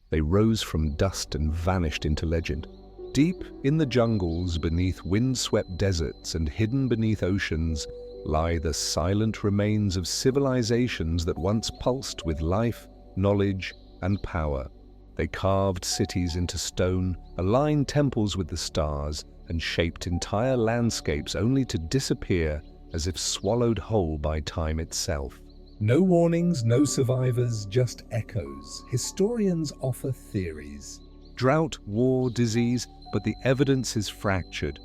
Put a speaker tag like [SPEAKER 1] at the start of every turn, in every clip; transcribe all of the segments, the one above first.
[SPEAKER 1] They rose from dust and vanished into legend. Deep in the jungles, beneath wind-swept deserts and hidden beneath oceans, lie the silent remains of civilizations that once pulsed with life, knowledge, and power. They carved cities into stone, aligned temples with the stars, and shaped entire landscapes only to disappear as if swallowed whole by time itself. No warnings, no survivors, just echoes. Historians offer theories. Drought, war, disease, but the evidence is fractured.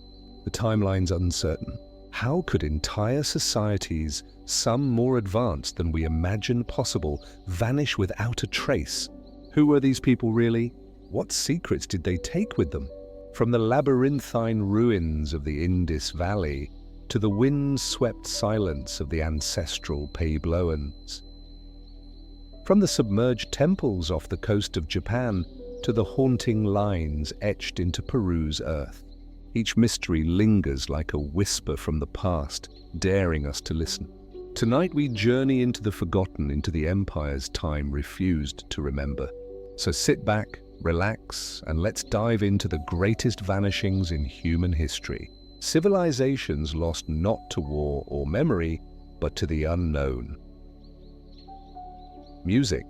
[SPEAKER 1] The timeline's uncertain. How could entire societies, some more advanced than we imagine possible, vanish without a trace? Who were these people really? What secrets did they take with them? From the labyrinthine ruins of the Indus Valley to the wind-swept silence of the ancestral Puebloans. From the submerged temples off the coast of Japan to the haunting lines etched into Peru's earth. Each mystery lingers like a whisper from the past, daring us to listen. Tonight we journey into the forgotten, into the empires time refused to remember. So sit back, relax, and let's dive into the greatest vanishings in human history. Civilizations lost not to war or memory, but to the unknown. Music.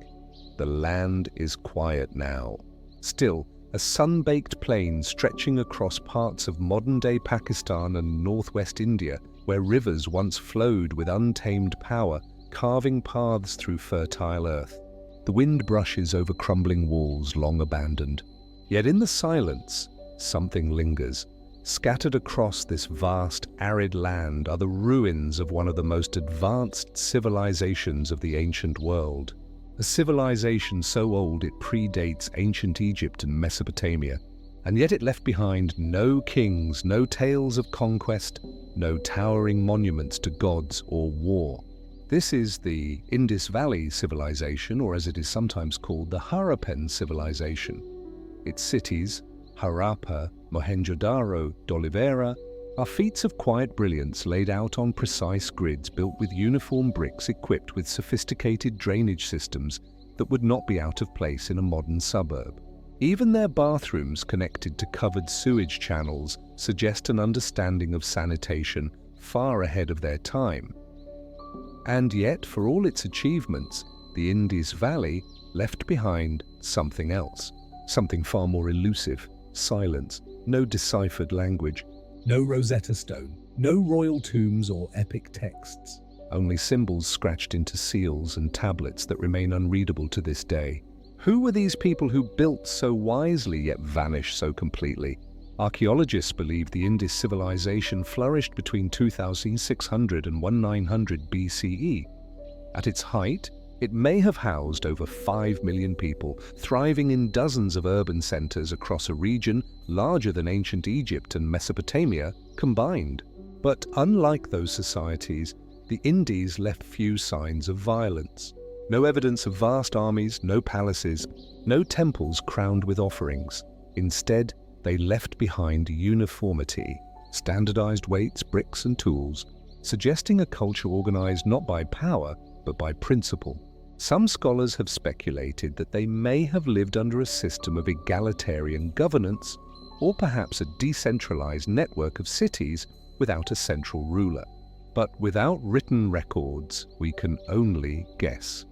[SPEAKER 1] The land is quiet now. Still, a sun-baked plain stretching across parts of modern-day Pakistan and northwest India, where rivers once flowed with untamed power, carving paths through fertile earth. The wind brushes over crumbling walls long abandoned. Yet in the silence, something lingers. Scattered across this vast, arid land are the ruins of one of the most advanced civilizations of the ancient world. A civilization so old it predates ancient Egypt and Mesopotamia, and yet it left behind no kings, no tales of conquest, no towering monuments to gods or war. This is the Indus Valley civilization, or as it is sometimes called, the Harappan civilization. Its cities, Harappa, Mohenjo-Daro, D'Oliveira, are feats of quiet brilliance laid out on precise grids built with uniform bricks equipped with sophisticated drainage systems that would not be out of place in a modern suburb. Even their bathrooms connected to covered sewage channels suggest an understanding of sanitation far ahead of their time. And yet, for all its achievements, the Indus Valley left behind something else, something far more elusive: silence, no deciphered language, no Rosetta Stone, no royal tombs or epic texts, only symbols scratched into seals and tablets that remain unreadable to this day. Who were these people who built so wisely yet vanished so completely? Archaeologists believe the Indus civilization flourished between 2600 and 1900 BCE. At its height, it may have housed over 5 million people, thriving in dozens of urban centers across a region larger than ancient Egypt and Mesopotamia combined. But unlike those societies, the Indus left few signs of violence. No evidence of vast armies, no palaces, no temples crowned with offerings. Instead, they left behind uniformity, standardized weights, bricks, and tools, suggesting a culture organized not by power, but by principle. Some scholars have speculated that they may have lived under a system of egalitarian governance, or perhaps a decentralized network of cities without a central ruler. But without written records, we can only guess.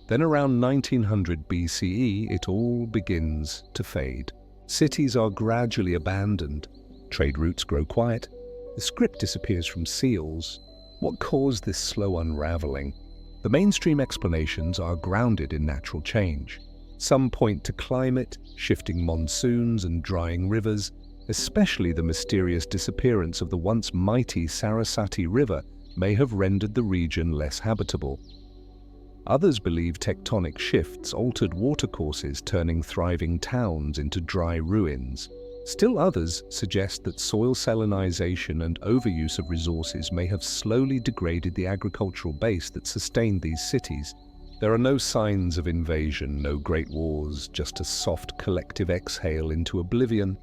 [SPEAKER 1] Then around 1900 BCE, it all begins to fade. Cities are gradually abandoned. Trade routes grow quiet. The script disappears from seals. What caused this slow unraveling? The mainstream explanations are grounded in natural change. Some point to climate, shifting monsoons and drying rivers, especially the mysterious disappearance of the once mighty Saraswati River may have rendered the region less habitable. Others believe tectonic shifts altered watercourses, turning thriving towns into dry ruins. Still others suggest that soil salinization and overuse of resources may have slowly degraded the agricultural base that sustained these cities. There are no signs of invasion, no great wars, just a soft collective exhale into oblivion.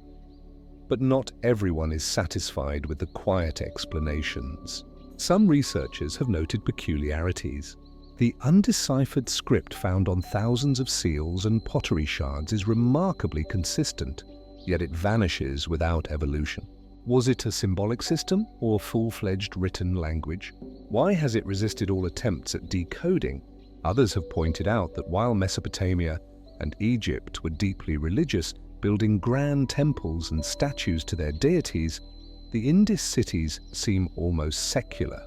[SPEAKER 1] But not everyone is satisfied with the quiet explanations. Some researchers have noted peculiarities. The undeciphered script found on thousands of seals and pottery shards is remarkably consistent, yet it vanishes without evolution. Was it a symbolic system or full-fledged written language? Why has it resisted all attempts at decoding? Others have pointed out that while Mesopotamia and Egypt were deeply religious, building grand temples and statues to their deities, the Indus cities seem almost secular.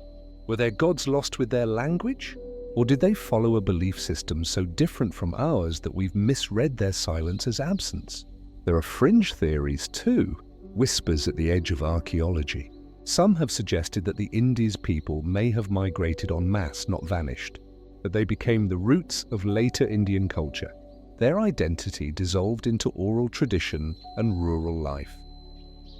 [SPEAKER 1] Were their gods lost with their language? Or did they follow a belief system so different from ours that we've misread their silence as absence? There are fringe theories too, whispers at the edge of archaeology. Some have suggested that the Indies people may have migrated en masse, not vanished, that they became the roots of later Indian culture. Their identity dissolved into oral tradition and rural life.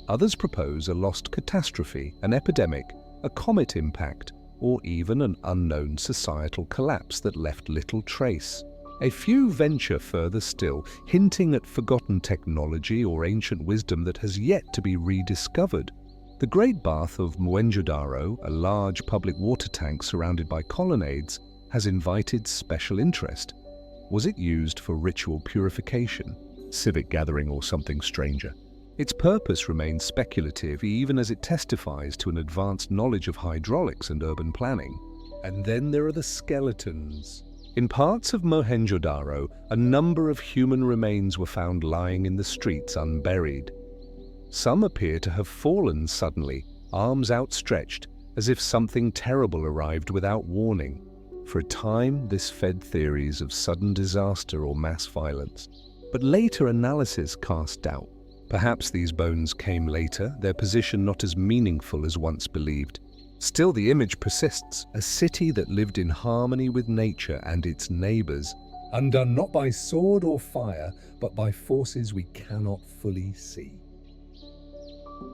[SPEAKER 1] Others propose a lost catastrophe, an epidemic, a comet impact, or even an unknown societal collapse that left little trace. A few venture further still, hinting at forgotten technology or ancient wisdom that has yet to be rediscovered. The Great Bath of Mohenjo-Daro, a large public water tank surrounded by colonnades, has invited special interest. Was it used for ritual purification, civic gathering, or something stranger? Its purpose remains speculative, even as it testifies to an advanced knowledge of hydraulics and urban planning. And then there are the skeletons. In parts of Mohenjo-Daro, a number of human remains were found lying in the streets unburied. Some appear to have fallen suddenly, arms outstretched, as if something terrible arrived without warning. For a time, this fed theories of sudden disaster or mass violence. But later analysis cast doubt. Perhaps these bones came later, their position not as meaningful as once believed. Still, the image persists, a city that lived in harmony with nature and its neighbors, undone not by sword or fire, but by forces we cannot fully see.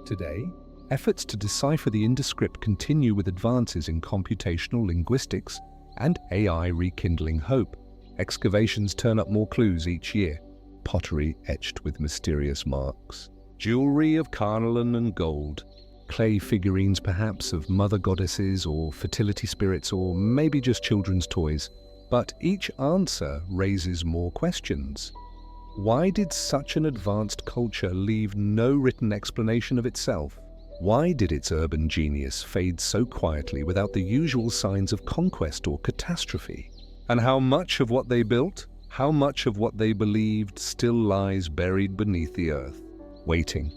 [SPEAKER 1] Today, efforts to decipher the Indus script continue with advances in computational linguistics and AI rekindling hope. Excavations turn up more clues each year. Pottery etched with mysterious marks, jewelry of carnelian and gold, clay figurines perhaps of mother goddesses or fertility spirits, or maybe just children's toys. But each answer raises more questions. Why did such an advanced culture leave no written explanation of itself? Why did its urban genius fade so quietly without the usual signs of conquest or catastrophe? And how much of what they built, how much of what they believed still lies buried beneath the earth, waiting?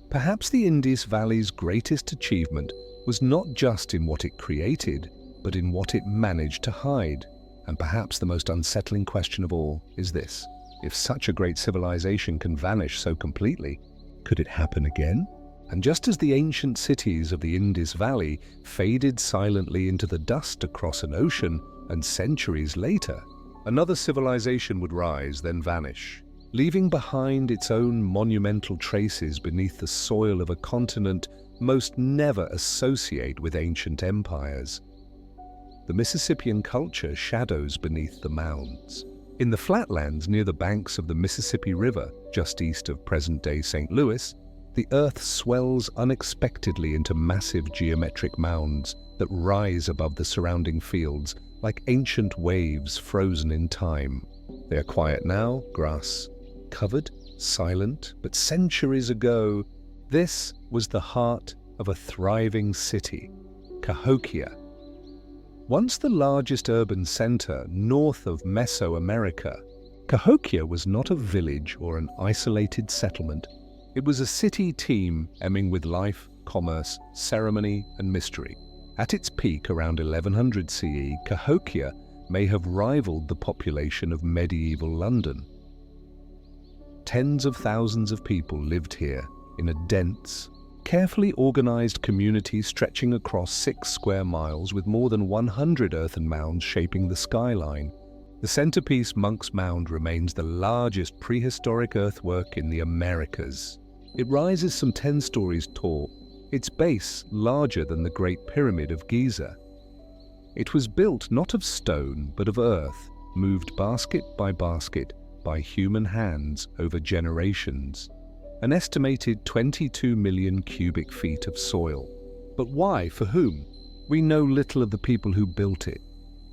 [SPEAKER 1] Perhaps the Indus Valley's greatest achievement was not just in what it created, but in what it managed to hide. And perhaps the most unsettling question of all is this: if such a great civilization can vanish so completely, could it happen again? And just as the ancient cities of the Indus Valley faded silently into the dust across an ocean, and centuries later, another civilization would rise, then vanish, leaving behind its own monumental traces beneath the soil of a continent most never associate with ancient empires. The Mississippian culture shadows beneath the mounds. In the flatlands near the banks of the Mississippi River, just east of present-day St. Louis, the earth swells unexpectedly into massive geometric mounds that rise above the surrounding fields like ancient waves frozen in time. They are quiet now, grass-covered, silent, but centuries ago, this was the heart of a thriving city, Cahokia. Once the largest urban center north of Mesoamerica, Cahokia was not a village or an isolated settlement. It was a city teem emming with life, commerce, ceremony, and mystery. At its peak around 1100 CE, Cahokia may have rivaled the population of medieval London. Tens of thousands of people lived here in a dense, carefully organized community stretching across 6 square miles with more than 100 earthen mounds shaping the skyline. The centerpiece Monk's Mound remains the largest prehistoric earthwork in the Americas. It rises some 10 stories tall, its base larger than the Great Pyramid of Giza. It was built not of stone but of earth, moved basket by human hands over generations. An estimated 22 million cubic feet of soil. But why? For whom? We know little of the people who built it.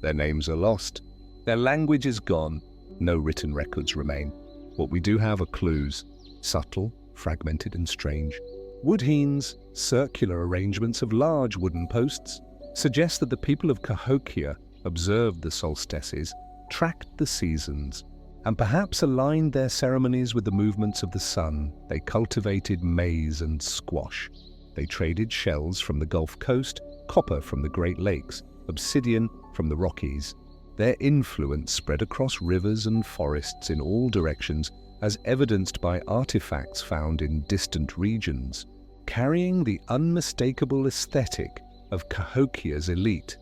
[SPEAKER 1] Their names are lost. Their language is gone. No written records remain. What we do have are clues, subtle, fragmented and strange. Wood heens, circular arrangements of large wooden posts, suggest that the people of Cahokia observed the solstices, tracked the seasons, and perhaps aligned their ceremonies with the movements of the sun. They cultivated maize and squash. They traded shells from the Gulf Coast, copper from the Great Lakes, obsidian from the Rockies. Their influence spread across rivers and forests in all directions, as evidenced by artifacts found in distant regions, carrying the unmistakable aesthetic of Cahokia's elite.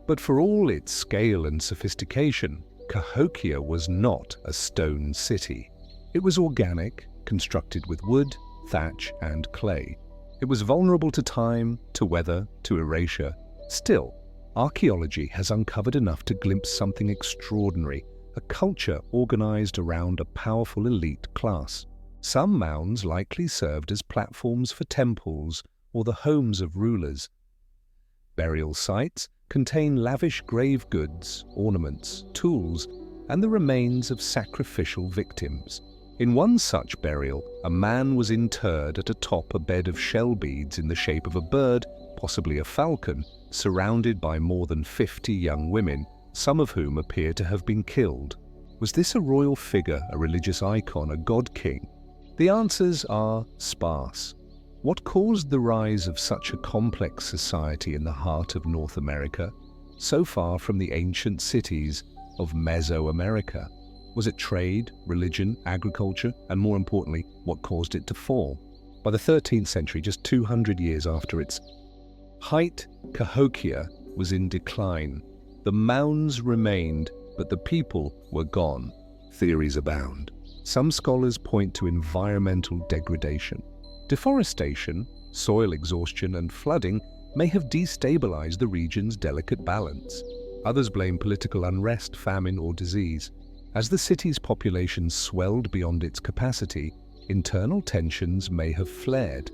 [SPEAKER 1] But for all its scale and sophistication, Cahokia was not a stone city. It was organic, constructed with wood, thatch, and clay. It was vulnerable to time, to weather, to erasure. Still, archaeology has uncovered enough to glimpse something extraordinary, a culture organized around a powerful elite class. Some mounds likely served as platforms for temples or the homes of rulers. Burial sites contain lavish grave goods, ornaments, tools, and the remains of sacrificial victims. In one such burial, a man was interred atop a bed of shell beads in the shape of a bird, possibly a falcon, surrounded by more than 50 young women, some of whom appear to have been killed. Was this a royal figure, a religious icon, a god-king? The answers are sparse. What caused the rise of such a complex society in the heart of North America, so far from the ancient cities of Mesoamerica? Was it trade, religion, agriculture, and more importantly, what caused it to fall? By the 13th century, just 200 years after its height, Cahokia was in decline. The mounds remained, but the people were gone. Theories abound. Some scholars point to environmental degradation. Deforestation, soil exhaustion, and flooding may have destabilized the region's delicate balance. Others blame political unrest, famine, or disease. As the city's population swelled beyond its capacity, internal tensions may have flared.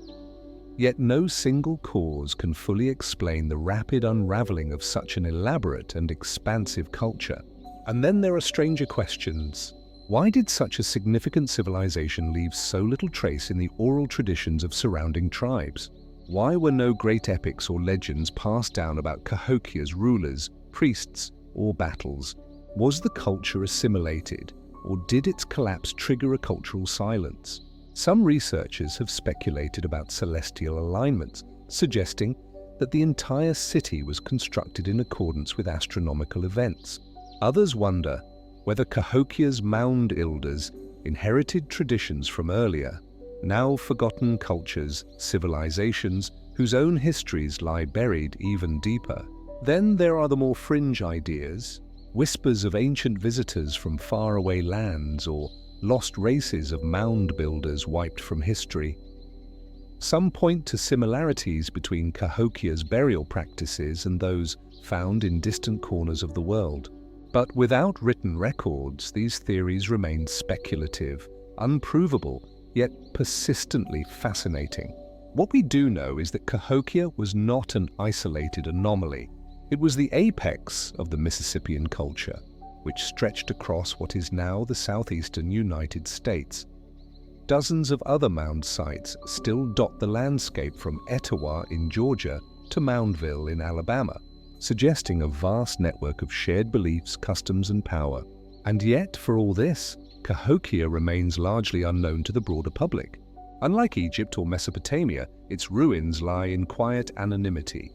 [SPEAKER 1] Yet no single cause can fully explain the rapid unraveling of such an elaborate and expansive culture. And then there are stranger questions. Why did such a significant civilization leave so little trace in the oral traditions of surrounding tribes? Why were no great epics or legends passed down about Cahokia's rulers, priests, or battles? Was the culture assimilated, or did its collapse trigger a cultural silence? Some researchers have speculated about celestial alignments, suggesting that the entire city was constructed in accordance with astronomical events. Others wonder whether Cahokia's mound elders inherited traditions from earlier, now forgotten cultures, civilizations whose own histories lie buried even deeper. Then there are the more fringe ideas, whispers of ancient visitors from faraway lands or lost races of mound builders wiped from history. Some point to similarities between Cahokia's burial practices and those found in distant corners of the world. But without written records, these theories remain speculative, unprovable, yet persistently fascinating. What we do know is that Cahokia was not an isolated anomaly. It was the apex of the Mississippian culture, which stretched across what is now the southeastern United States. Dozens of other mound sites still dot the landscape from Etowah in Georgia to Moundville in Alabama, suggesting a vast network of shared beliefs, customs, and power. And yet, for all this, Cahokia remains largely unknown to the broader public. Unlike Egypt or Mesopotamia, its ruins lie in quiet anonymity.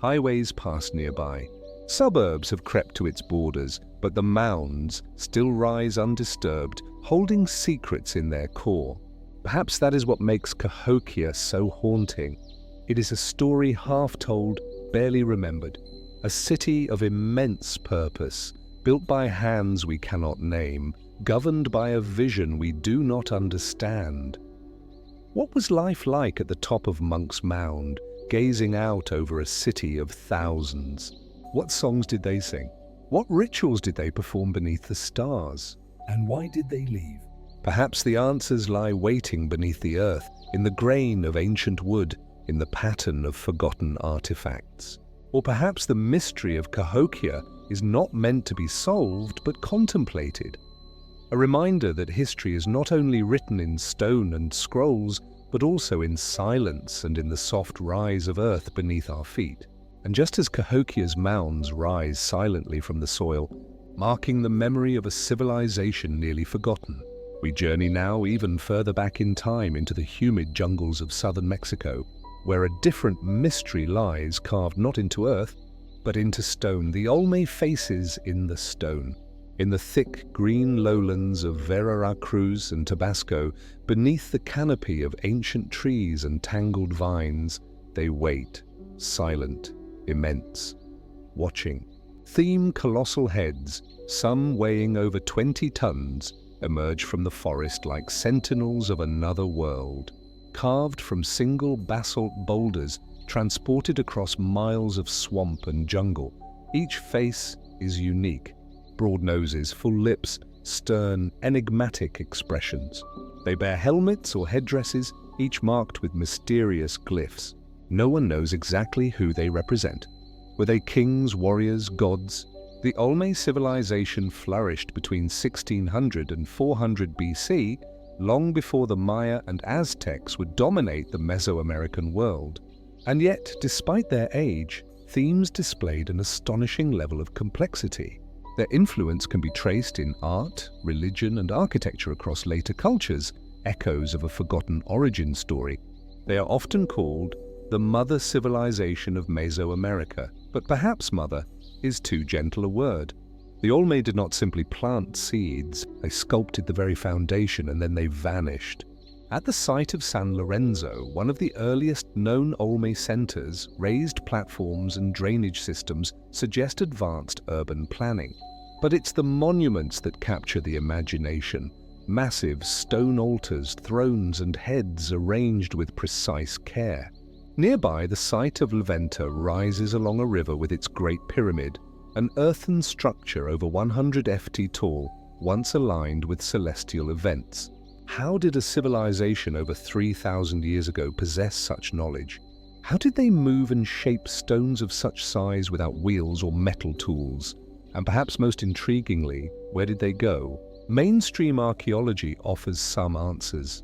[SPEAKER 1] Highways pass nearby. Suburbs have crept to its borders, but the mounds still rise undisturbed, holding secrets in their core. Perhaps that is what makes Cahokia so haunting. It is a story half told, barely remembered. A city of immense purpose, built by hands we cannot name, governed by a vision we do not understand. What was life like at the top of Monk's Mound, gazing out over a city of thousands? What songs did they sing? What rituals did they perform beneath the stars? And why did they leave? Perhaps the answers lie waiting beneath the earth, in the grain of ancient wood, in the pattern of forgotten artifacts. Or perhaps the mystery of Cahokia is not meant to be solved but contemplated. A reminder that history is not only written in stone and scrolls, but also in silence and in the soft rise of earth beneath our feet. And just as Cahokia's mounds rise silently from the soil, marking the memory of a civilization nearly forgotten, we journey now even further back in time into the humid jungles of southern Mexico, where a different mystery lies carved not into earth, but into stone. The Olme faces in the stone. In the thick green lowlands of Veracruz and Tabasco, beneath the canopy of ancient trees and tangled vines, they wait, silent, immense, watching. Colossal heads, some weighing over 20 tons, emerge from the forest like sentinels of another world, carved from single basalt boulders, transported across miles of swamp and jungle. Each face is unique. Broad noses, full lips, stern, enigmatic expressions. They bear helmets or headdresses, each marked with mysterious glyphs. No one knows exactly who they represent. Were they kings, warriors, gods? The Olme civilization flourished between 1600 and 400 BC, long before the Maya and Aztecs would dominate the Mesoamerican world. And yet, despite their age, themes displayed an astonishing level of complexity. Their influence can be traced in art, religion, and architecture across later cultures, echoes of a forgotten origin story. They are often called the mother civilization of Mesoamerica, but perhaps mother is too gentle a word. The Olme did not simply plant seeds, they sculpted the very foundation and then they vanished. At the site of San Lorenzo, one of the earliest known Olme centers, raised platforms and drainage systems suggest advanced urban planning. But it's the monuments that capture the imagination. Massive stone altars, thrones, and heads arranged with precise care. Nearby, the site of Leventa rises along a river with its Great Pyramid, an earthen structure over 100 ft tall, once aligned with celestial events. How did a civilization over 3,000 years ago possess such knowledge? How did they move and shape stones of such size without wheels or metal tools? And perhaps most intriguingly, where did they go? Mainstream archaeology offers some answers.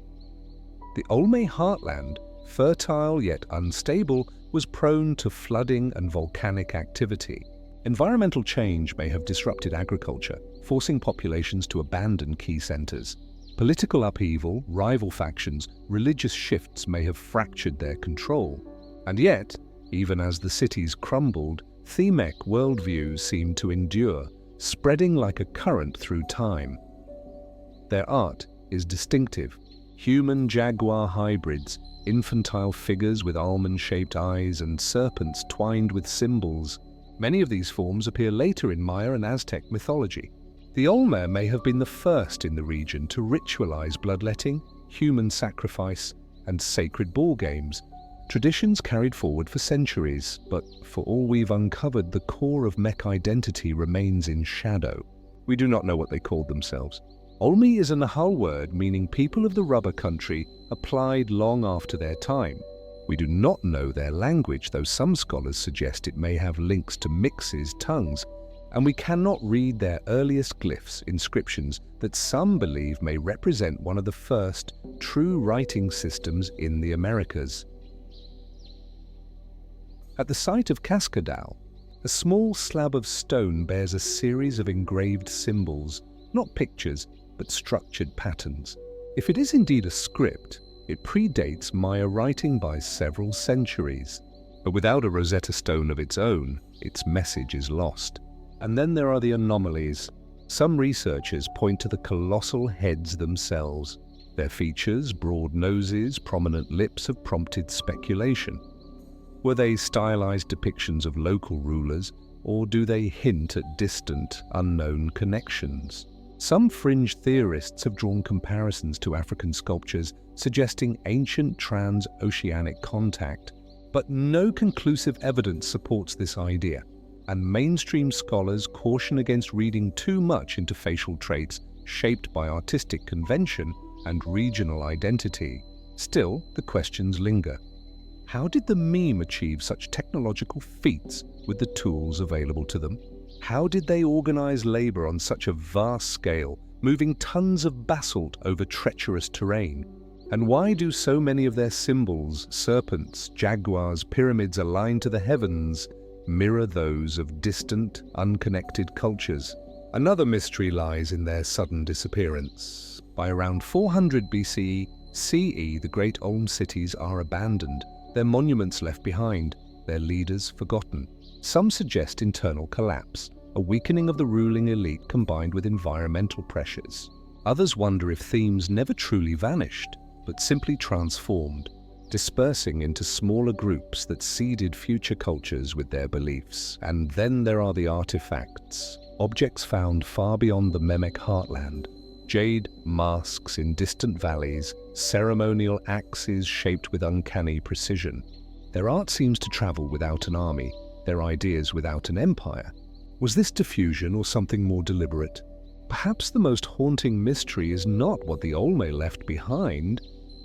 [SPEAKER 1] The Olme heartland, fertile yet unstable, was prone to flooding and volcanic activity. Environmental change may have disrupted agriculture, forcing populations to abandon key centers. Political upheaval, rival factions, religious shifts may have fractured their control. And yet, even as the cities crumbled, thematic worldviews seemed to endure, spreading like a current through time. Their art is distinctive. Human jaguar hybrids, infantile figures with almond-shaped eyes, and serpents twined with symbols. Many of these forms appear later in Maya and Aztec mythology. The Olme may have been the first in the region to ritualize bloodletting, human sacrifice, and sacred ball games. Traditions carried forward for centuries, but for all we've uncovered, the core of Mech identity remains in shadow. We do not know what they called themselves. Olme is a Nahal word meaning people of the rubber country, applied long after their time. We do not know their language, though some scholars suggest it may have links to Mixes tongues, and we cannot read their earliest glyphs, inscriptions that some believe may represent one of the first true writing systems in the Americas. At the site of Cascadal, a small slab of stone bears a series of engraved symbols, not pictures, but structured patterns. If it is indeed a script, it predates Maya writing by several centuries. But without a Rosetta Stone of its own, its message is lost. And then there are the anomalies. Some researchers point to the colossal heads themselves. Their features, broad noses, prominent lips, have prompted speculation. Were they stylized depictions of local rulers, or do they hint at distant, unknown connections? Some fringe theorists have drawn comparisons to African sculptures, suggesting ancient trans-oceanic contact, but no conclusive evidence supports this idea, and mainstream scholars caution against reading too much into facial traits shaped by artistic convention and regional identity. Still, the questions linger. How did the meme achieve such technological feats with the tools available to them? How did they organize labor on such a vast scale, moving tons of basalt over treacherous terrain? And why do so many of their symbols, serpents, jaguars, pyramids aligned to the heavens, mirror those of distant, unconnected cultures? Another mystery lies in their sudden disappearance. By around 400 CE, the great Olm cities are abandoned, their monuments left behind, their leaders forgotten. Some suggest internal collapse, a weakening of the ruling elite combined with environmental pressures. Others wonder if themes never truly vanished, but simply transformed, dispersing into smaller groups that seeded future cultures with their beliefs. And then there are the artifacts, objects found far beyond the Memek heartland. Jade masks in distant valleys, ceremonial axes shaped with uncanny precision. Their art seems to travel without an army, their ideas without an empire. Was this diffusion or something more deliberate? Perhaps the most haunting mystery is not what the Olme left behind,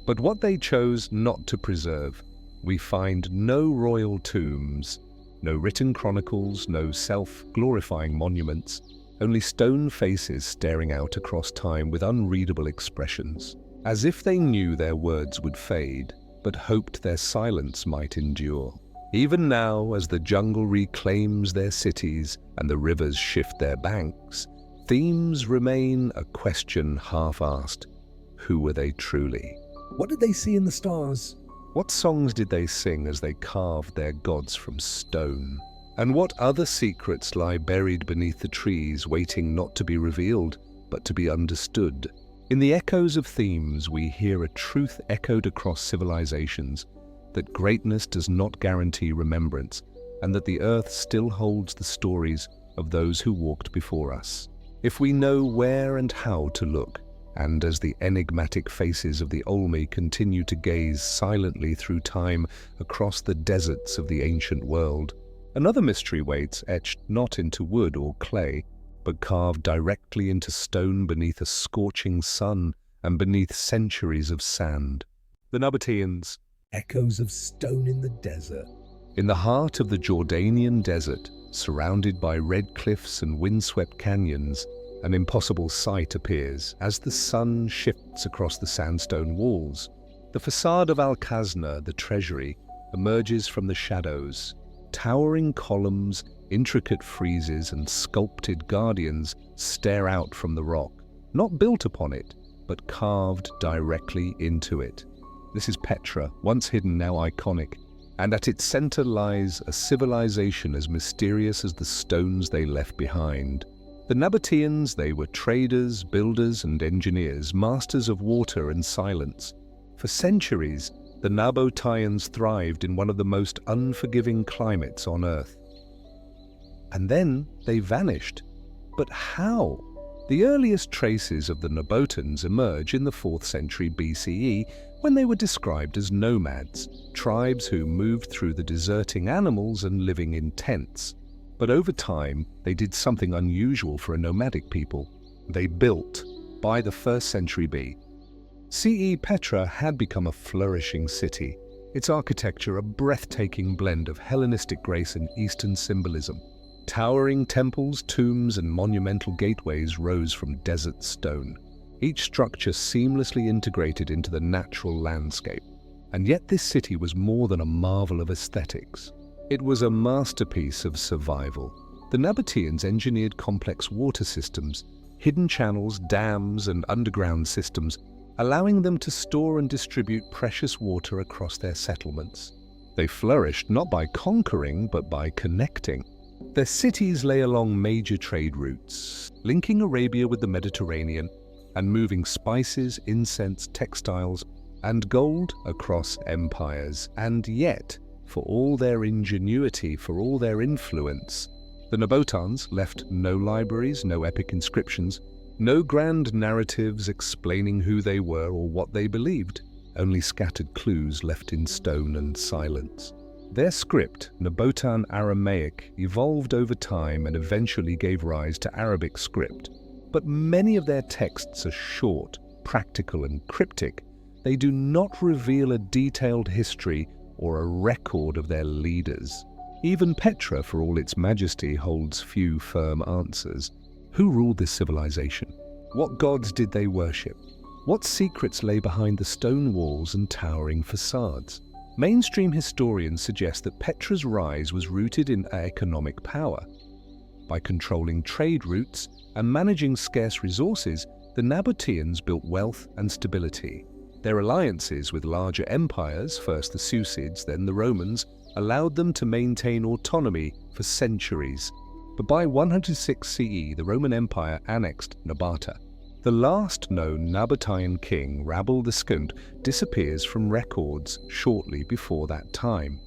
[SPEAKER 1] but what they chose not to preserve. We find no royal tombs, no written chronicles, no self-glorifying monuments, only stone faces staring out across time with unreadable expressions, as if they knew their words would fade, but hoped their silence might endure. Even now, as the jungle reclaims their cities and the rivers shift their banks, themes remain a question half-asked. Who were they truly? What did they see in the stars? What songs did they sing as they carved their gods from stone? And what other secrets lie buried beneath the trees, waiting not to be revealed, but to be understood? In the echoes of themes, we hear a truth echoed across civilizations, that greatness does not guarantee remembrance, and that the earth still holds the stories of those who walked before us. If we know where and how to look, and as the enigmatic faces of the Olme continue to gaze silently through time across the deserts of the ancient world, another mystery waits, etched not into wood or clay, but carved directly into stone beneath a scorching sun and beneath centuries of sand. The Nabateans, echoes of stone in the desert. In the heart of the Jordanian desert, surrounded by red cliffs and windswept canyons, an impossible sight appears as the sun shifts across the sandstone walls. The facade of Al-Khazna, the treasury, emerges from the shadows. Towering columns, intricate friezes, and sculpted guardians stare out from the rock, not built upon it, but carved directly into it. This is Petra, once hidden, now iconic, and at its center lies a civilization as mysterious as the stones they left behind. The Nabateans, they were traders, builders, and engineers, masters of water and silence. For centuries, the Nabateans thrived in one of the most unforgiving climates on Earth. And then they vanished. But how? The earliest traces of the Nabateans emerge in the 4th century BCE, when they were described as nomads, tribes who moved through the deserting animals and living in tents. But over time, they did something unusual for a nomadic people. They built. By the 1st century CE, Petra had become a flourishing city, its architecture a breathtaking blend of Hellenistic grace and Eastern symbolism. Towering temples, tombs, and monumental gateways rose from desert stone, each structure seamlessly integrated into the natural landscape. And yet this city was more than a marvel of aesthetics. It was a masterpiece of survival. The Nabateans engineered complex water systems, hidden channels, dams, and underground systems, allowing them to store and distribute precious water across their settlements. They flourished not by conquering, but by connecting. Their cities lay along major trade routes, linking Arabia with the Mediterranean and moving spices, incense, textiles, and gold across empires. And yet, for all their ingenuity, for all their influence, the Nabateans left no libraries, no epic inscriptions, no grand narratives explaining who they were or what they believed, only scattered clues left in stone and silence. Their script, Nabatean Aramaic, evolved over time and eventually gave rise to Arabic script. But many of their texts are short, practical, and cryptic. They do not reveal a detailed history or a record of their leaders. Even Petra, for all its majesty, holds few firm answers. Who ruled this civilization? What gods did they worship? What secrets lay behind the stone walls and towering facades? Mainstream historians suggest that Petra's rise was rooted in economic power. By controlling trade routes and managing scarce resources, the Nabateans built wealth and stability. Their alliances with larger empires, first the Susids, then the Romans, allowed them to maintain autonomy for centuries. But by 106 CE, the Roman Empire annexed Nabata. The last known Nabatean king, Rabel the Skund, disappears from records shortly before that time.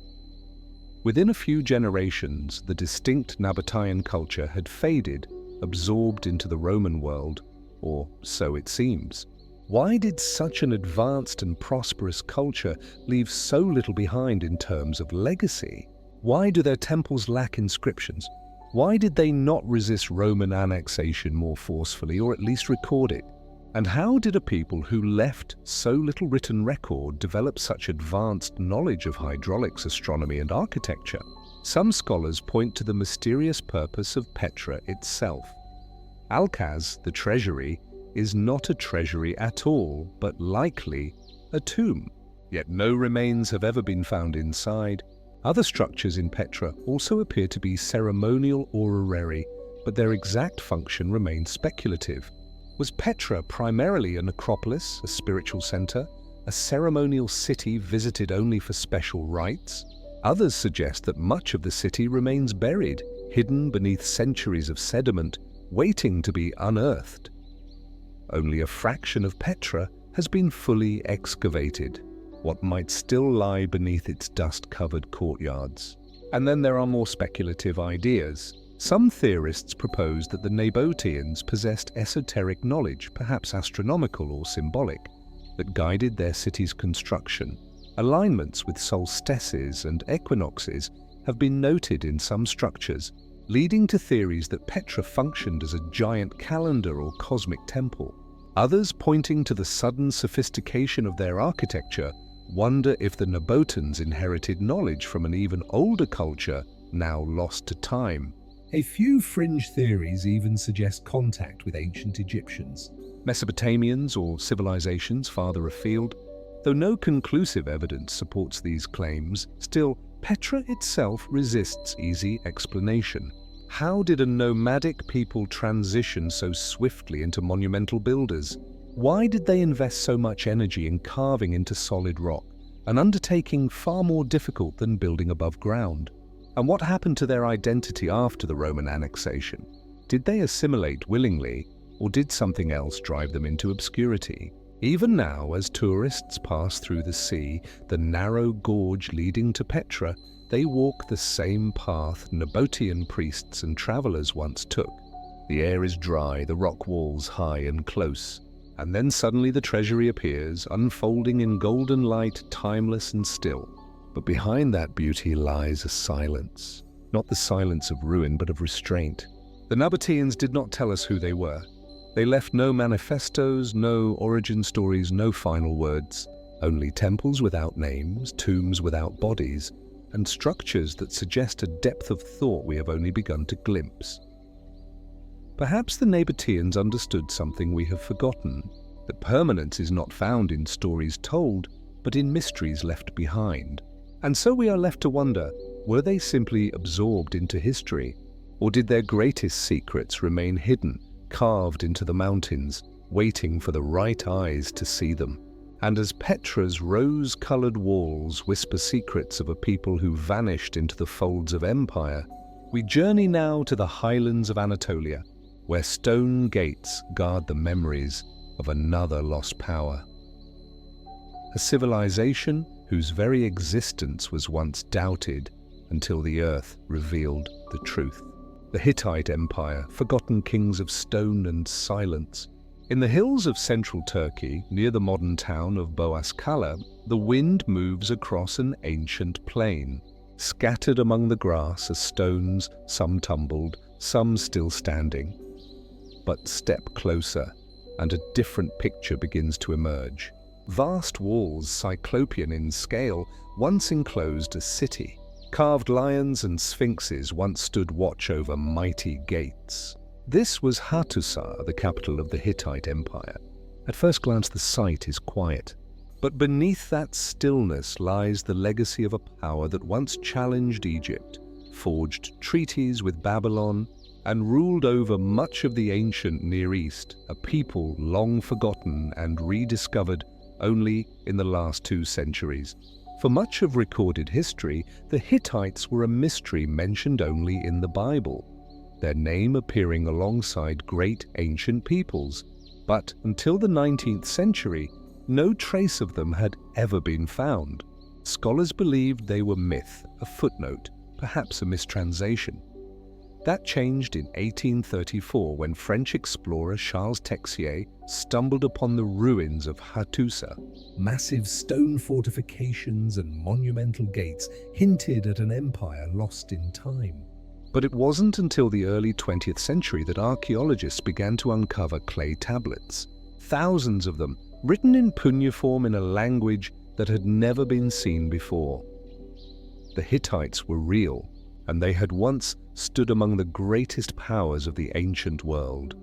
[SPEAKER 1] Within a few generations, the distinct Nabatean culture had faded, absorbed into the Roman world, or so it seems. Why did such an advanced and prosperous culture leave so little behind in terms of legacy? Why do their temples lack inscriptions? Why did they not resist Roman annexation more forcefully, or at least record it? And how did a people who left so little written record develop such advanced knowledge of hydraulics, astronomy, and architecture? Some scholars point to the mysterious purpose of Petra itself. Alcaz, the treasury, is not a treasury at all, but likely a tomb. Yet no remains have ever been found inside. Other structures in Petra also appear to be ceremonial orrery, but their exact function remains speculative. Was Petra primarily a necropolis, a spiritual center, a ceremonial city visited only for special rites? Others suggest that much of the city remains buried, hidden beneath centuries of sediment, waiting to be unearthed. Only a fraction of Petra has been fully excavated. What might still lie beneath its dust-covered courtyards? And then there are more speculative ideas. Some theorists propose that the Nabateans possessed esoteric knowledge, perhaps astronomical or symbolic, that guided their city's construction. Alignments with solstices and equinoxes have been noted in some structures, leading to theories that Petra functioned as a giant calendar or cosmic temple. Others, pointing to the sudden sophistication of their architecture, wonder if the Nabateans inherited knowledge from an even older culture, now lost to time. A few fringe theories even suggest contact with ancient Egyptians, Mesopotamians, or civilizations farther afield. Though no conclusive evidence supports these claims, still, Petra itself resists easy explanation. How did a nomadic people transition so swiftly into monumental builders? Why did they invest so much energy in carving into solid rock, an undertaking far more difficult than building above ground? And what happened to their identity after the Roman annexation? Did they assimilate willingly, or did something else drive them into obscurity? Even now, as tourists pass through the sea, the narrow gorge leading to Petra, they walk the same path Nabatean priests and travelers once took. The air is dry, the rock walls high and close, and then suddenly the treasury appears, unfolding in golden light, timeless and still. But behind that beauty lies a silence, not the silence of ruin, but of restraint. The Nabateans did not tell us who they were. They left no manifestos, no origin stories, no final words. Only temples without names, tombs without bodies, and structures that suggest a depth of thought we have only begun to glimpse. Perhaps the Nabateans understood something we have forgotten, that permanence is not found in stories told, but in mysteries left behind. And so we are left to wonder, were they simply absorbed into history? Or did their greatest secrets remain hidden, carved into the mountains, waiting for the right eyes to see them? And as Petra's rose-colored walls whisper secrets of a people who vanished into the folds of empire, we journey now to the highlands of Anatolia, where stone gates guard the memories of another lost power. A civilization whose very existence was once doubted until the earth revealed the truth. The Hittite Empire, forgotten kings of stone and silence. In the hills of central Turkey, near the modern town of Boğazkale, the wind moves across an ancient plain. Scattered among the grass are stones, some tumbled, some still standing. But step closer, and a different picture begins to emerge. Vast walls, cyclopean in scale, once enclosed a city. Carved lions and sphinxes once stood watch over mighty gates. This was Hattusa, the capital of the Hittite Empire. At first glance, the site is quiet. But beneath that stillness lies the legacy of a power that once challenged Egypt, forged treaties with Babylon, and ruled over much of the ancient Near East, a people long forgotten and rediscovered only in the last 2 centuries. For much of recorded history, the Hittites were a mystery mentioned only in the Bible, their name appearing alongside great ancient peoples. But until the 19th century, no trace of them had ever been found. Scholars believed they were myth, a footnote, perhaps a mistranslation. That changed in 1834 when French explorer Charles Texier stumbled upon the ruins of Hattusa. Massive stone fortifications and monumental gates hinted at an empire lost in time. But it wasn't until the early 20th century that archaeologists began to uncover clay tablets, thousands of them written in cuneiform in a language that had never been seen before. The Hittites were real, and they had once stood among the greatest powers of the ancient world.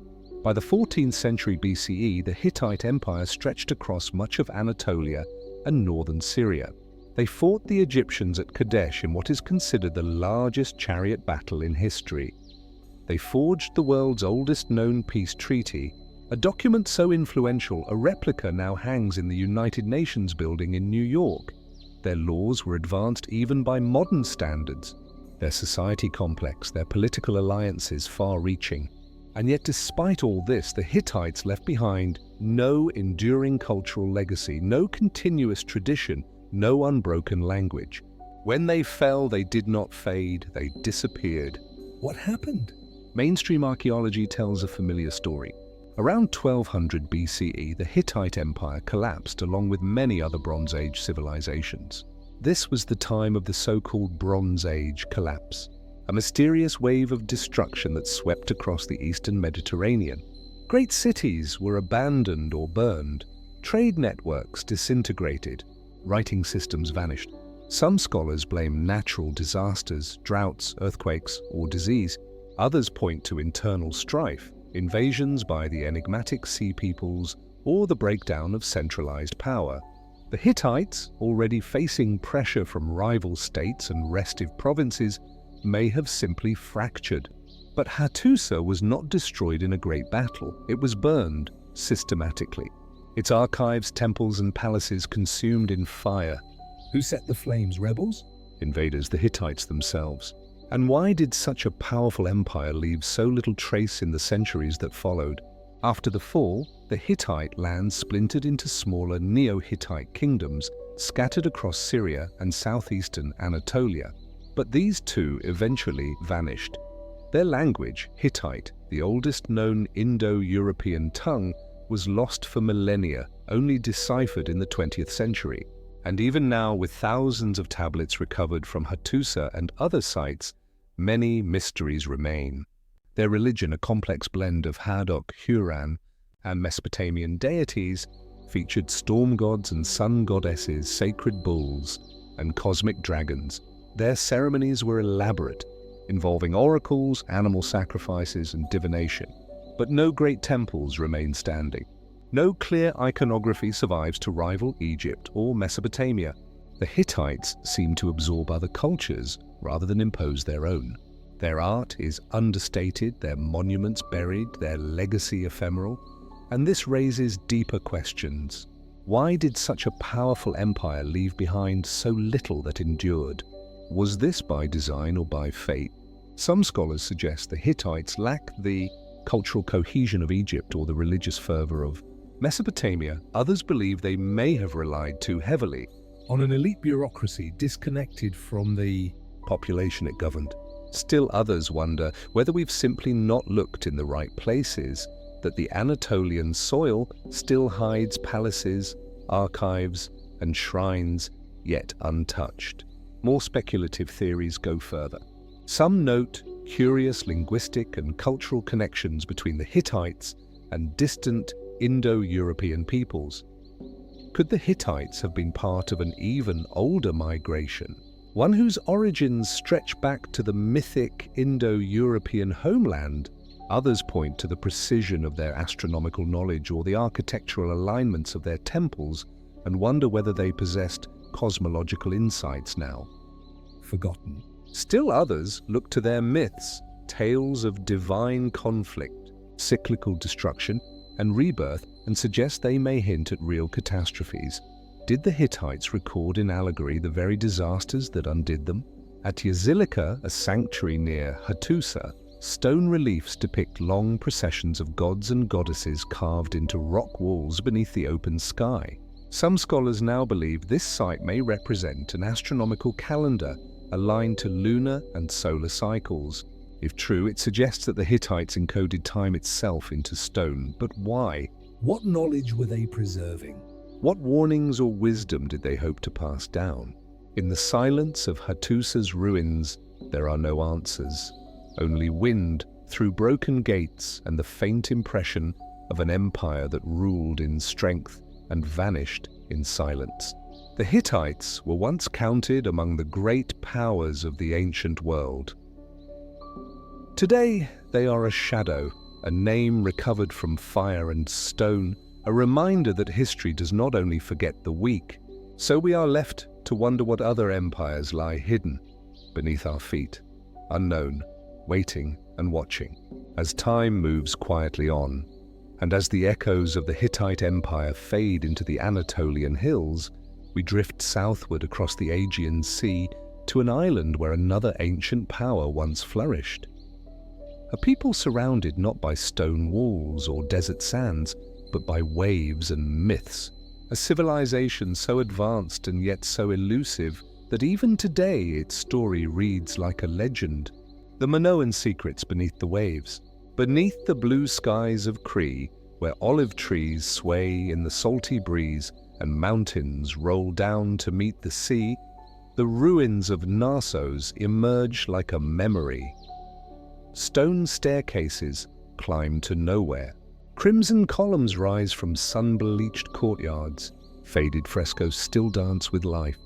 [SPEAKER 1] By the 14th century BCE, the Hittite Empire stretched across much of Anatolia and northern Syria. They fought the Egyptians at Kadesh in what is considered the largest chariot battle in history. They forged the world's oldest known peace treaty, a document so influential a replica now hangs in the United Nations building in New York. Their laws were advanced even by modern standards, their society complex, their political alliances far-reaching. And yet despite all this, the Hittites left behind no enduring cultural legacy, no continuous tradition, no unbroken language. When they fell, they did not fade, they disappeared. What happened? Mainstream archaeology tells a familiar story. Around 1200 BCE, the Hittite Empire collapsed along with many other Bronze Age civilizations. This was the time of the so-called Bronze Age collapse, a mysterious wave of destruction that swept across the eastern Mediterranean. Great cities were abandoned or burned, trade networks disintegrated, writing systems vanished. Some scholars blame natural disasters, droughts, earthquakes, or disease. Others point to internal strife, invasions by the enigmatic sea peoples, or the breakdown of centralized power. The Hittites, already facing pressure from rival states and restive provinces, may have simply fractured. But Hattusa was not destroyed in a great battle. It was burned systematically. Its archives, temples, and palaces consumed in fire. Who set the flames? Rebels? Invaders, the Hittites themselves. And why did such a powerful empire leave so little trace in the centuries that followed? After the fall, the Hittite lands splintered into smaller Neo-Hittite kingdoms scattered across Syria and southeastern Anatolia. But these too eventually vanished. Their language, Hittite, the oldest known Indo-European tongue, was lost for millennia, only deciphered in the 20th century. And even now, with thousands of tablets recovered from Hattusa and other sites, many mysteries remain. Their religion, a complex blend of Hadok, Huran, and Mesopotamian deities, featured storm gods and sun goddesses, sacred bulls, and cosmic dragons. Their ceremonies were elaborate, involving oracles, animal sacrifices, and divination. But no great temples remain standing. No clear iconography survives to rival Egypt or Mesopotamia. The Hittites seem to absorb other cultures rather than impose their own. Their art is understated, their monuments buried, their legacy ephemeral, and this raises deeper questions. Why did such a powerful empire leave behind so little that endured? Was this by design or by fate? Some scholars suggest the Hittites lacked the cultural cohesion of Egypt or the religious fervor of Mesopotamia. Others believe they may have relied too heavily on an elite bureaucracy disconnected from the population it governed. Still others wonder whether we've simply not looked in the right places, that the Anatolian soil still hides palaces, archives, and shrines yet untouched. More speculative theories go further. Some note curious linguistic and cultural connections between the Hittites and distant Indo-European peoples. Could the Hittites have been part of an even older migration, one whose origins stretch back to the mythic Indo-European homeland? Others point to the precision of their astronomical knowledge or the architectural alignments of their temples and wonder whether they possessed cosmological insights now forgotten. Still others look to their myths, tales of divine conflict, cyclical destruction, and rebirth, and suggest they may hint at real catastrophes. Did the Hittites record in allegory the very disasters that undid them? At Yazilika, a sanctuary near Hattusa, stone reliefs depict long processions of gods and goddesses carved into rock walls beneath the open sky. Some scholars now believe this site may represent an astronomical calendar aligned to lunar and solar cycles. If true, it suggests that the Hittites encoded time itself into stone. But why? What knowledge were they preserving? What warnings or wisdom did they hope to pass down? In the silence of Hattusa's ruins, there are no answers. Only wind through broken gates and the faint impression of an empire that ruled in strength and vanished in silence. The Hittites were once counted among the great powers of the ancient world. Today, they are a shadow, a name recovered from fire and stone, a reminder that history does not only forget the weak. So we are left to wonder what other empires lie hidden beneath our feet, unknown, waiting and watching. As time moves quietly on, and as the echoes of the Hittite Empire fade into the Anatolian hills, we drift southward across the Aegean Sea to an island where another ancient power once flourished. A people surrounded not by stone walls or desert sands, but by waves and myths. A civilization so advanced and yet so elusive that even today its story reads like a legend. The Minoan secrets beneath the waves. Beneath the blue skies of Cree, where olive trees sway in the salty breeze and mountains roll down to meet the sea, the ruins of Knossos emerge like a memory. Stone staircases climb to nowhere. Crimson columns rise from sun-bleached courtyards. Faded frescoes still dance with life.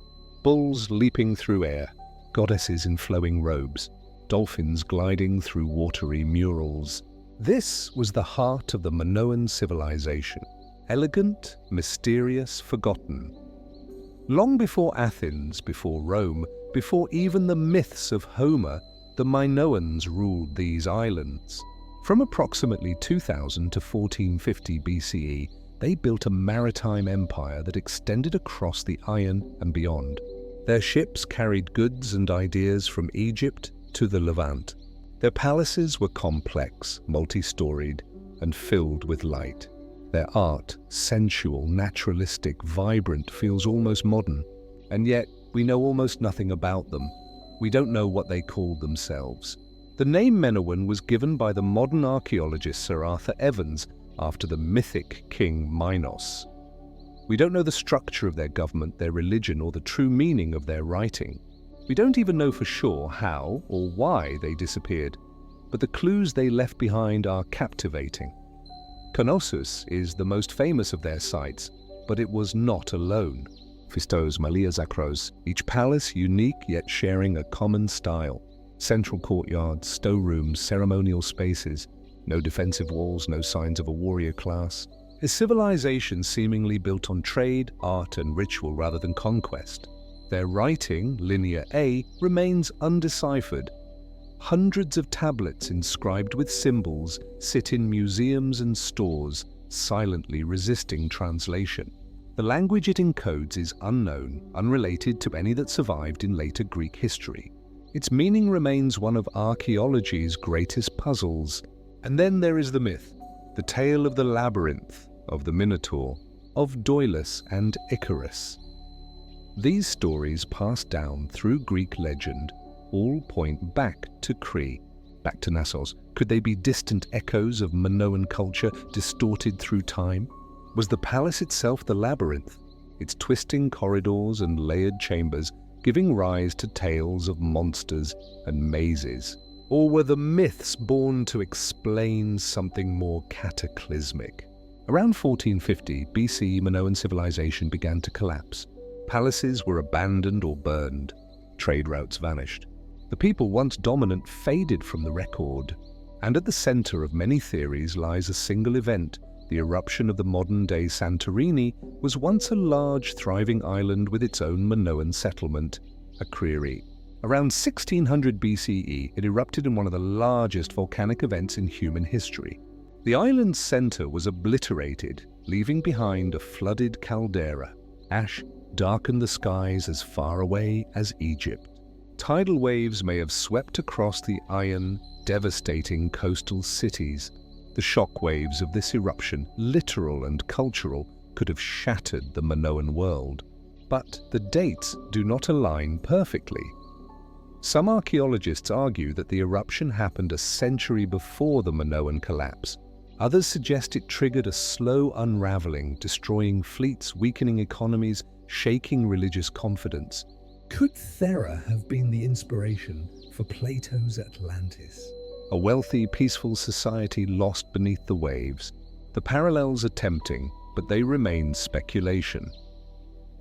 [SPEAKER 1] Bulls leaping through air, goddesses in flowing robes, dolphins gliding through watery murals. This was the heart of the Minoan civilization. Elegant, mysterious, forgotten. Long before Athens, before Rome, before even the myths of Homer, the Minoans ruled these islands. From approximately 2000 to 1450 BCE, they built a maritime empire that extended across the Iron and beyond. Their ships carried goods and ideas from Egypt to the Levant. Their palaces were complex, multi-storied, and filled with light. Their art, sensual, naturalistic, vibrant, feels almost modern. And yet, we know almost nothing about them. We don't know what they called themselves. The name Minoan was given by the modern archaeologist Sir Arthur Evans after the mythic king Minos. We don't know the structure of their government, their religion, or the true meaning of their writing. We don't even know for sure how or why they disappeared, but the clues they left behind are captivating. Knossos is the most famous of their sites, but it was not alone. Fistos, Malia Zakros, each palace unique yet sharing a common style. Central courtyards, storerooms, ceremonial spaces, no defensive walls, no signs of a warrior class. A civilization seemingly built on trade, art, and ritual rather than conquest. Their writing, Linear A, remains undeciphered. Hundreds of tablets inscribed with symbols sit in museums and stores, silently resisting translation. The language it encodes is unknown, unrelated to any that survived in later Greek history. Its meaning remains one of archaeology's greatest puzzles. And then there is the myth, the tale of the labyrinth, of the Minotaur, of Doilus and Icarus. These stories passed down through Greek legend all point back to Cree, back to Knossos. Could they be distant echoes of Minoan culture distorted through time? Was the palace itself the labyrinth, its twisting corridors and layered chambers giving rise to tales of monsters and mazes? Or were the myths born to explain something more cataclysmic? Around 1450 BC, Minoan civilization began to collapse. Palaces were abandoned or burned. Trade routes vanished. The people once dominant faded from the record. And at the center of many theories lies a single event. The eruption of the modern-day Santorini was once a large, thriving island with its own Minoan settlement, Akriri. Around 1600 BCE, it erupted in one of the largest volcanic events in human history. The island's center was obliterated, leaving behind a flooded caldera. Ash darkened the skies as far away as Egypt. Tidal waves may have swept across the iron, devastating coastal cities. The shock waves of this eruption, literal and cultural, could have shattered the Minoan world. But the dates do not align perfectly. Some archaeologists argue that the eruption happened a century before the Minoan collapse. Others suggest it triggered a slow unraveling, destroying fleets, weakening economies, shaking religious confidence.
[SPEAKER 2] Could Thera have been the inspiration for Plato's Atlantis?
[SPEAKER 1] A wealthy, peaceful society lost beneath the waves. The parallels are tempting, but they remain speculation.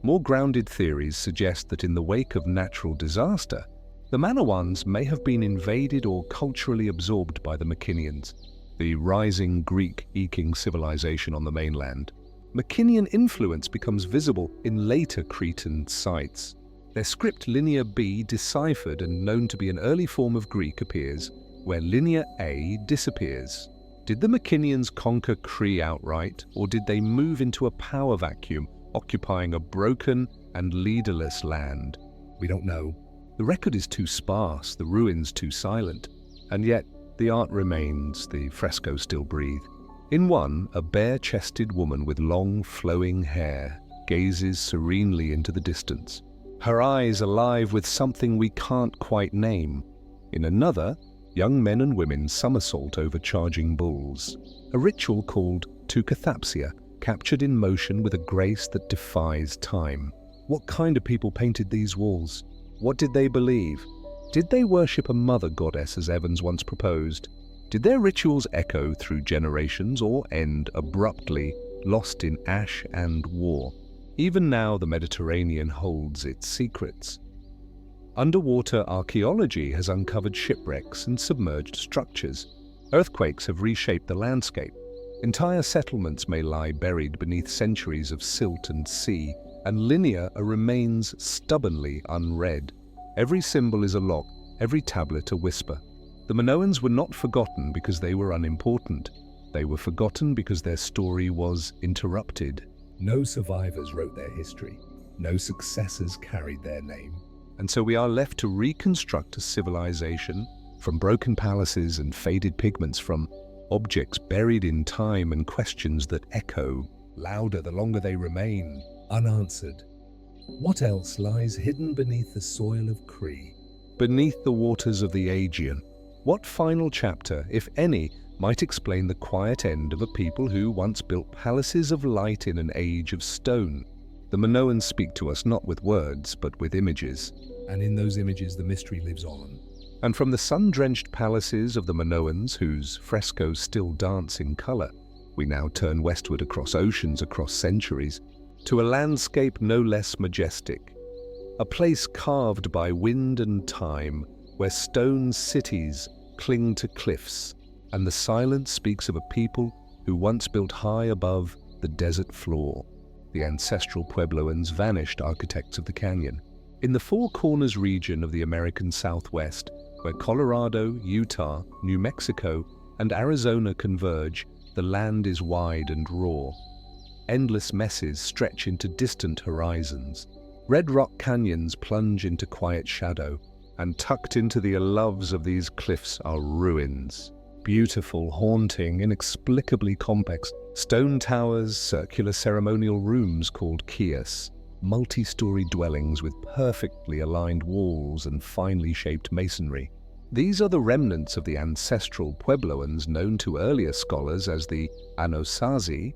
[SPEAKER 1] More grounded theories suggest that in the wake of natural disaster, the Minoans may have been invaded or culturally absorbed by the Mycenaeans, the rising Greek-eking civilization on the mainland. Mycenaean influence becomes visible in later Cretan sites. Their script Linear B, deciphered and known to be an early form of Greek, appears, where Linear A disappears. Did the Mycenaeans conquer Cree outright, or did they move into a power vacuum, occupying a broken and leaderless land?
[SPEAKER 2] We don't know.
[SPEAKER 1] The record is too sparse, the ruins too silent, and yet the art remains, the frescoes still breathe. In one, a bare-chested woman with long, flowing hair gazes serenely into the distance, her eyes alive with something we can't quite name. In another, young men and women somersault over charging bulls, a ritual called tukathapsia, captured in motion with a grace that defies time. What kind of people painted these walls? What did they believe? Did they worship a mother goddess as Evans once proposed? Did their rituals echo through generations or end abruptly, lost in ash and war? Even now, the Mediterranean holds its secrets. Underwater archaeology has uncovered shipwrecks and submerged structures. Earthquakes have reshaped the landscape. Entire settlements may lie buried beneath centuries of silt and sea, and Linear remains stubbornly unread. Every symbol is a lock, every tablet a whisper. The Minoans were not forgotten because they were unimportant. They were forgotten because their story was interrupted.
[SPEAKER 2] No survivors wrote their history. No successors carried their name.
[SPEAKER 1] And so we are left to reconstruct a civilization from broken palaces and faded pigments, from objects buried in time and questions that echo louder the longer they remain,
[SPEAKER 2] unanswered. What else lies hidden beneath the soil of Cree?
[SPEAKER 1] Beneath the waters of the Aegean, what final chapter, if any, might explain the quiet end of a people who once built palaces of light in an age of stone? The Minoans speak to us not with words, but with images.
[SPEAKER 2] And in those images the mystery lives on.
[SPEAKER 1] And from the sun-drenched palaces of the Minoans, whose frescoes still dance in color, we now turn westward across oceans, across centuries, to a landscape no less majestic. A place carved by wind and time, where stone cities cling to cliffs, and the silence speaks of a people who once built high above the desert floor. The ancestral Puebloans, vanished architects of the canyon. In the Four Corners region of the American Southwest, where Colorado, Utah, New Mexico, and Arizona converge, the land is wide and raw. Endless messes stretch into distant horizons. Red rock canyons plunge into quiet shadow, and tucked into the loves of these cliffs are ruins. Beautiful, haunting, inexplicably complex stone towers, circular ceremonial rooms called kios, multi-story dwellings with perfectly aligned walls and finely shaped masonry. These are the remnants of the ancestral Puebloans known to earlier scholars as the Anasazi,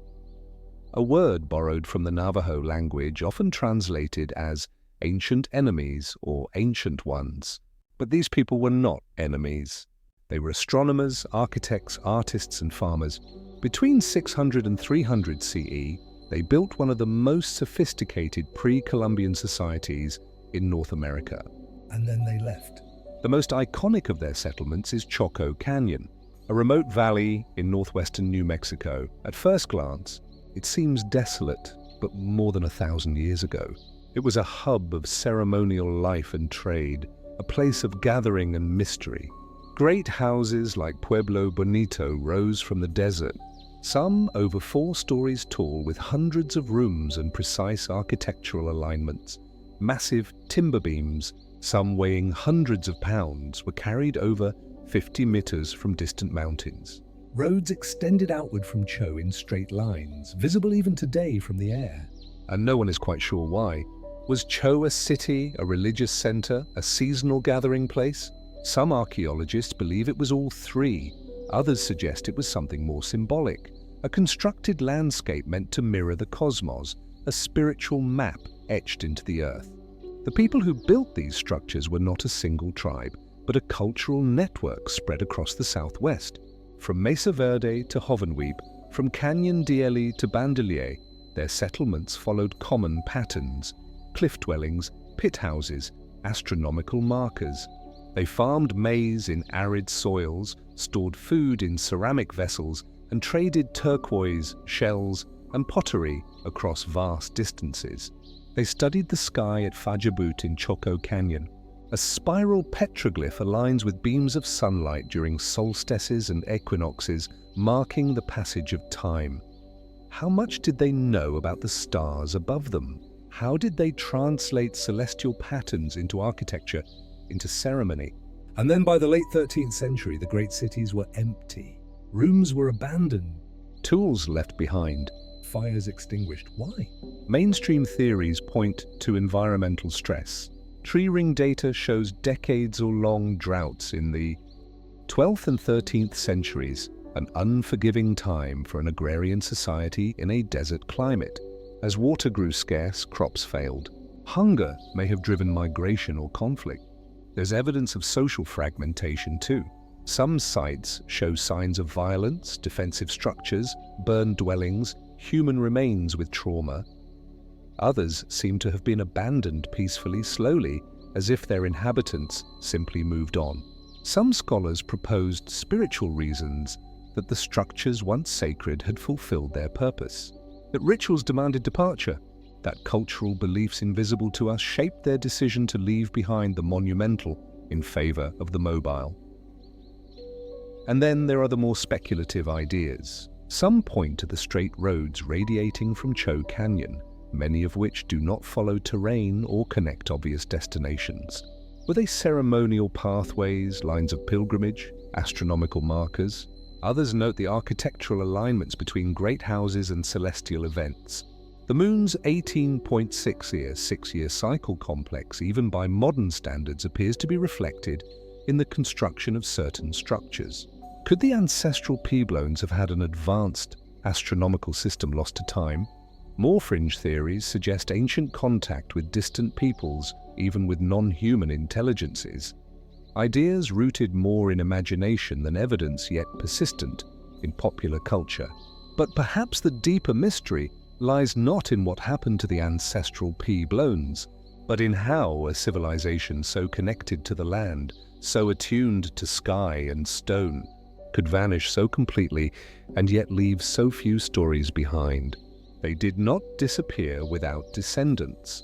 [SPEAKER 1] a word borrowed from the Navajo language often translated as ancient enemies or ancient ones. But these people were not enemies. They were astronomers, architects, artists, and farmers. Between 600 and 300 CE, they built one of the most sophisticated pre-Columbian societies in North America.
[SPEAKER 2] And then they left.
[SPEAKER 1] The most iconic of their settlements is Choco Canyon, a remote valley in northwestern New Mexico. At first glance, it seems desolate, but more than 1,000 years ago. It was a hub of ceremonial life and trade, a place of gathering and mystery. Great houses like Pueblo Bonito rose from the desert, some over 4 stories tall with hundreds of rooms and precise architectural alignments. Massive timber beams, some weighing hundreds of pounds, were carried over 50 meters from distant mountains.
[SPEAKER 2] Roads extended outward from Cho in straight lines, visible even today from the air.
[SPEAKER 1] And no one is quite sure why. Was Cho a city, a religious center, a seasonal gathering place? Some archaeologists believe it was all three. Others suggest it was something more symbolic, a constructed landscape meant to mirror the cosmos, a spiritual map etched into the earth. The people who built these structures were not a single tribe, but a cultural network spread across the southwest. From Mesa Verde to Hovenweep, from Canyon d'Eli to Bandelier, their settlements followed common patterns: cliff dwellings, pit houses, astronomical markers. They farmed maize in arid soils, stored food in ceramic vessels, and traded turquoise, shells, and pottery across vast distances. They studied the sky at Fajabut in Choco Canyon. A spiral petroglyph aligns with beams of sunlight during solstices and equinoxes, marking the passage of time. How much did they know about the stars above them? How did they translate celestial patterns into architecture, into ceremony?
[SPEAKER 2] And then by the late 13th century, the great cities were empty. Rooms were abandoned.
[SPEAKER 1] Tools left behind.
[SPEAKER 2] Fires extinguished. Why?
[SPEAKER 1] Mainstream theories point to environmental stress. Tree ring data shows decades or long droughts in the 12th and 13th centuries, an unforgiving time for an agrarian society in a desert climate. As water grew scarce, crops failed. Hunger may have driven migration or conflict. There's evidence of social fragmentation too. Some sites show signs of violence, defensive structures, burned dwellings, human remains with trauma. Others seem to have been abandoned peacefully, slowly, as if their inhabitants simply moved on. Some scholars proposed spiritual reasons that the structures once sacred had fulfilled their purpose, that rituals demanded departure, that cultural beliefs invisible to us shaped their decision to leave behind the monumental in favor of the mobile. And then there are the more speculative ideas. Some point to the straight roads radiating from Cho Canyon, many of which do not follow terrain or connect obvious destinations. Were they ceremonial pathways, lines of pilgrimage, astronomical markers? Others note the architectural alignments between great houses and celestial events. The Moon's 18.6-year, 6-year cycle complex, even by modern standards, appears to be reflected in the construction of certain structures. Could the ancestral Puebloans have had an advanced astronomical system lost to time? More fringe theories suggest ancient contact with distant peoples, even with non-human intelligences. Ideas rooted more in imagination than evidence, yet persistent in popular culture. But perhaps the deeper mystery lies not in what happened to the ancestral Puebloans, but in how a civilization so connected to the land, so attuned to sky and stone, could vanish so completely and yet leave so few stories behind. They did not disappear without descendants.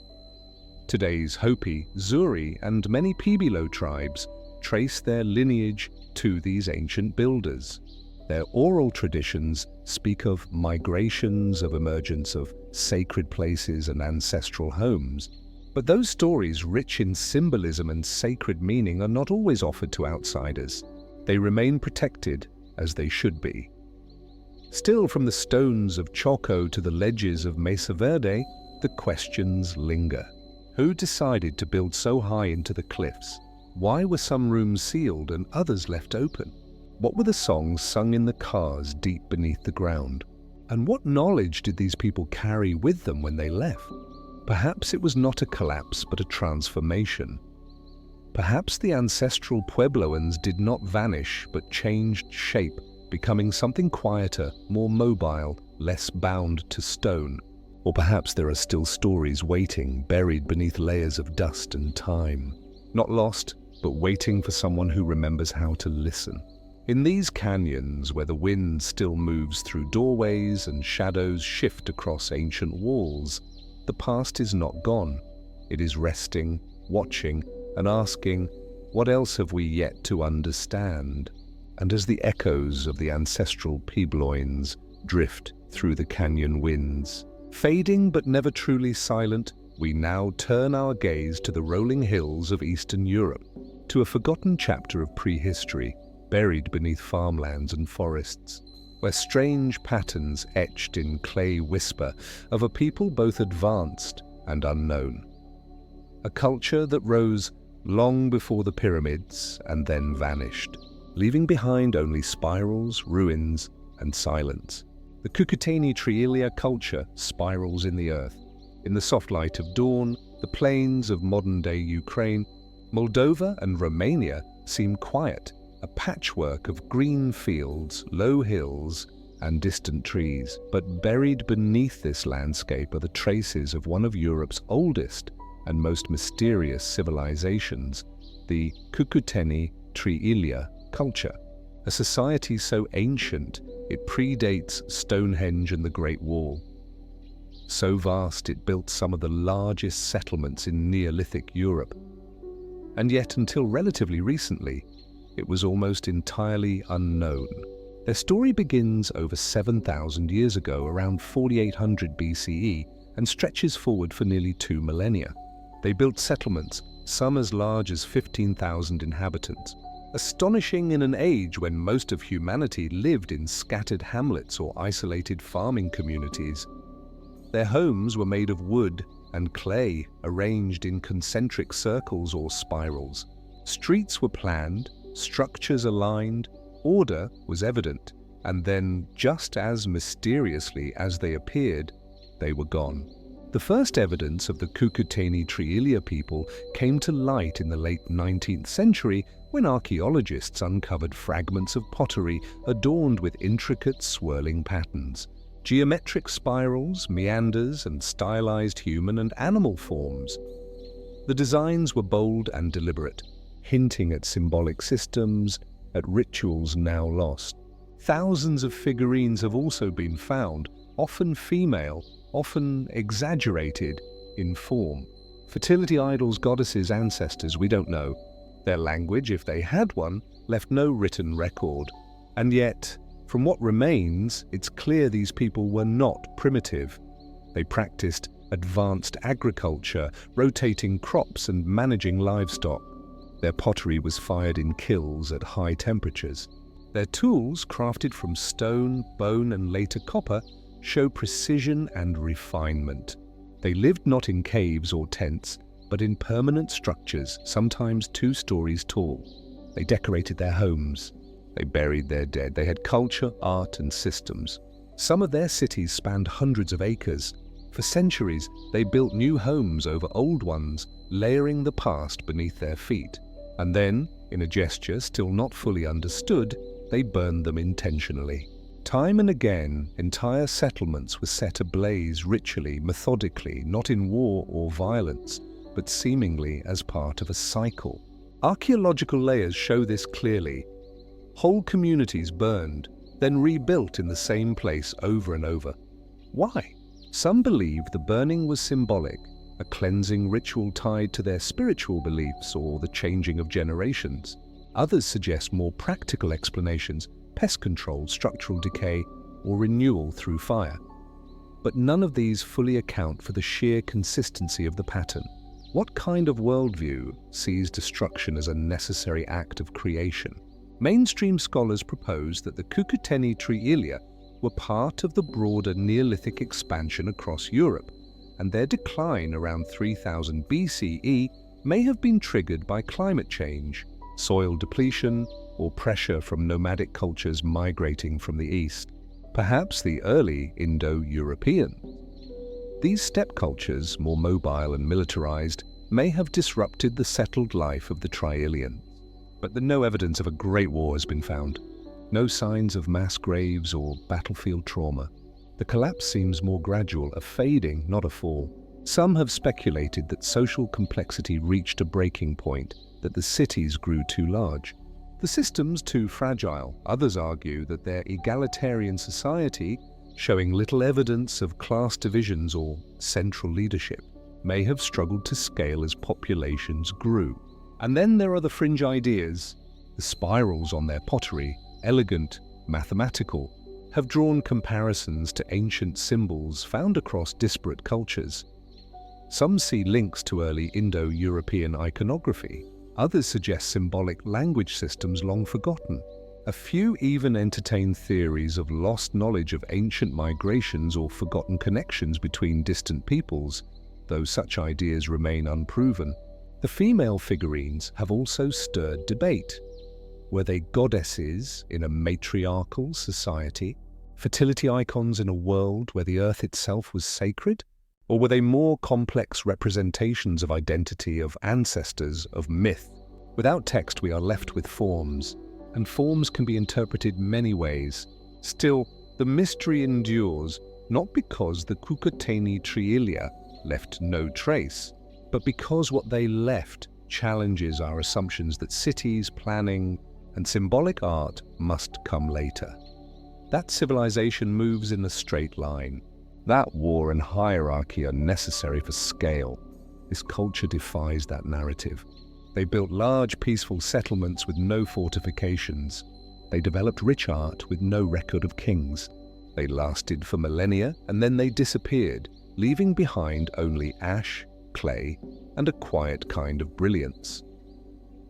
[SPEAKER 1] Today's Hopi, Zuri, and many Pueblo tribes trace their lineage to these ancient builders. Their oral traditions speak of migrations, of emergence of sacred places and ancestral homes. But those stories, rich in symbolism and sacred meaning, are not always offered to outsiders. They remain protected, as they should be. Still, from the stones of Choco to the ledges of Mesa Verde, the questions linger. Who decided to build so high into the cliffs? Why were some rooms sealed and others left open? What were the songs sung in the cars deep beneath the ground? And what knowledge did these people carry with them when they left? Perhaps it was not a collapse but a transformation. Perhaps the ancestral Puebloans did not vanish but changed shape becoming something quieter, more mobile, less bound to stone. Or perhaps there are still stories waiting, buried beneath layers of dust and time. Not lost, but waiting for someone who remembers how to listen. In these canyons, where the wind still moves through doorways and shadows shift across ancient walls, the past is not gone. It is resting, watching, and asking, what else have we yet to understand? And as the echoes of the ancestral Puebloins drift through the canyon winds, fading but never truly silent, we now turn our gaze to the rolling hills of Eastern Europe, to a forgotten chapter of prehistory, buried beneath farmlands and forests, where strange patterns etched in clay whisper of a people both advanced and unknown. A culture that rose long before the pyramids and then vanished, leaving behind only spirals, ruins, and silence. The Cucuteni-Trielia culture spirals in the earth. In the soft light of dawn, the plains of modern-day Ukraine, Moldova and Romania seem quiet, a patchwork of green fields, low hills, and distant trees. But buried beneath this landscape are the traces of one of Europe's oldest and most mysterious civilizations, the Cucuteni-Trielia culture, a society so ancient it predates Stonehenge and the Great Wall. So vast it built some of the largest settlements in Neolithic Europe. And yet, until relatively recently, it was almost entirely unknown. Their story begins over 7,000 years ago, around 4800 BCE, and stretches forward for nearly 2 millennia. They built settlements, some as large as 15,000 inhabitants, astonishing in an age when most of humanity lived in scattered hamlets or isolated farming communities. Their homes were made of wood and clay, arranged in concentric circles or spirals. Streets were planned, structures aligned, order was evident, and then, just as mysteriously as they appeared, they were gone. The first evidence of the Cucuteni-Trielia people came to light in the late 19th century when archaeologists uncovered fragments of pottery adorned with intricate swirling patterns, geometric spirals, meanders, and stylized human and animal forms. The designs were bold and deliberate, hinting at symbolic systems, at rituals now lost. Thousands of figurines have also been found, often female, often exaggerated in form. Fertility idols, goddesses, ancestors, we don't know. Their language, if they had one, left no written record. And yet, from what remains, it's clear these people were not primitive. They practiced advanced agriculture, rotating crops and managing livestock. Their pottery was fired in kilns at high temperatures. Their tools, crafted from stone, bone, and later copper, show precision and refinement. They lived not in caves or tents, but in permanent structures, sometimes 2 stories tall. They decorated their homes. They buried their dead. They had culture, art, and systems. Some of their cities spanned hundreds of acres. For centuries, they built new homes over old ones, layering the past beneath their feet. And then, in a gesture still not fully understood, they burned them intentionally. Time and again, entire settlements were set ablaze ritually, methodically, not in war or violence, but seemingly as part of a cycle. Archaeological layers show this clearly. Whole communities burned, then rebuilt in the same place over and over. Why? Some believe the burning was symbolic, a cleansing ritual tied to their spiritual beliefs or the changing of generations. Others suggest more practical explanations, pest control, structural decay, or renewal through fire. But none of these fully account for the sheer consistency of the pattern. What kind of worldview sees destruction as a necessary act of creation? Mainstream scholars propose that the Cucuteni-Trielia were part of the broader Neolithic expansion across Europe, and their decline around 3000 BCE may have been triggered by climate change, soil depletion, or pressure from nomadic cultures migrating from the east, perhaps the early Indo-European. These steppe cultures, more mobile and militarized, may have disrupted the settled life of the Trielians. But no evidence of a great war has been found. No signs of mass graves or battlefield trauma. The collapse seems more gradual, a fading, not a fall. Some have speculated that social complexity reached a breaking point, that the cities grew too large. The systems too fragile. Others argue that their egalitarian society, showing little evidence of class divisions or central leadership, may have struggled to scale as populations grew. And then there are the fringe ideas. The spirals on their pottery, elegant, mathematical, have drawn comparisons to ancient symbols found across disparate cultures. Some see links to early Indo-European iconography. Others suggest symbolic language systems long forgotten. A few even entertain theories of lost knowledge of ancient migrations or forgotten connections between distant peoples, though such ideas remain unproven. The female figurines have also stirred debate. Were they goddesses in a matriarchal society? Fertility icons in a world where the earth itself was sacred? Or were they more complex representations of identity, of ancestors, of myth? Without text, we are left with forms, and forms can be interpreted many ways. Still, the mystery endures, not because the Cucuteni Triilia left no trace, but because what they left challenges our assumptions that cities, planning, and symbolic art must come later. That civilization moves in a straight line. That war and hierarchy are necessary for scale. This culture defies that narrative. They built large, peaceful settlements with no fortifications. They developed rich art with no record of kings. They lasted for millennia, and then they disappeared, leaving behind only ash, clay, and a quiet kind of brilliance.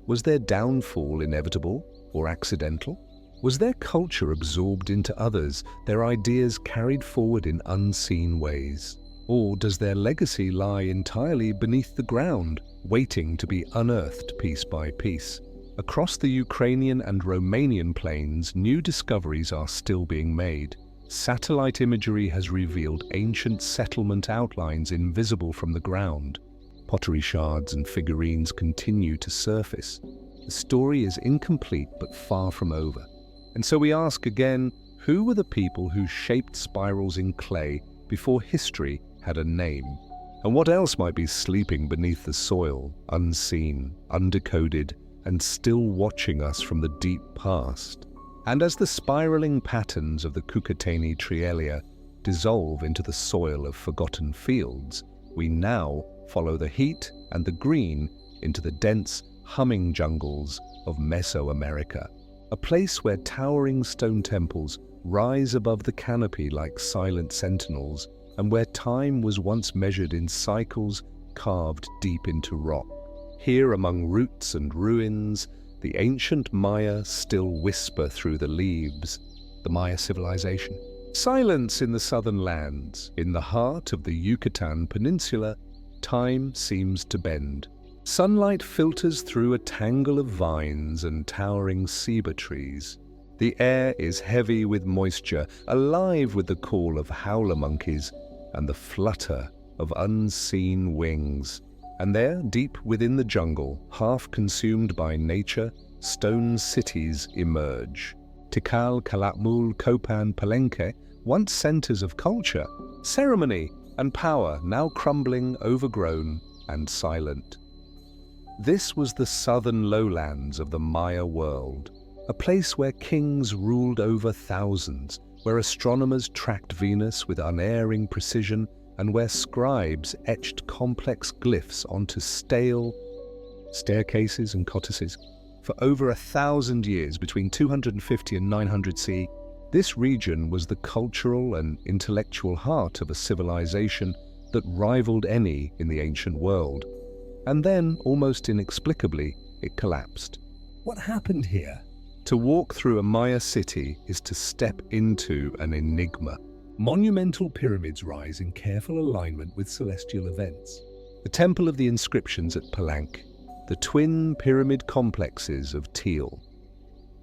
[SPEAKER 1] Was their downfall inevitable or accidental? Was their culture absorbed into others, their ideas carried forward in unseen ways? Or does their legacy lie entirely beneath the ground, waiting to be unearthed piece by piece? Across the Ukrainian and Romanian plains, new discoveries are still being made. Satellite imagery has revealed ancient settlement outlines invisible from the ground. Pottery shards and figurines continue to surface. The story is incomplete but far from over. And so we ask again, who were the people who shaped spirals in clay before history had a name? And what else might be sleeping beneath the soil, unseen, undecoded, and still watching us from the deep past? And as the spiraling patterns of the Cucuteni Trialia dissolve into the soil of forgotten fields, we now follow the heat and the green into the dense, humming jungles of Mesoamerica. A place where towering stone temples rise above the canopy like silent sentinels, and where time was once measured in cycles carved deep into rock. Here among roots and ruins, the ancient Maya still whisper through the leaves. The Maya civilization. Silence in the southern lands. In the heart of the Yucatan Peninsula, time seems to bend. Sunlight filters through a tangle of vines and towering ceiba trees. The air is heavy with moisture, alive with the call of howler monkeys and the flutter of unseen wings. And there, deep within the jungle, half consumed by nature, stone cities emerge. Tikal, Calakmul, Copan, Palenque, once centers of culture, ceremony, and power, now crumbling, overgrown, and silent. This was the southern lowlands of the Maya world, a place where kings ruled over thousands, where astronomers tracked Venus with unerring precision, and where scribes etched complex glyphs onto stele staircases and codices. For over 1,000 years, between 250 and 900 CE, this region was the cultural and intellectual heart of a civilization that rivaled any in the ancient world. And then, almost inexplicably, it collapsed.
[SPEAKER 2] What happened here?
[SPEAKER 1] To walk through a Maya city is to step into an enigma.
[SPEAKER 2] Monumental pyramids rise in careful alignment with celestial events.
[SPEAKER 1] The Temple of the Inscriptions at Palenque, the twin pyramid complexes of Teal,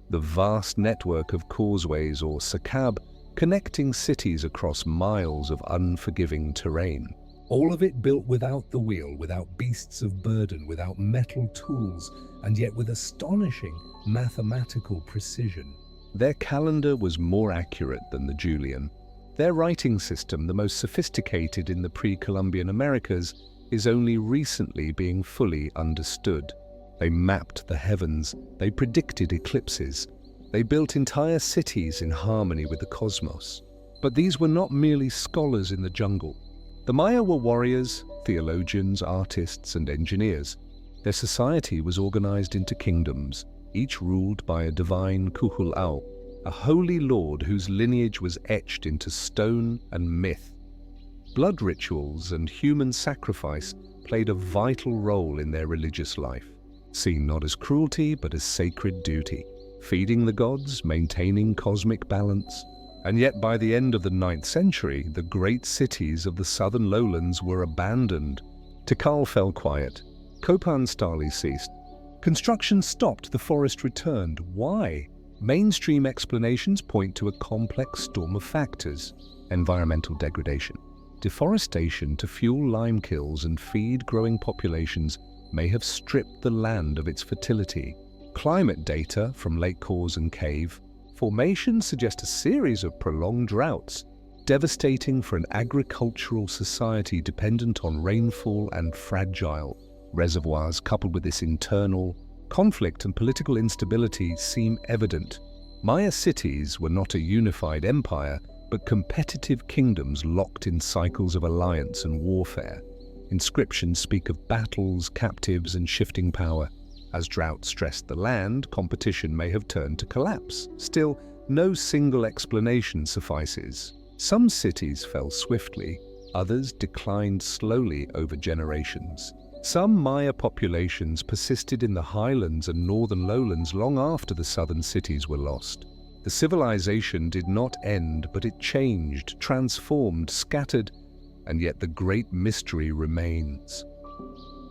[SPEAKER 1] the vast network of causeways or sakab connecting cities across miles of unforgiving terrain.
[SPEAKER 2] All of it built without the wheel, without beasts of burden, without metal tools, and yet with astonishing mathematical precision.
[SPEAKER 1] Their calendar was more accurate than the Julian. Their writing system, the most sophisticated in the pre-Columbian Americas, is only recently being fully understood. They mapped the heavens, they predicted eclipses, they built entire cities in harmony with the cosmos. But these were not merely scholars in the jungle. The Maya were warriors, theologians, artists, and engineers. Their society was organized into kingdoms, each ruled by a divine Kuhul'au, a holy lord whose lineage was etched into stone and myth. Blood rituals and human sacrifice played a vital role in their religious life, seen not as cruelty but as sacred duty, feeding the gods, maintaining cosmic balance. And yet by the end of the 9th century, the great cities of the southern lowlands were abandoned. Tikal fell quiet. Kopan Stali ceased. Construction stopped, the forest returned. Why? Mainstream explanations point to a complex storm of factors. Environmental degradation. Deforestation to fuel lime kilns and feed growing populations may have stripped the land of its fertility. Climate data from Lake Kors and Cave formations suggest a series of prolonged droughts, devastating for an agricultural society dependent on rainfall and fragile reservoirs. Coupled with this internal conflict and political instability seem evident. Maya cities were not a unified empire, but competitive kingdoms locked in cycles of alliance and warfare. Inscriptions speak of battles, captives, and shifting power. As drought stressed the land, competition may have turned to collapse. Still, no single explanation suffices. Some cities fell swiftly, others declined slowly over generations. Some Maya populations persisted in the highlands and northern lowlands long after the southern cities were lost. The civilization did not end, but it changed, transformed, scattered, and yet the great mystery remains.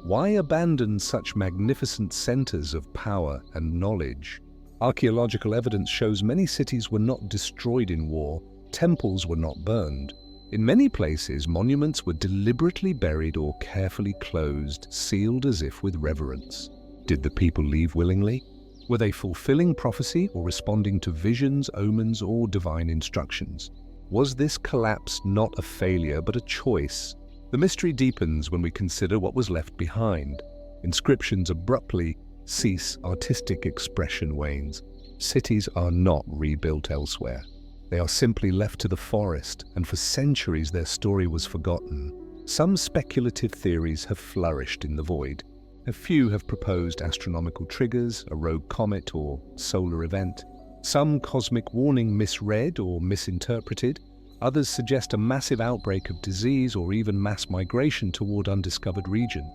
[SPEAKER 1] Why abandon such magnificent centers of power and knowledge? Archaeological evidence shows many cities were not destroyed in war, temples were not burned. In many places, monuments were deliberately buried or carefully closed, sealed as if with reverence. Did the people leave willingly? Were they fulfilling prophecy or responding to visions, omens, or divine instructions? Was this collapse not a failure but a choice? The mystery deepens when we consider what was left behind. Inscriptions abruptly cease, artistic expression wanes. Cities are not rebuilt elsewhere. They are simply left to the forest, and for centuries their story was forgotten. Some speculative theories have flourished in the void. A few have proposed astronomical triggers, a rogue comet or solar event. Some cosmic warning misread or misinterpreted. Others suggest a massive outbreak of disease or even mass migration toward undiscovered region.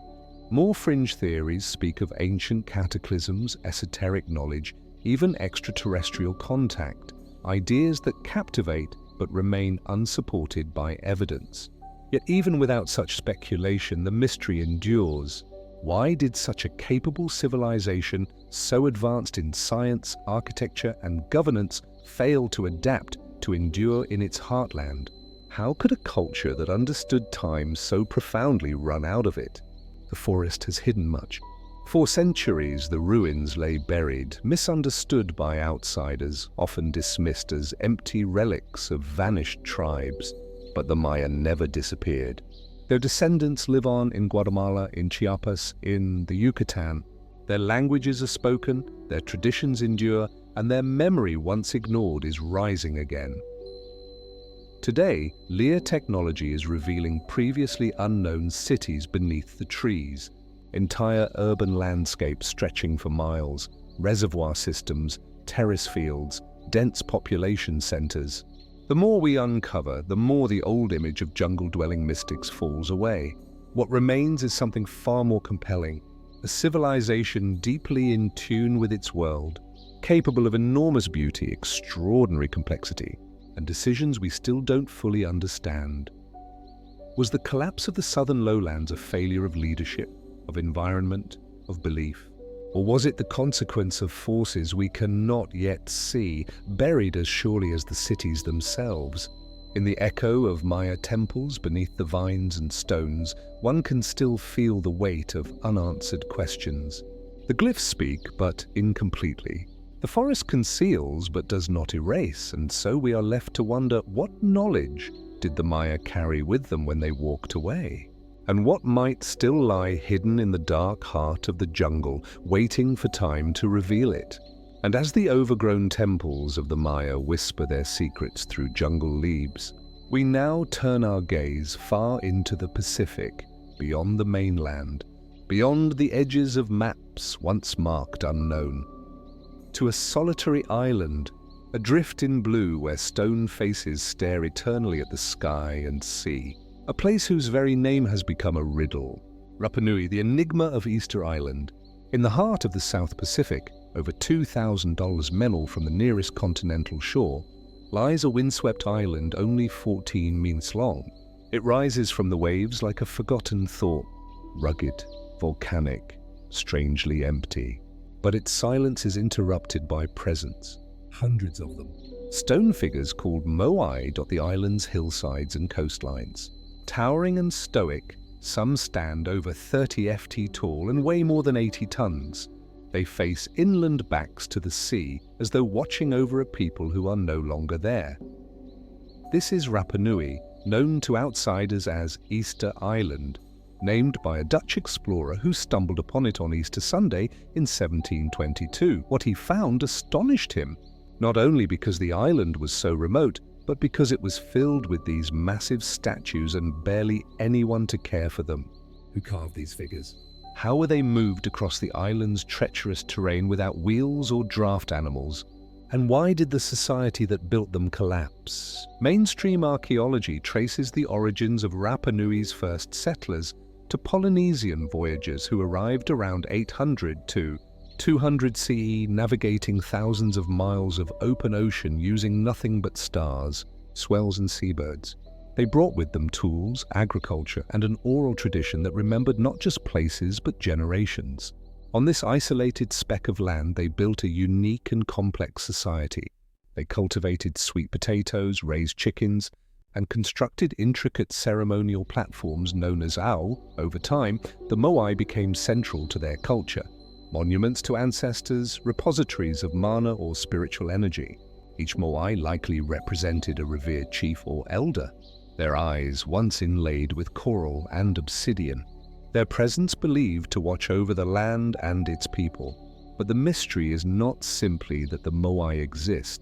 [SPEAKER 1] More fringe theories speak of ancient cataclysms, esoteric knowledge, even extraterrestrial contact, ideas that captivate but remain unsupported by evidence. Yet even without such speculation, the mystery endures. Why did such a capable civilization, so advanced in science, architecture, and governance, fail to adapt to endure in its heartland? How could a culture that understood time so profoundly run out of it? The forest has hidden much. For centuries, the ruins lay buried, misunderstood by outsiders, often dismissed as empty relics of vanished tribes. But the Maya never disappeared. Their descendants live on in Guatemala, in Chiapas, in the Yucatan. Their languages are spoken, their traditions endure, and their memory, once ignored, is rising again. Today, Lear technology is revealing previously unknown cities beneath the trees, entire urban landscapes stretching for miles, reservoir systems, terrace fields, dense population centers. The more we uncover, the more the old image of jungle-dwelling mystics falls away. What remains is something far more compelling, a civilization deeply in tune with its world, capable of enormous beauty, extraordinary complexity, and decisions we still don't fully understand. Was the collapse of the southern lowlands a failure of leadership, of environment, of belief? Or was it the consequence of forces we cannot yet see, buried as surely as the cities themselves? In the echo of Maya temples beneath the vines and stones, one can still feel the weight of unanswered questions. The glyphs speak, but incompletely. The forest conceals but does not erase, and so we are left to wonder what knowledge did the Maya carry with them when they walked away? And what might still lie hidden in the dark heart of the jungle, waiting for time to reveal it? And as the overgrown temples of the Maya whisper their secrets through jungle leaves, we now turn our gaze far into the Pacific, beyond the mainland, beyond the edges of maps once marked unknown, to a solitary island, adrift in blue where stone faces stare eternally at the sky and sea. A place whose very name has become a riddle. Rapa Nui, the enigma of Easter Island. In the heart of the South Pacific, over 2,000 menil from the nearest continental shore, lies a windswept island only 14 minutes long. It rises from the waves like a forgotten thought, rugged, volcanic, strangely empty. But its silence is interrupted by presence.
[SPEAKER 2] Hundreds of them.
[SPEAKER 1] Stone figures called moai dot the island's hillsides and coastlines. Towering and stoic, some stand over 30 ft tall and weigh more than 80 tons. They face inland backs to the sea as though watching over a people who are no longer there. This is Rapa Nui, known to outsiders as Easter Island, named by a Dutch explorer who stumbled upon it on Easter Sunday in 1722. What he found astonished him, not only because the island was so remote, but because it was filled with these massive statues and barely anyone to care for them.
[SPEAKER 2] Who carved these figures?
[SPEAKER 1] How were they moved across the island's treacherous terrain without wheels or draft animals? And why did the society that built them collapse? Mainstream archaeology traces the origins of Rapa Nui's first settlers to Polynesian voyagers who arrived around 800 to 200 CE, navigating thousands of miles of open ocean using nothing but stars, swells and seabirds. They brought with them tools, agriculture, and an oral tradition that remembered not just places but generations. On this isolated speck of land, they built a unique and complex society. They cultivated sweet potatoes, raised chickens, and constructed intricate ceremonial platforms known as ao. Over time, the moai became central to their culture. Monuments to ancestors, repositories of mana or spiritual energy. Each moai likely represented a revered chief or elder, their eyes once inlaid with coral and obsidian. Their presence believed to watch over the land and its people. But the mystery is not simply that the moai exist.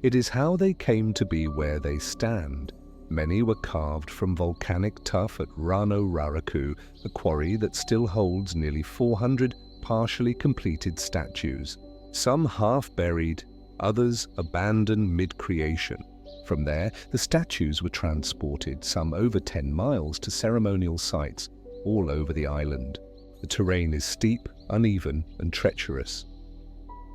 [SPEAKER 1] It is how they came to be where they stand. Many were carved from volcanic tuff at Rano Raraku, a quarry that still holds nearly 400 partially completed statues. Some half-buried, others abandoned mid-creation. From there, the statues were transported some over 10 miles to ceremonial sites all over the island. The terrain is steep, uneven, and treacherous.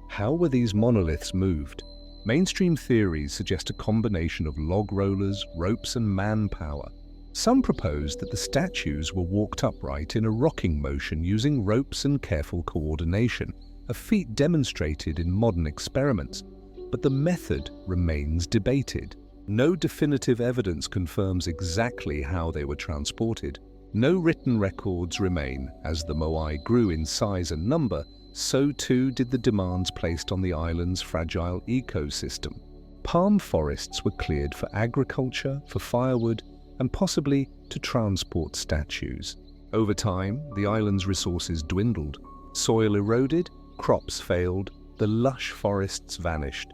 [SPEAKER 1] How were these monoliths moved? Mainstream theories suggest a combination of log rollers, ropes, and manpower. Some propose that the statues were walked upright in a rocking motion using ropes and careful coordination, a feat demonstrated in modern experiments. But the method remains debated. No definitive evidence confirms exactly how they were transported. No written records remain. As the moai grew in size and number, so too did the demands placed on the island's fragile ecosystem. Palm forests were cleared for agriculture, for firewood, and possibly to transport statues. Over time, the island's resources dwindled. Soil eroded, crops failed, the lush forests vanished.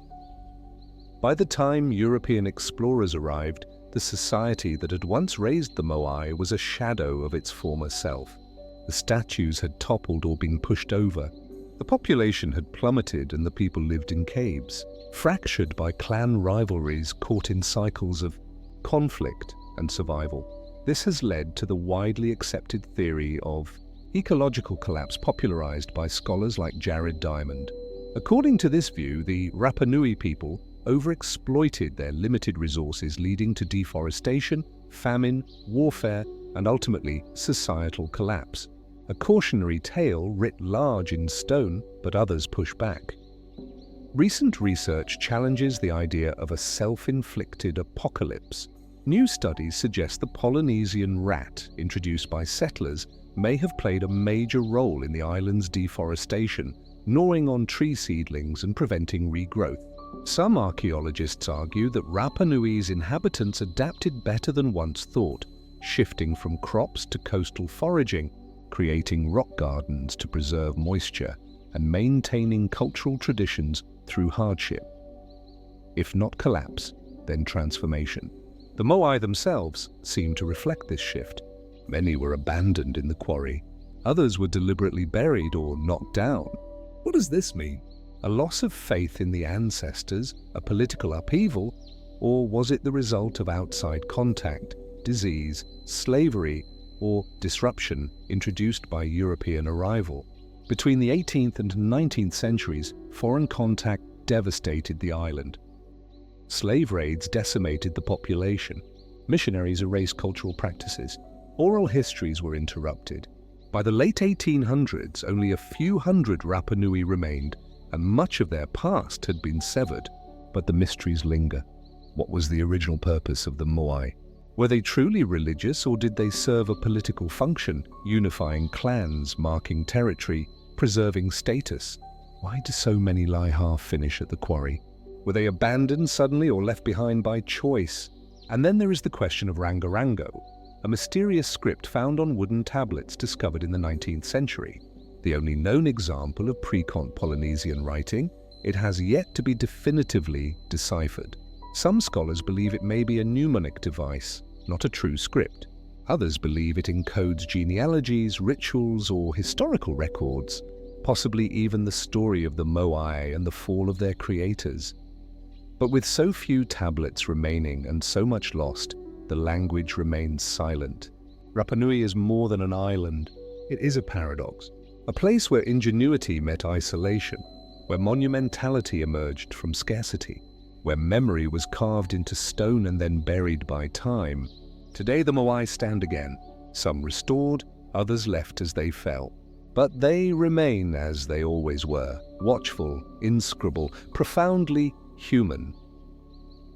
[SPEAKER 1] By the time European explorers arrived, the society that had once raised the moai was a shadow of its former self. The statues had toppled or been pushed over. The population had plummeted and the people lived in caves, fractured by clan rivalries caught in cycles of conflict and survival. This has led to the widely accepted theory of ecological collapse popularized by scholars like Jared Diamond. According to this view, the Rapa Nui people overexploited their limited resources, leading to deforestation, famine, warfare, and ultimately societal collapse. A cautionary tale writ large in stone, but others push back. Recent research challenges the idea of a self-inflicted apocalypse. New studies suggest the Polynesian rat, introduced by settlers, may have played a major role in the island's deforestation, gnawing on tree seedlings and preventing regrowth. Some archaeologists argue that Rapa Nui's inhabitants adapted better than once thought, shifting from crops to coastal foraging, creating rock gardens to preserve moisture, and maintaining cultural traditions through hardship. If not collapse, then transformation. The Moai themselves seem to reflect this shift. Many were abandoned in the quarry. Others were deliberately buried or knocked down.
[SPEAKER 2] What does this mean?
[SPEAKER 1] A loss of faith in the ancestors, a political upheaval, or was it the result of outside contact, disease, slavery, or disruption introduced by European arrival? Between the 18th and 19th centuries, foreign contact devastated the island. Slave raids decimated the population. Missionaries erased cultural practices. Oral histories were interrupted. By the late 1800s, only a few hundred Rapa Nui remained, and much of their past had been severed. But the mysteries linger. What was the original purpose of the Moai? Were they truly religious, or did they serve a political function, unifying clans, marking territory, preserving status? Why do so many lie half-finished at the quarry? Were they abandoned suddenly or left behind by choice? And then there is the question of Rangarango, a mysterious script found on wooden tablets discovered in the 19th century. The only known example of pre-Cont Polynesian writing, it has yet to be definitively deciphered. Some scholars believe it may be a mnemonic device, not a true script. Others believe it encodes genealogies, rituals, or historical records, possibly even the story of the Moai and the fall of their creators. But with so few tablets remaining and so much lost, the language remains silent. Rapa Nui is more than an island. It is a paradox, a place where ingenuity met isolation, where monumentality emerged from scarcity, where memory was carved into stone and then buried by time. Today the Moai stand again, some restored, others left as they fell. But they remain as they always were, watchful, inscrutable, profoundly human.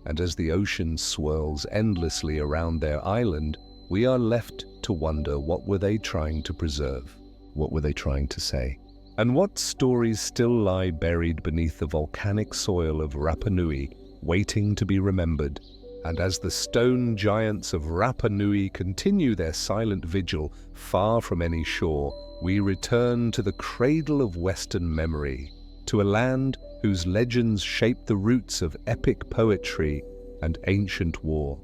[SPEAKER 1] And as the ocean swirls endlessly around their island, we are left to wonder, what were they trying to preserve? What were they trying to say? And what stories still lie buried beneath the volcanic soil of Rapa Nui, waiting to be remembered? And as the stone giants of Rapa Nui continue their silent vigil far from any shore, we return to the cradle of Western memory, to a land whose legends shape the roots of epic poetry and ancient war.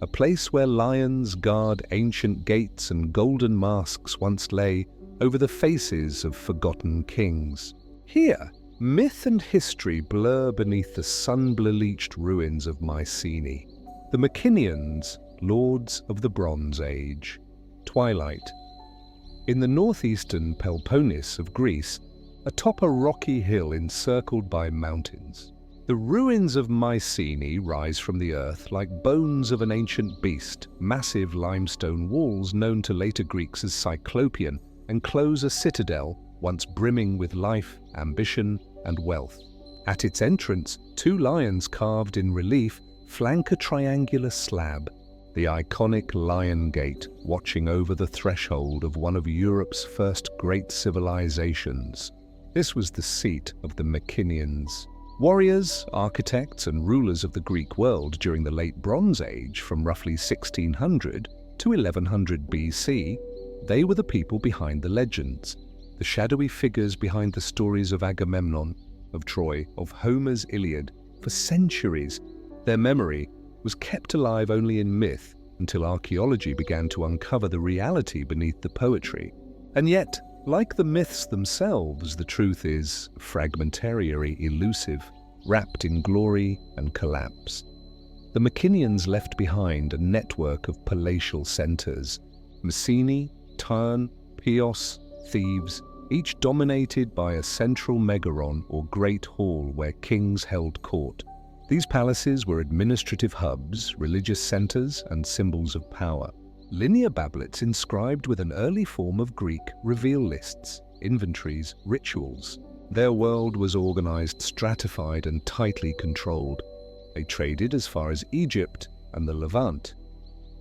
[SPEAKER 1] A place where lions guard ancient gates and golden masks once lay over the faces of forgotten kings. Here, myth and history blur beneath the sun-bleached ruins of Mycenae. The Minoans, lords of the Bronze Age. Twilight. In the northeastern Peloponnese of Greece, atop a rocky hill encircled by mountains, the ruins of Mycenae rise from the earth like bones of an ancient beast. Massive limestone walls, known to later Greeks as Cyclopean, enclose a citadel once brimming with life, ambition, and wealth. At its entrance, two lions carved in relief flank a triangular slab, the iconic Lion Gate, watching over the threshold of one of Europe's first great civilizations. This was the seat of the Minoans. Warriors, architects, and rulers of the Greek world during the Late Bronze Age, from roughly 1600 to 1100 BC, they were the people behind the legends, the shadowy figures behind the stories of Agamemnon, of Troy, of Homer's Iliad. For centuries, their memory was kept alive only in myth until archaeology began to uncover the reality beneath the poetry. And yet, like the myths themselves, the truth is fragmentary, elusive, wrapped in glory and collapse. The Minoans left behind a network of palatial centers: Mycenae, Tyre, Chios, Thebes, each dominated by a central megaron or great hall where kings held court. These palaces were administrative hubs, religious centers, and symbols of power. Linear tablets inscribed with an early form of Greek reveal lists, inventories, rituals. Their world was organized, stratified, and tightly controlled. They traded as far as Egypt and the Levant.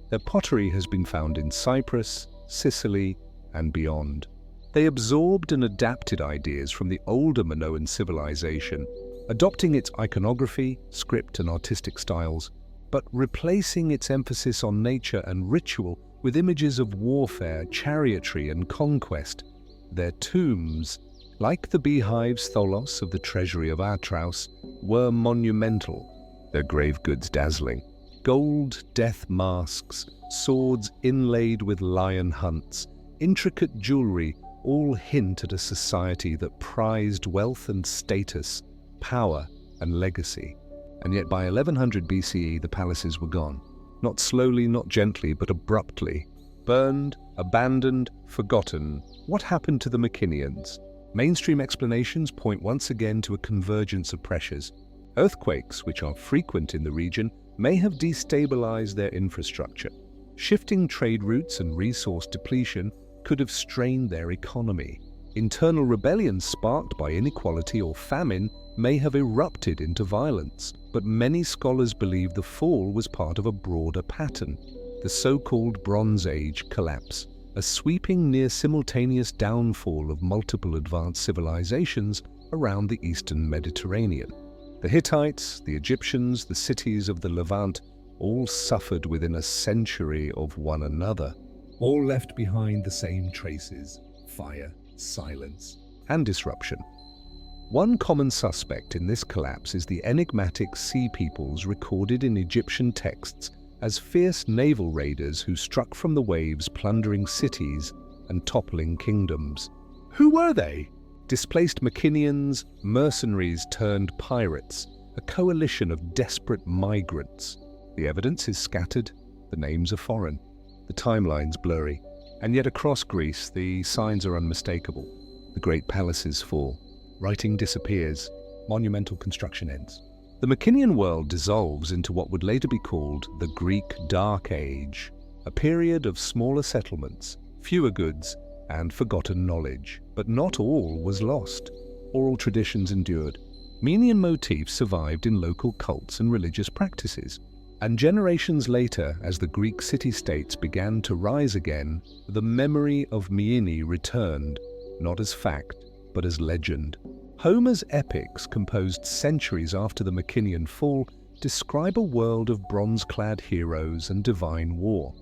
[SPEAKER 1] Their pottery has been found in Cyprus, Sicily, and beyond. They absorbed and adapted ideas from the older Minoan civilization, adopting its iconography, script and artistic styles, but replacing its emphasis on nature and ritual with images of warfare, chariotry and conquest. Their tombs, like the beehives tholos of the treasury of Atraus, were monumental, their grave goods dazzling. Gold death masks, swords inlaid with lion hunts, intricate jewelry all hint at a society that prized wealth and status, power and legacy. And yet by 1100 BCE the palaces were gone. Not slowly, not gently, but abruptly. Burned, abandoned, forgotten. What happened to the Minoans? Mainstream explanations point once again to a convergence of pressures. Earthquakes, which are frequent in the region, may have destabilized their infrastructure. Shifting trade routes and resource depletion could have strained their economy. Internal rebellions sparked by inequality or famine may have erupted into violence, but many scholars believe the fall was part of a broader pattern, the so-called Bronze Age collapse, a sweeping near-simultaneous downfall of multiple advanced civilizations around the eastern Mediterranean. The Hittites, the Egyptians, the cities of the Levant all suffered within a century of one another.
[SPEAKER 2] All left behind the same traces: fire, silence,
[SPEAKER 1] and disruption. One common suspect in this collapse is the enigmatic sea peoples recorded in Egyptian texts as fierce naval raiders who struck from the waves, plundering cities and toppling kingdoms. Who were they? Displaced Minoans, mercenaries turned pirates, a coalition of desperate migrants. The evidence is scattered, the names are foreign, the timelines blurry, and yet across Greece the signs are unmistakable. The great palaces fall, writing disappears, monumental construction ends. The Minoan world dissolves into what would later be called the Greek Dark Age, a period of smaller settlements, fewer goods, and forgotten knowledge. But not all was lost. Oral traditions endured. Minoan motifs survived in local cults and religious practices. And generations later, as the Greek city-states began to rise again, the memory of Myini returned, not as fact, but as legend. Homer's epics, composed centuries after the Minoan fall, describe a world of bronze-clad heroes and divine war.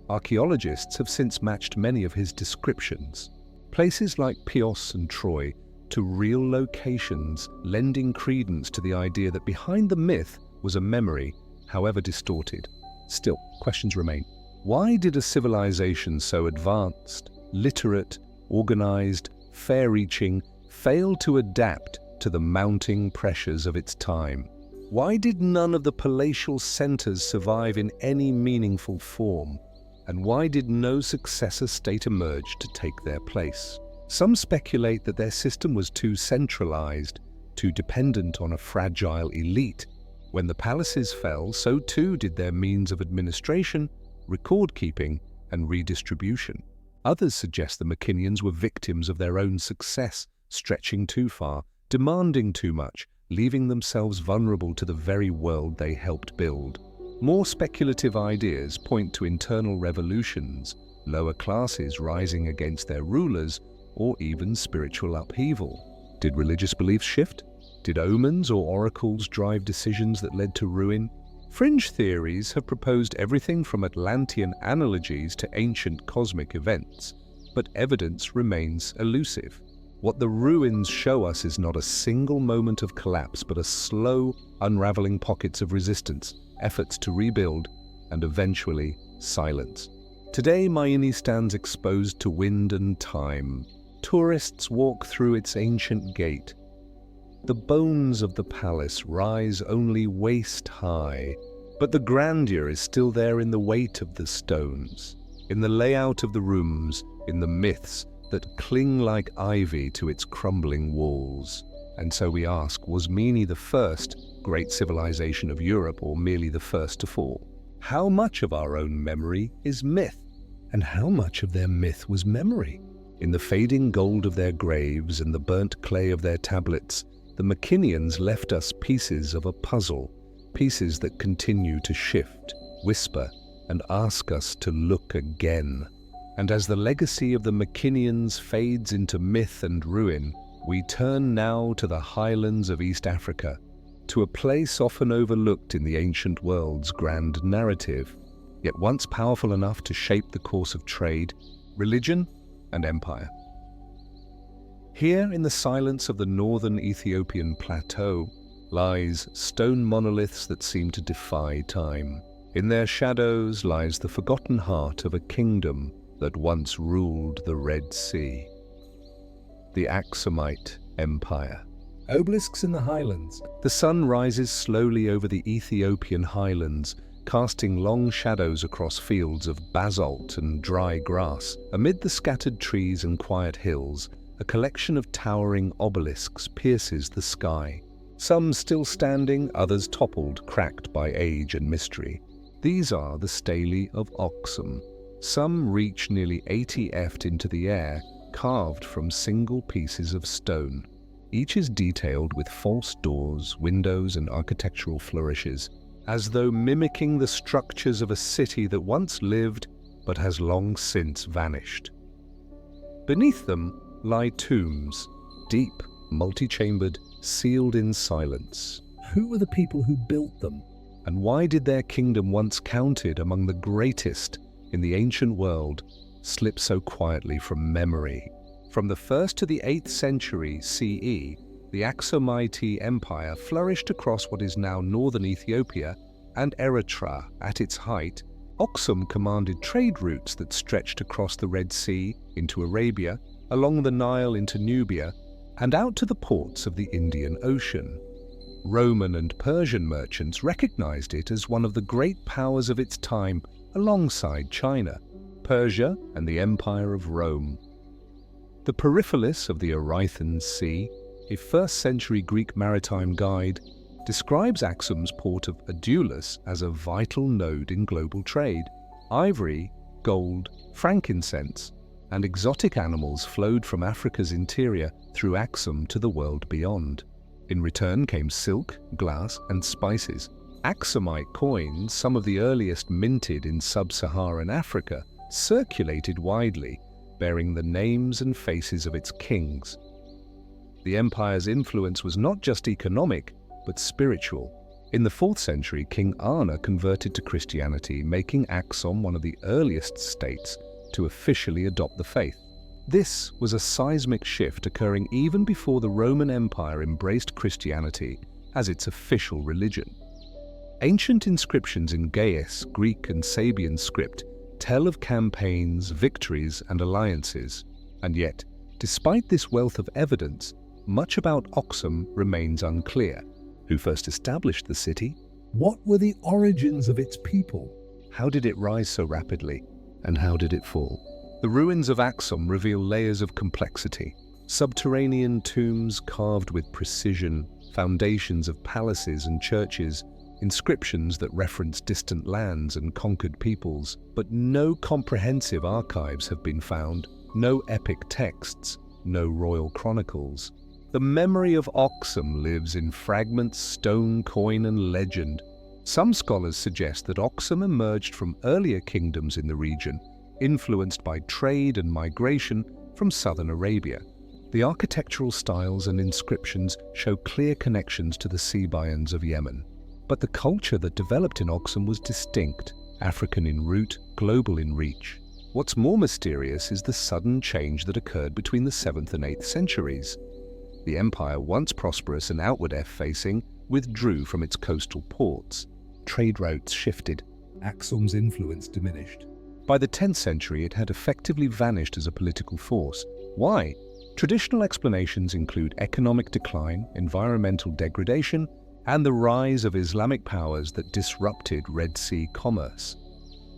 [SPEAKER 1] Archaeologists have since matched many of his descriptions, places like Chios and Troy, to real locations, lending credence to the idea that behind the myth was a memory, however distorted. Still, questions remain. Why did a civilization so advanced, literate, organized, far-reaching, fail to adapt to the mounting pressures of its time? Why did none of the palatial centers survive in any meaningful form? And why did no successor state emerge to take their place? Some speculate that their system was too centralized, too dependent on a fragile elite. When the palaces fell, so too did their means of administration, record-keeping, and redistribution. Others suggest the Minoans were victims of their own success, stretching too far, demanding too much, leaving themselves vulnerable to the very world they helped build. More speculative ideas point to internal revolutions, lower classes rising against their rulers, or even spiritual upheaval. Did religious beliefs shift? Did omens or oracles drive decisions that led to ruin? Fringe theories have proposed everything from Atlantean analogies to ancient cosmic events, but evidence remains elusive. What the ruins show us is not a single moment of collapse, but a slow, unraveling pockets of resistance, efforts to rebuild, and eventually silence. Today, Myini stands exposed to wind and time. Tourists walk through its ancient gate. The bones of the palace rise only waist-high, but the grandeur is still there in the weight of the stones, in the layout of the rooms, in the myths that cling like ivy to its crumbling walls. And so we ask, was Myini the first great civilization of Europe, or merely the first to fall? How much of our own memory is myth? And how much of their myth was memory? In the fading gold of their graves and the burnt clay of their tablets, the Minoans left us pieces of a puzzle, pieces that continue to shift, whisper, and ask us to look again. And as the legacy of the Minoans fades into myth and ruin, we turn now to the highlands of East Africa, to a place often overlooked in the ancient world's grand narrative, yet once powerful enough to shape the course of trade, religion, and empire. Here in the silence of the northern Ethiopian plateau lies stone monoliths that seem to defy time. In their shadows lies the forgotten heart of a kingdom that once ruled the Red Sea. The Aksumite Empire.
[SPEAKER 2] Obelisks in the highlands.
[SPEAKER 1] The sun rises slowly over the Ethiopian highlands, casting long shadows across fields of basalt and dry grass. Amid the scattered trees and quiet hills, a collection of towering obelisks pierces the sky. Some still standing, others toppled, cracked by age and mystery. These are the stelae of Oxum. Some reach nearly 80 feet into the air, carved from single pieces of stone. Each is detailed with false doors, windows, and architectural flourishes, as though mimicking the structures of a city that once lived but has long since vanished. Beneath them lie tombs, deep, multi-chambered, sealed in silence.
[SPEAKER 2] Who were the people who built them?
[SPEAKER 1] And why did their kingdom, once counted among the greatest in the ancient world, slip so quietly from memory? From the 1st to the 8th century CE, the Aksumite Empire flourished across what is now northern Ethiopia and Eritrea. At its height, Oxum commanded trade routes that stretched across the Red Sea into Arabia, along the Nile into Nubia, and out to the ports of the Indian Ocean. Roman and Persian merchants recognized it as one of the great powers of its time alongside China, Persia, and the Empire of Rome. The Periphelis of the Orythan Sea, a 1st century Greek maritime guide, describes Aksum's port of Adulis as a vital node in global trade. Ivory, gold, frankincense, and exotic animals flowed from Africa's interior through Aksum to the world beyond. In return came silk, glass, and spices. Aksumite coins, some of the earliest minted in sub-Saharan Africa, circulated widely, bearing the names and faces of its kings. The empire's influence was not just economic, but spiritual. In the 4th century, King Ana converted to Christianity, making Aksum one of the earliest states to officially adopt the faith. This was a seismic shift occurring even before the Roman Empire embraced Christianity as its official religion. Ancient inscriptions in Ge'ez, Greek and Sabian script tell of campaigns, victories, and alliances. And yet, despite this wealth of evidence, much about Oxum remains unclear. Who first established the city?
[SPEAKER 2] What were the origins of its people?
[SPEAKER 1] How did it rise so rapidly? And how did it fall? The ruins of Aksum reveal layers of complexity. Subterranean tombs carved with precision, foundations of palaces and churches, inscriptions that reference distant lands and conquered peoples, but no comprehensive archives have been found, no epic texts, no royal chronicles. The memory of Oxum lives in fragments, stone, coin, and legend. Some scholars suggest that Oxum emerged from earlier kingdoms in the region, influenced by trade and migration from southern Arabia. The architectural styles and inscriptions show clear connections to the Sabaeans of Yemen. But the culture that developed in Oxum was distinct, African in root, global in reach. What's more mysterious is the sudden change that occurred between the 7th and 8th centuries. The empire, once prosperous and outward facing, withdrew from its coastal ports. Trade routes shifted.
[SPEAKER 2] Aksum's influence diminished.
[SPEAKER 1] By the 10th century, it had effectively vanished as a political force. Why? Traditional explanations include economic decline, environmental degradation, and the rise of Islamic powers that disrupted Red Sea commerce.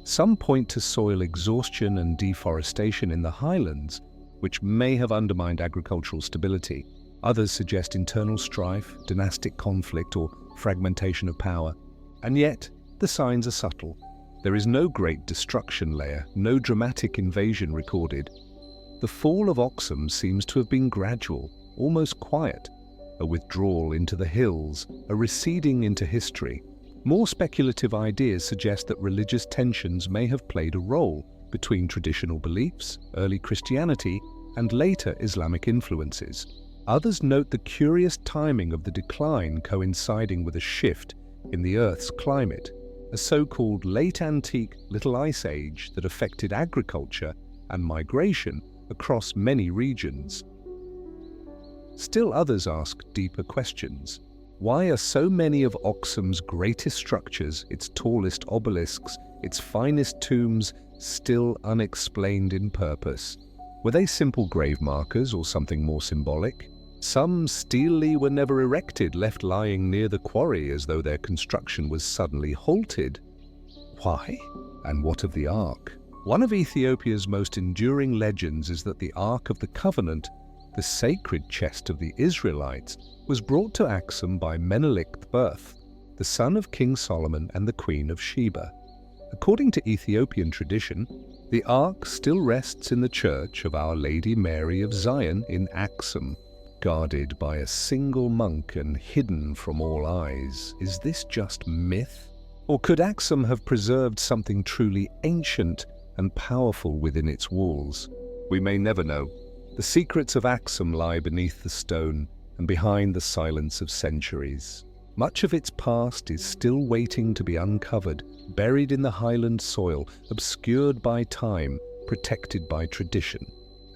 [SPEAKER 1] Some point to soil exhaustion and deforestation in the highlands, which may have undermined agricultural stability. Others suggest internal strife, dynastic conflict, or fragmentation of power. And yet, the signs are subtle. There is no great destruction layer, no dramatic invasion recorded. The fall of Oxum seems to have been gradual, almost quiet. A withdrawal into the hills, a receding into history. More speculative ideas suggest that religious tensions may have played a role, between traditional beliefs, early Christianity, and later Islamic influences. Others note the curious timing of the decline coinciding with a shift in the Earth's climate, a so-called late antique Little Ice Age that affected agriculture and migration across many regions. Still others ask deeper questions. Why are so many of Oxum's greatest structures, its tallest obelisks, its finest tombs, still unexplained in purpose? Were they simple grave markers or something more symbolic? Some stele were never erected, left lying near the quarry as though their construction was suddenly halted. Why? And what of the Ark? One of Ethiopia's most enduring legends is that the Ark of the Covenant, the sacred chest of the Israelites, was brought to Axum by Menelik I, the son of King Solomon and the Queen of Sheba. According to Ethiopian tradition, the Ark still rests in the church of Our Lady Mary of Zion in Axum, guarded by a single monk and hidden from all eyes. Is this just myth? Or could Axum have preserved something truly ancient and powerful within its walls? We may never know. The secrets of Axum lie beneath the stone and behind the silence of centuries. Much of its past is still waiting to be uncovered, buried in the highland soil, obscured by time, protected by tradition.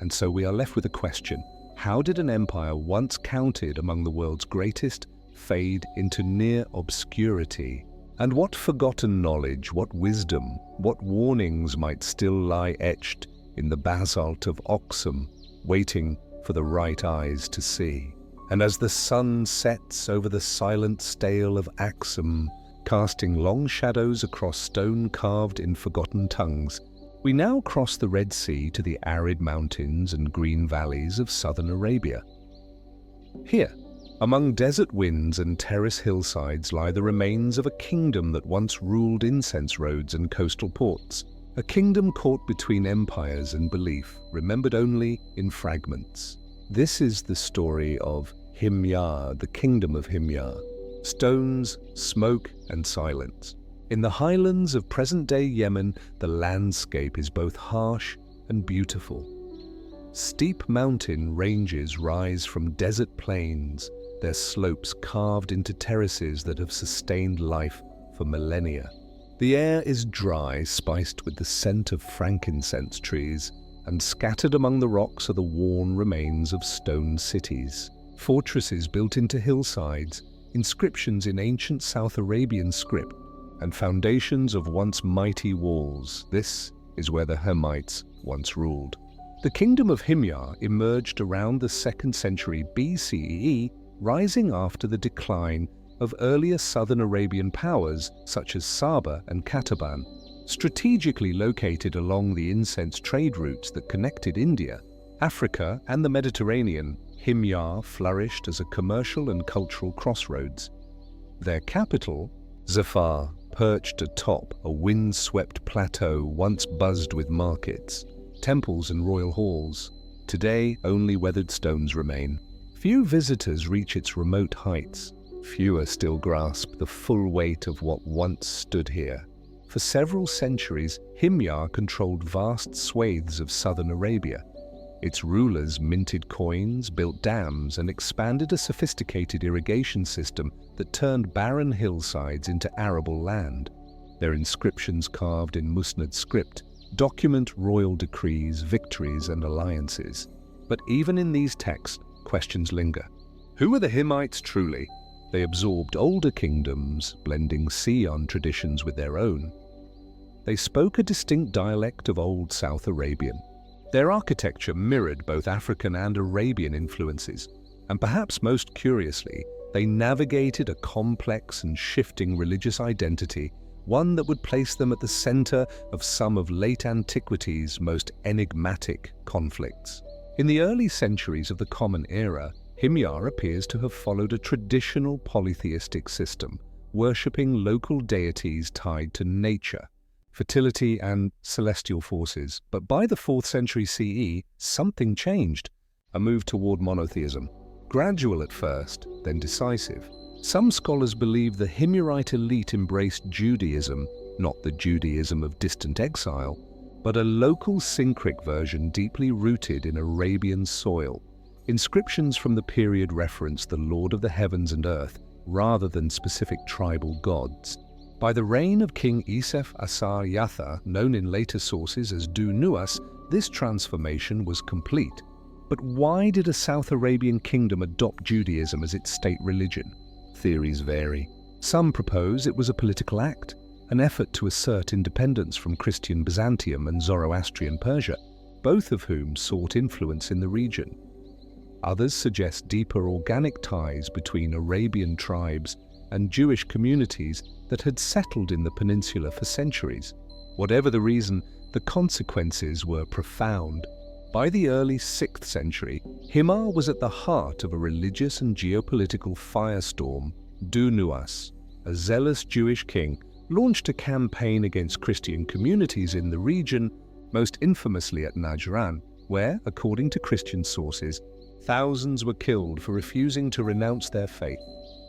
[SPEAKER 1] And so we are left with a question. How did an empire once counted among the world's greatest fade into near obscurity? And what forgotten knowledge, what wisdom, what warnings might still lie etched in the basalt of Oxum, waiting for the right eyes to see? And as the sun sets over the silent stele of Axum, casting long shadows across stone carved in forgotten tongues, we now cross the Red Sea to the arid mountains and green valleys of southern Arabia. Here, among desert winds and terrace hillsides, lie the remains of a kingdom that once ruled incense roads and coastal ports, a kingdom caught between empires and belief, remembered only in fragments. This is the story of Himyar, the kingdom of Himyar. Stones, smoke, and silence. In the highlands of present-day Yemen, the landscape is both harsh and beautiful. Steep mountain ranges rise from desert plains, their slopes carved into terraces that have sustained life for millennia. The air is dry, spiced with the scent of frankincense trees, and scattered among the rocks are the worn remains of stone cities. Fortresses built into hillsides, inscriptions in ancient South Arabian script, and foundations of once mighty walls. This is where the Hamites once ruled. The kingdom of Himyar emerged around the 2nd century BCE, rising after the decline of earlier southern Arabian powers such as Saba and Kataban. Strategically located along the incense trade routes that connected India, Africa, and the Mediterranean, Himyar flourished as a commercial and cultural crossroads. Their capital, Zafar, perched atop a wind-swept plateau once buzzed with markets, temples and royal halls. Today, only weathered stones remain. Few visitors reach its remote heights. Fewer still grasp the full weight of what once stood here. For several centuries, Himyar controlled vast swathes of southern Arabia. Its rulers minted coins, built dams, and expanded a sophisticated irrigation system that turned barren hillsides into arable land. Their inscriptions carved in Musnad script document royal decrees, victories, and alliances. But even in these texts, questions linger. Who were the Himmites truly? They absorbed older kingdoms, blending Sion traditions with their own. They spoke a distinct dialect of Old South Arabian. Their architecture mirrored both African and Arabian influences, and perhaps most curiously, they navigated a complex and shifting religious identity, one that would place them at the center of some of late antiquity's most enigmatic conflicts. In the early centuries of the Common Era, Himyar appears to have followed a traditional polytheistic system, worshipping local deities tied to nature, fertility, and celestial forces. But by the 4th century CE, something changed, a move toward monotheism. Gradual at first, then decisive. Some scholars believe the Himyarite elite embraced Judaism, not the Judaism of distant exile, but a local syncretic version deeply rooted in Arabian soil. Inscriptions from the period reference the Lord of the Heavens and Earth rather than specific tribal gods. By the reign of King Isef Asar Yatha, known in later sources as Du Nuas, this transformation was complete. But why did a South Arabian kingdom adopt Judaism as its state religion? Theories vary. Some propose it was a political act, an effort to assert independence from Christian Byzantium and Zoroastrian Persia, both of whom sought influence in the region. Others suggest deeper organic ties between Arabian tribes and Jewish communities that had settled in the peninsula for centuries. Whatever the reason, the consequences were profound. By the early 6th century, Khmer was at the heart of a religious and geopolitical firestorm. Du Nuas, a zealous Jewish king, launched a campaign against Christian communities in the region, most infamously at Najran, where, according to Christian sources, thousands were killed for refusing to renounce their faith.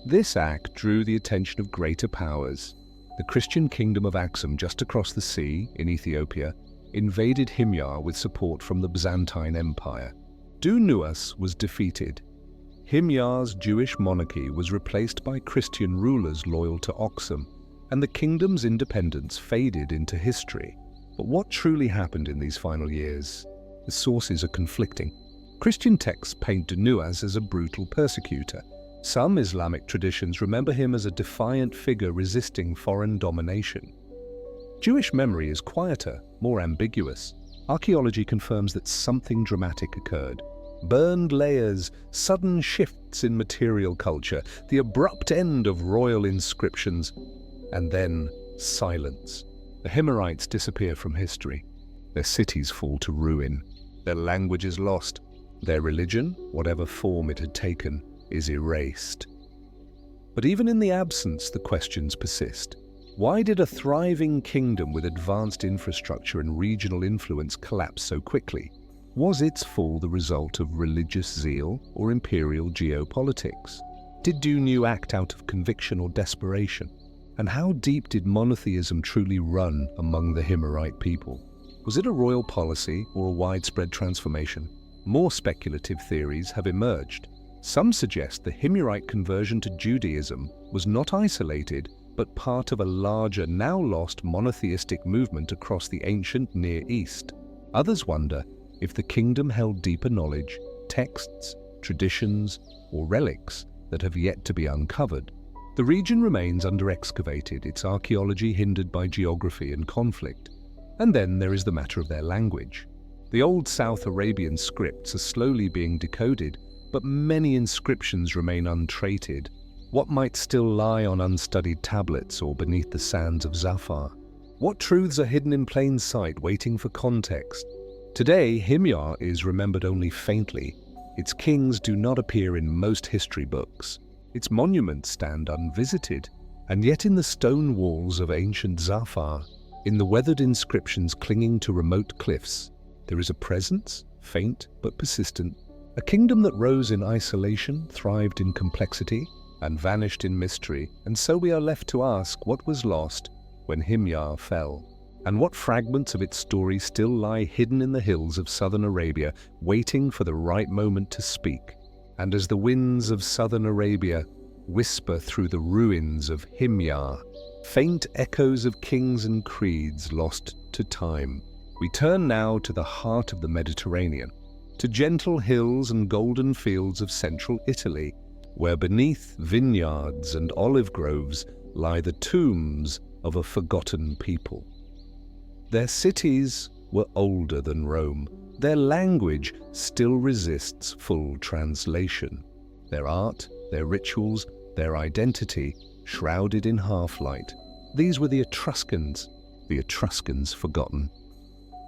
[SPEAKER 1] This act drew the attention of greater powers. The Christian kingdom of Aksum, just across the sea in Ethiopia, invaded Himyar with support from the Byzantine Empire. Du Nuas was defeated. Himyar's Jewish monarchy was replaced by Christian rulers loyal to Aksum, and the kingdom's independence faded into history. But what truly happened in these final years? The sources are conflicting. Christian texts paint Du Nuas as a brutal persecutor. Some Islamic traditions remember him as a defiant figure resisting foreign domination. Jewish memory is quieter, more ambiguous. Archaeology confirms that something dramatic occurred. Burned layers, sudden shifts in material culture, the abrupt end of royal inscriptions, and then silence. The Himyarites disappear from history. Their cities fall to ruin. Their language is lost. Their religion, whatever form it had taken, is erased. But even in the absence, the questions persist. Why did a thriving kingdom with advanced infrastructure and regional influence collapse so quickly? Was its fall the result of religious zeal or imperial geopolitics? Did Du Nu act out of conviction or desperation? And how deep did monotheism truly run among the Himyarite people? Was it a royal policy or a widespread transformation? More speculative theories have emerged. Some suggest the Himyarite conversion to Judaism was not isolated, but part of a larger, now lost monotheistic movement across the ancient Near East. Others wonder if the kingdom held deeper knowledge, texts, traditions, or relics that have yet to be uncovered. The region remains under-excavated, its archaeology hindered by geography and conflict. And then there is the matter of their language. The old South Arabian scripts are slowly being decoded, but many inscriptions remain untraded. What might still lie on unstudied tablets or beneath the sands of Zafar? What truths are hidden in plain sight, waiting for context? Today, Himyar is remembered only faintly. Its kings do not appear in most history books. Its monuments stand unvisited. And yet in the stone walls of ancient Zafar, in the weathered inscriptions clinging to remote cliffs, there is a presence, faint but persistent. A kingdom that rose in isolation, thrived in complexity, and vanished in mystery, and so we are left to ask what was lost when Himyar fell, and what fragments of its story still lie hidden in the hills of southern Arabia, waiting for the right moment to speak. And as the winds of southern Arabia whisper through the ruins of Himyar, faint echoes of kings and creeds lost to time, we turn now to the heart of the Mediterranean, to gentle hills and golden fields of central Italy, where beneath vineyards and olive groves lie the tombs of a forgotten people. Their cities were older than Rome. Their language still resists full translation. Their art, their rituals, their identity shrouded in half-light. These were the Etruscans forgotten.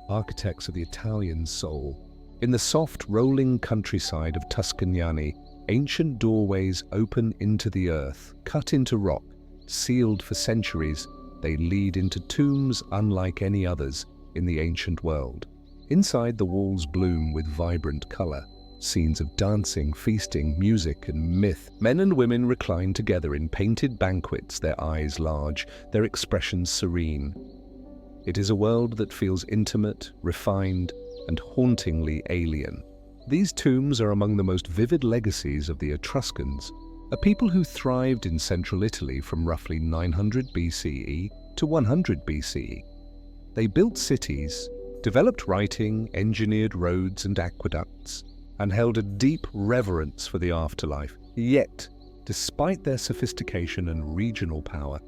[SPEAKER 1] Architects of the Italian soul. In the soft, rolling countryside of Tuscany, ancient doorways open into the earth, cut into rock, sealed for centuries. They lead into tombs unlike any others in the ancient world. Inside, the walls bloom with vibrant color. Scenes of dancing, feasting, music, and myth. Men and women recline together in painted banquets, their eyes large, their expressions serene. It is a world that feels intimate, refined, and hauntingly alien. These tombs are among the most vivid legacies of the Etruscans, a people who thrived in central Italy from roughly 900 BCE to 100 BCE. They built cities, developed writing, engineered roads and aqueducts, and held a deep reverence for the afterlife. Yet, despite their sophistication and regional power,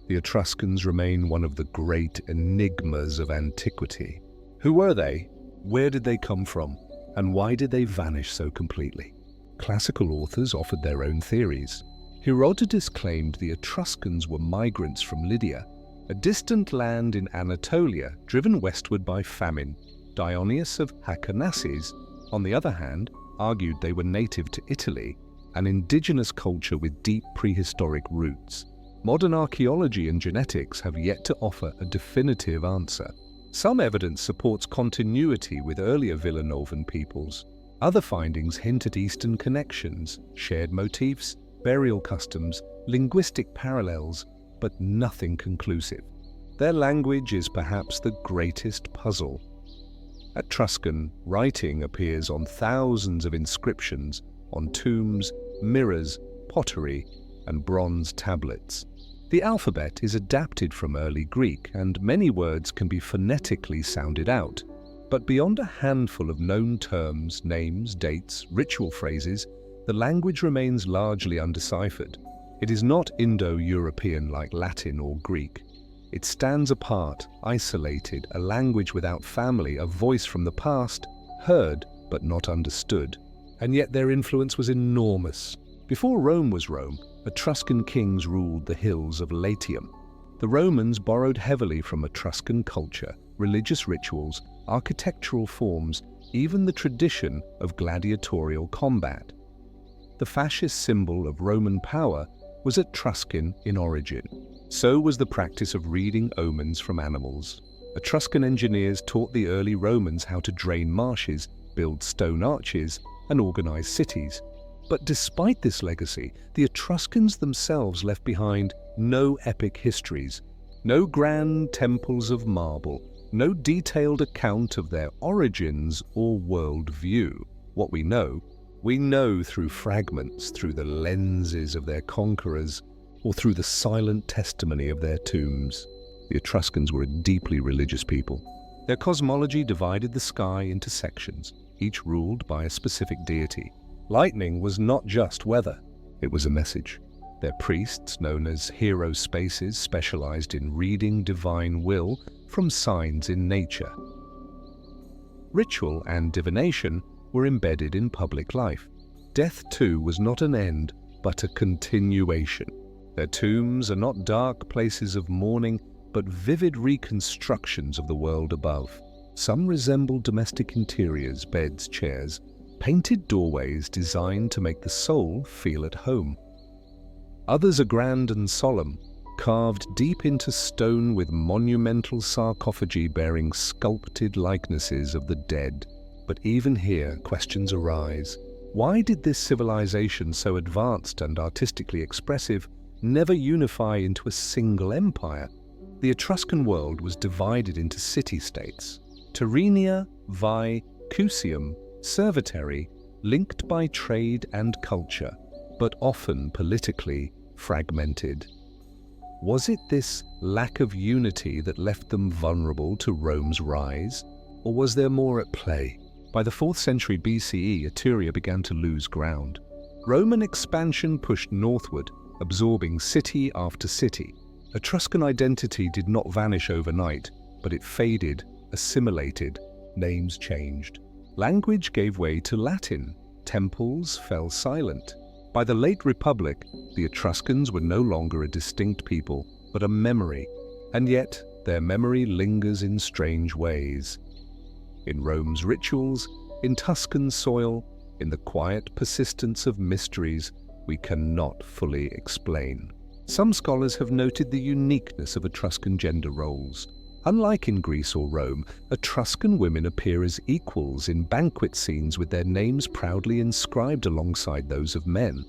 [SPEAKER 1] the Etruscans remain one of the great enigmas of antiquity. Who were they? Where did they come from? And why did they vanish so completely? Classical authors offered their own theories. Herodotus claimed the Etruscans were migrants from Lydia, a distant land in Anatolia driven westward by famine. Dionysius of Halicarnassus, on the other hand, argued they were native to Italy, an indigenous culture with deep prehistoric roots. Modern archaeology and genetics have yet to offer a definitive answer. Some evidence supports continuity with earlier Villanovan peoples. Other findings hint at Eastern connections, shared motifs, burial customs, linguistic parallels, but nothing conclusive. Their language is perhaps the greatest puzzle. Etruscan writing appears on thousands of inscriptions, on tombs, mirrors, pottery, and bronze tablets. The alphabet is adapted from early Greek, and many words can be phonetically sounded out. But beyond a handful of known terms, names, dates, ritual phrases, the language remains largely undeciphered. It is not Indo-European like Latin or Greek. It stands apart, isolated, a language without family, a voice from the past, heard but not understood. And yet their influence was enormous. Before Rome was Rome, Etruscan kings ruled the hills of Latium. The Romans borrowed heavily from Etruscan culture, religious rituals, architectural forms, even the tradition of gladiatorial combat. The fascist symbol of Roman power was Etruscan in origin. So was the practice of reading omens from animals. Etruscan engineers taught the early Romans how to drain marshes, build stone arches, and organize cities. But despite this legacy, the Etruscans themselves left behind no epic histories, no grand temples of marble, no detailed account of their origins or worldview. What we know through fragments, through the lenses of their conquerors, or through the silent testimony of their tombs. The Etruscans were a deeply religious people. Their cosmology divided the sky into sections, each ruled by a specific deity. Lightning was not just weather, it was a message. Their priests, known as hero spaces, specialized in reading divine will from signs in nature. Ritual and divination were embedded in public life. Death, too, was not an end, but a continuation. Their tombs are not dark places of mourning, but vivid reconstructions of the world above. Some resemble domestic interiors, beds, chairs, painted doorways designed to make the soul feel at home. Others are grand and solemn, carved deep into stone with monumental sarcophagi bearing sculpted likenesses of the dead. But even here, questions arise. Why did this civilization, so advanced and artistically expressive, never unify into a single empire? The Etruscan world was divided into city-states. Tyrrhenia, Veii, Cusium, Cerveteri, linked by trade and culture, but often politically fragmented. Was it this lack of unity that left them vulnerable to Rome's rise? Or was there more at play? By the 4th century BCE, Etruria began to lose ground. Roman expansion pushed northward, absorbing city after city. Etruscan identity did not vanish overnight, but it faded, assimilated, names changed. Language gave way to Latin, temples fell silent. By the late Republic, the Etruscans were no longer a distinct people, but a memory, and yet their memory lingers in strange ways. In Rome's rituals, in Tuscan soil, in the quiet persistence of mysteries we cannot fully explain. Some scholars have noted the uniqueness of Etruscan gender roles. Unlike in Greece or Rome, Etruscan women appear as equals in banquet scenes with their names proudly inscribed alongside those of men.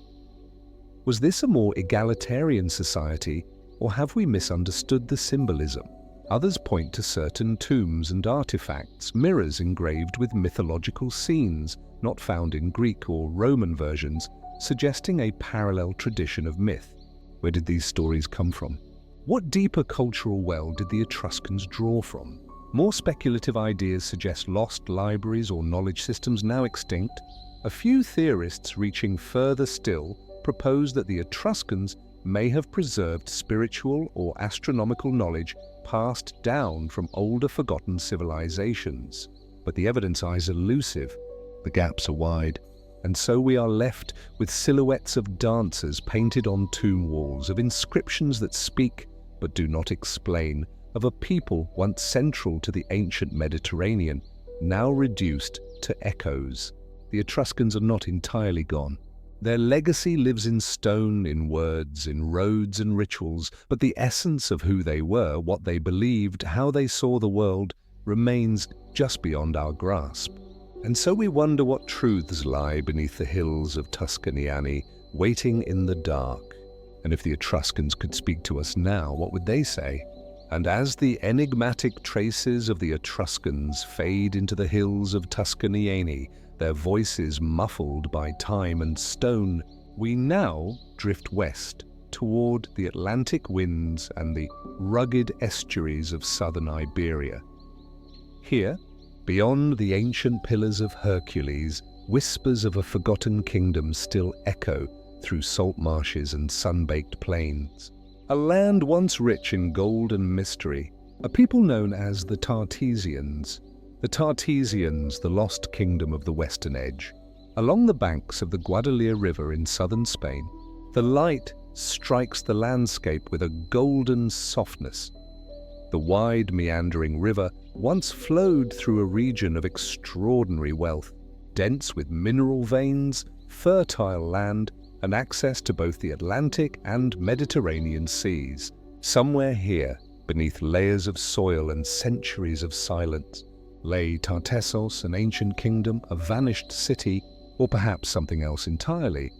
[SPEAKER 1] Was this a more egalitarian society, or have we misunderstood the symbolism? Others point to certain tombs and artifacts, mirrors engraved with mythological scenes not found in Greek or Roman versions, suggesting a parallel tradition of myth. Where did these stories come from? What deeper cultural well did the Etruscans draw from? More speculative ideas suggest lost libraries or knowledge systems now extinct. A few theorists reaching further still propose that the Etruscans may have preserved spiritual or astronomical knowledge passed down from older forgotten civilizations. But the evidence is elusive, the gaps are wide, and so we are left with silhouettes of dancers painted on tomb walls, of inscriptions that speak but do not explain, of a people once central to the ancient Mediterranean, now reduced to echoes. The Etruscans are not entirely gone. Their legacy lives in stone, in words, in roads and rituals, but the essence of who they were, what they believed, how they saw the world, remains just beyond our grasp. And so we wonder what truths lie beneath the hills of Tuscany, waiting in the dark. And if the Etruscans could speak to us now, what would they say? And as the enigmatic traces of the Etruscans fade into the hills of Tuscany, their voices muffled by time and stone, we now drift west toward the Atlantic winds and the rugged estuaries of southern Iberia. Here, beyond the ancient pillars of Hercules, whispers of a forgotten kingdom still echo through salt marshes and sun-baked plains. A land once rich in gold and mystery, a people known as the Tartessians. The Tartessians, the lost kingdom of the western edge. Along the banks of the Guadalquivir River in southern Spain, the light strikes the landscape with a golden softness. The wide, meandering river once flowed through a region of extraordinary wealth, dense with mineral veins, fertile land, and access to both the Atlantic and Mediterranean seas. Somewhere here, beneath layers of soil and centuries of silence, lay Tartessos, an ancient kingdom, a vanished city, or perhaps something else entirely.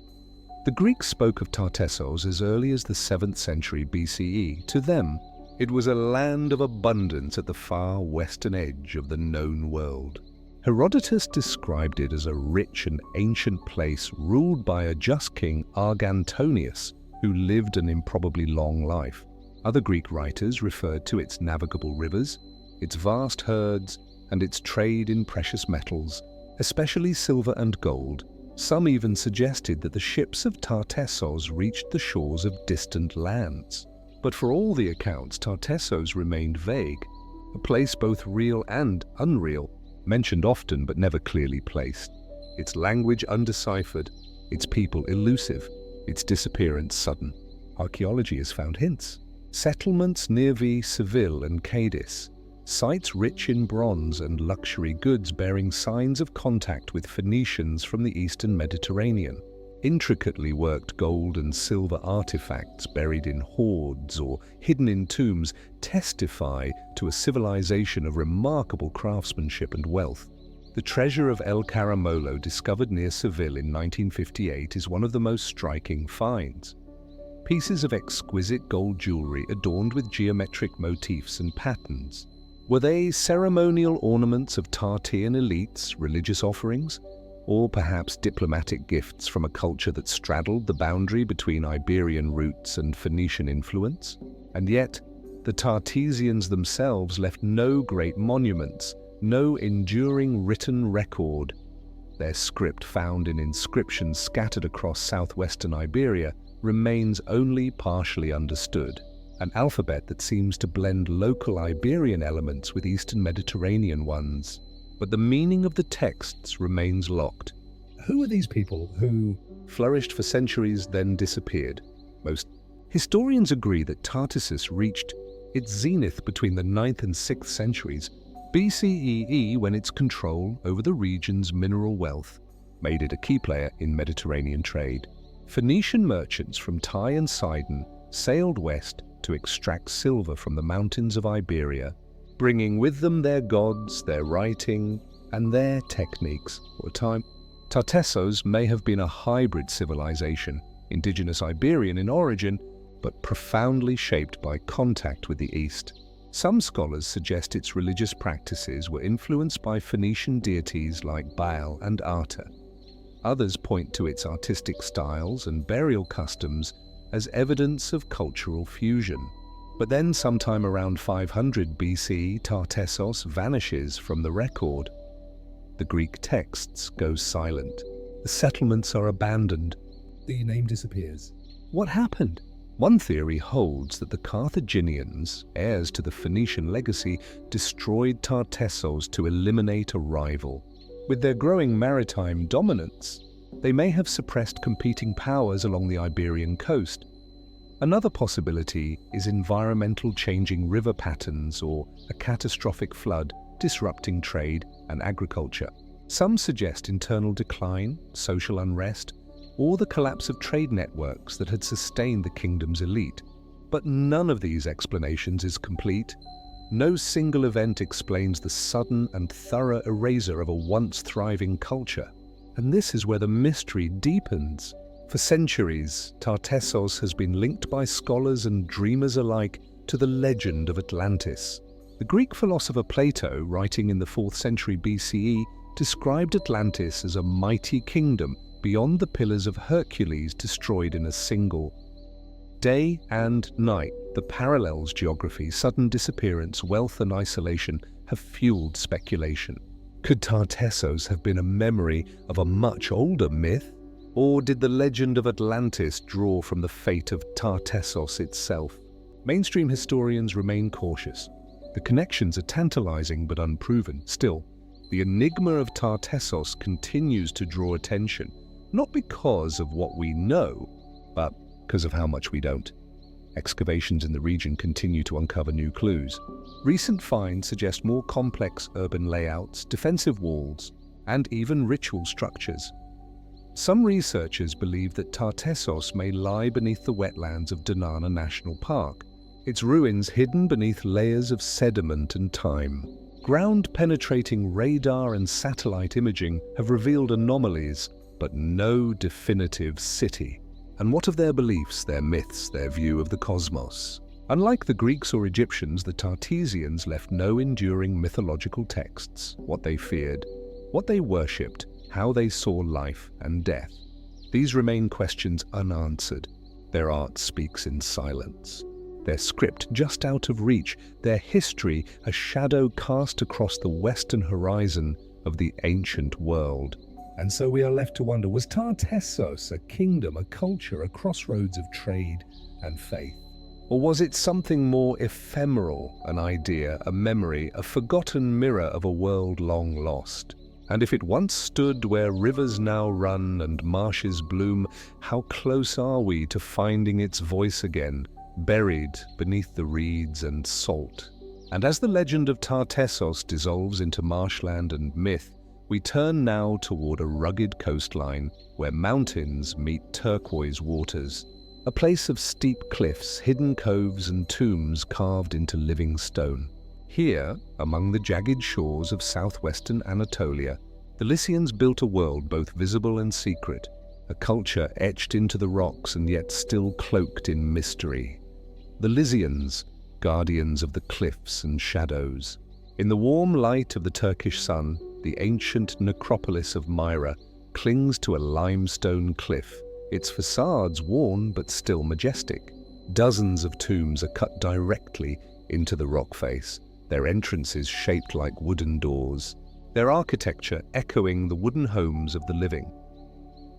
[SPEAKER 1] The Greeks spoke of Tartessos as early as the 7th century BCE. To them, it was a land of abundance at the far western edge of the known world. Herodotus described it as a rich and ancient place ruled by a just king, Argantonius, who lived an improbably long life. Other Greek writers referred to its navigable rivers, its vast herds, and its trade in precious metals, especially silver and gold. Some even suggested that the ships of Tartessos reached the shores of distant lands. But for all the accounts, Tartessos remained vague, a place both real and unreal, mentioned often but never clearly placed, its language undeciphered, its people elusive, its disappearance sudden. Archaeology has found hints. Settlements near Seville and Cadiz, sites rich in bronze and luxury goods bearing signs of contact with Phoenicians from the eastern Mediterranean. Intricately worked gold and silver artifacts buried in hoards or hidden in tombs testify to a civilization of remarkable craftsmanship and wealth. The treasure of El Caramolo, discovered near Seville in 1958, is one of the most striking finds. Pieces of exquisite gold jewelry adorned with geometric motifs and patterns. Were they ceremonial ornaments of Tartessian elites, religious offerings, or perhaps diplomatic gifts from a culture that straddled the boundary between Iberian roots and Phoenician influence? And yet, the Tartessians themselves left no great monuments, no enduring written record. Their script, found in inscriptions scattered across southwestern Iberia, remains only partially understood. An alphabet that seems to blend local Iberian elements with Eastern Mediterranean ones. But the meaning of the texts remains locked.
[SPEAKER 2] Who are these people who
[SPEAKER 1] flourished for centuries, then disappeared? Most historians agree that Tartessus reached its zenith between the 9th and 6th centuries BCE, when its control over the region's mineral wealth made it a key player in Mediterranean trade. Phoenician merchants from Tyre and Sidon sailed west to extract silver from the mountains of Iberia, bringing with them their gods, their writing, and their techniques. For a time, Tartessos may have been a hybrid civilization, indigenous Iberian in origin, but profoundly shaped by contact with the East. Some scholars suggest its religious practices were influenced by Phoenician deities like Baal and Ata. Others point to its artistic styles and burial customs as evidence of cultural fusion. But then sometime around 500 BC, Tartessos vanishes from the record. The Greek texts go silent. The settlements are abandoned.
[SPEAKER 2] The name disappears.
[SPEAKER 1] What happened? One theory holds that the Carthaginians, heirs to the Phoenician legacy, destroyed Tartessos to eliminate a rival. With their growing maritime dominance, they may have suppressed competing powers along the Iberian coast. Another possibility is environmental changing river patterns or a catastrophic flood disrupting trade and agriculture. Some suggest internal decline, social unrest, or the collapse of trade networks that had sustained the kingdom's elite. But none of these explanations is complete. No single event explains the sudden and thorough erasure of a once thriving culture. And this is where the mystery deepens. For centuries, Tartessos has been linked by scholars and dreamers alike to the legend of Atlantis. The Greek philosopher Plato, writing in the 4th century BCE, described Atlantis as a mighty kingdom beyond the pillars of Hercules destroyed in a single day and night. The parallels geography, sudden disappearance, wealth and isolation have fueled speculation. Could Tartessos have been a memory of a much older myth? Or did the legend of Atlantis draw from the fate of Tartessos itself? Mainstream historians remain cautious. The connections are tantalizing but unproven. Still, the enigma of Tartessos continues to draw attention, not because of what we know, but because of how much we don't. Excavations in the region continue to uncover new clues. Recent finds suggest more complex urban layouts, defensive walls, and even ritual structures. Some researchers believe that Tartessos may lie beneath the wetlands of Dinana National Park, its ruins hidden beneath layers of sediment and time. Ground-penetrating radar and satellite imaging have revealed anomalies, but no definitive city. And what of their beliefs, their myths, their view of the cosmos? Unlike the Greeks or Egyptians, the Tartessians left no enduring mythological texts. What they feared, what they worshipped, how they saw life and death. These remain questions unanswered. Their art speaks in silence. Their script just out of reach, their history a shadow cast across the western horizon of the ancient world.
[SPEAKER 2] And so we are left to wonder, was Tartessos a kingdom, a culture, a crossroads of trade and faith?
[SPEAKER 1] Or was it something more ephemeral, an idea, a memory, a forgotten mirror of a world long lost? And if it once stood where rivers now run and marshes bloom, how close are we to finding its voice again, buried beneath the reeds and salt? And as the legend of Tartessos dissolves into marshland and myth, we turn now toward a rugged coastline where mountains meet turquoise waters, a place of steep cliffs, hidden coves and tombs carved into living stone. Here, among the jagged shores of southwestern Anatolia, the Lycians built a world both visible and secret, a culture etched into the rocks and yet still cloaked in mystery. The Lycians, guardians of the cliffs and shadows. In the warm light of the Turkish sun, the ancient necropolis of Myra clings to a limestone cliff, its facades worn but still majestic. Dozens of tombs are cut directly into the rock face, their entrances shaped like wooden doors, their architecture echoing the wooden homes of the living.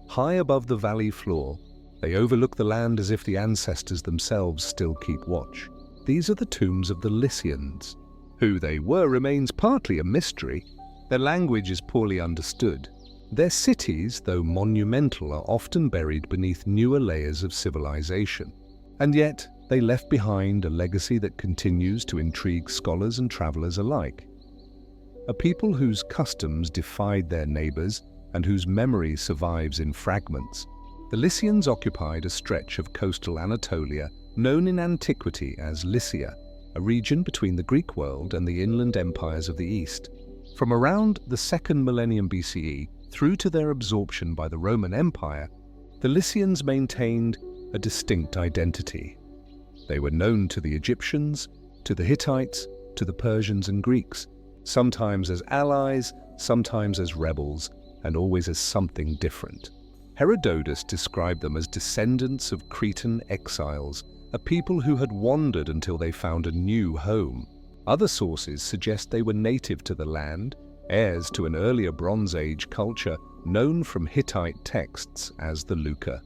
[SPEAKER 1] High above the valley floor, they overlook the land as if the ancestors themselves still keep watch. These are the tombs of the Lycians. Who they were remains partly a mystery. Their language is poorly understood. Their cities, though monumental, are often buried beneath newer layers of civilization. And yet, they left behind a legacy that continues to intrigue scholars and travelers alike. A people whose customs defied their neighbors and whose memory survives in fragments. The Lycians occupied a stretch of coastal Anatolia known in antiquity as Lycia, a region between the Greek world and the inland empires of the East. From around the 2nd millennium BCE through to their absorption by the Roman Empire, the Lycians maintained a distinct identity. They were known to the Egyptians, to the Hittites, to the Persians and Greeks, sometimes as allies, sometimes as rebels, and always as something different. Herodotus described them as descendants of Cretan exiles, a people who had wandered until they found a new home. Other sources suggest they were native to the land, heirs to an earlier Bronze Age culture known from Hittite texts as the Luca.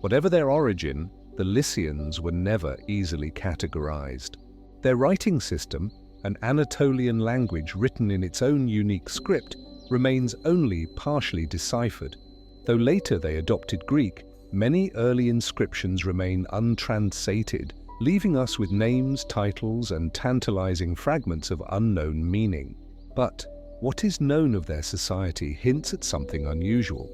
[SPEAKER 1] Whatever their origin, the Lycians were never easily categorized. Their writing system, an Anatolian language written in its own unique script, remains only partially deciphered. Though later they adopted Greek, many early inscriptions remain untranslated, leaving us with names, titles, and tantalizing fragments of unknown meaning. But what is known of their society hints at something unusual.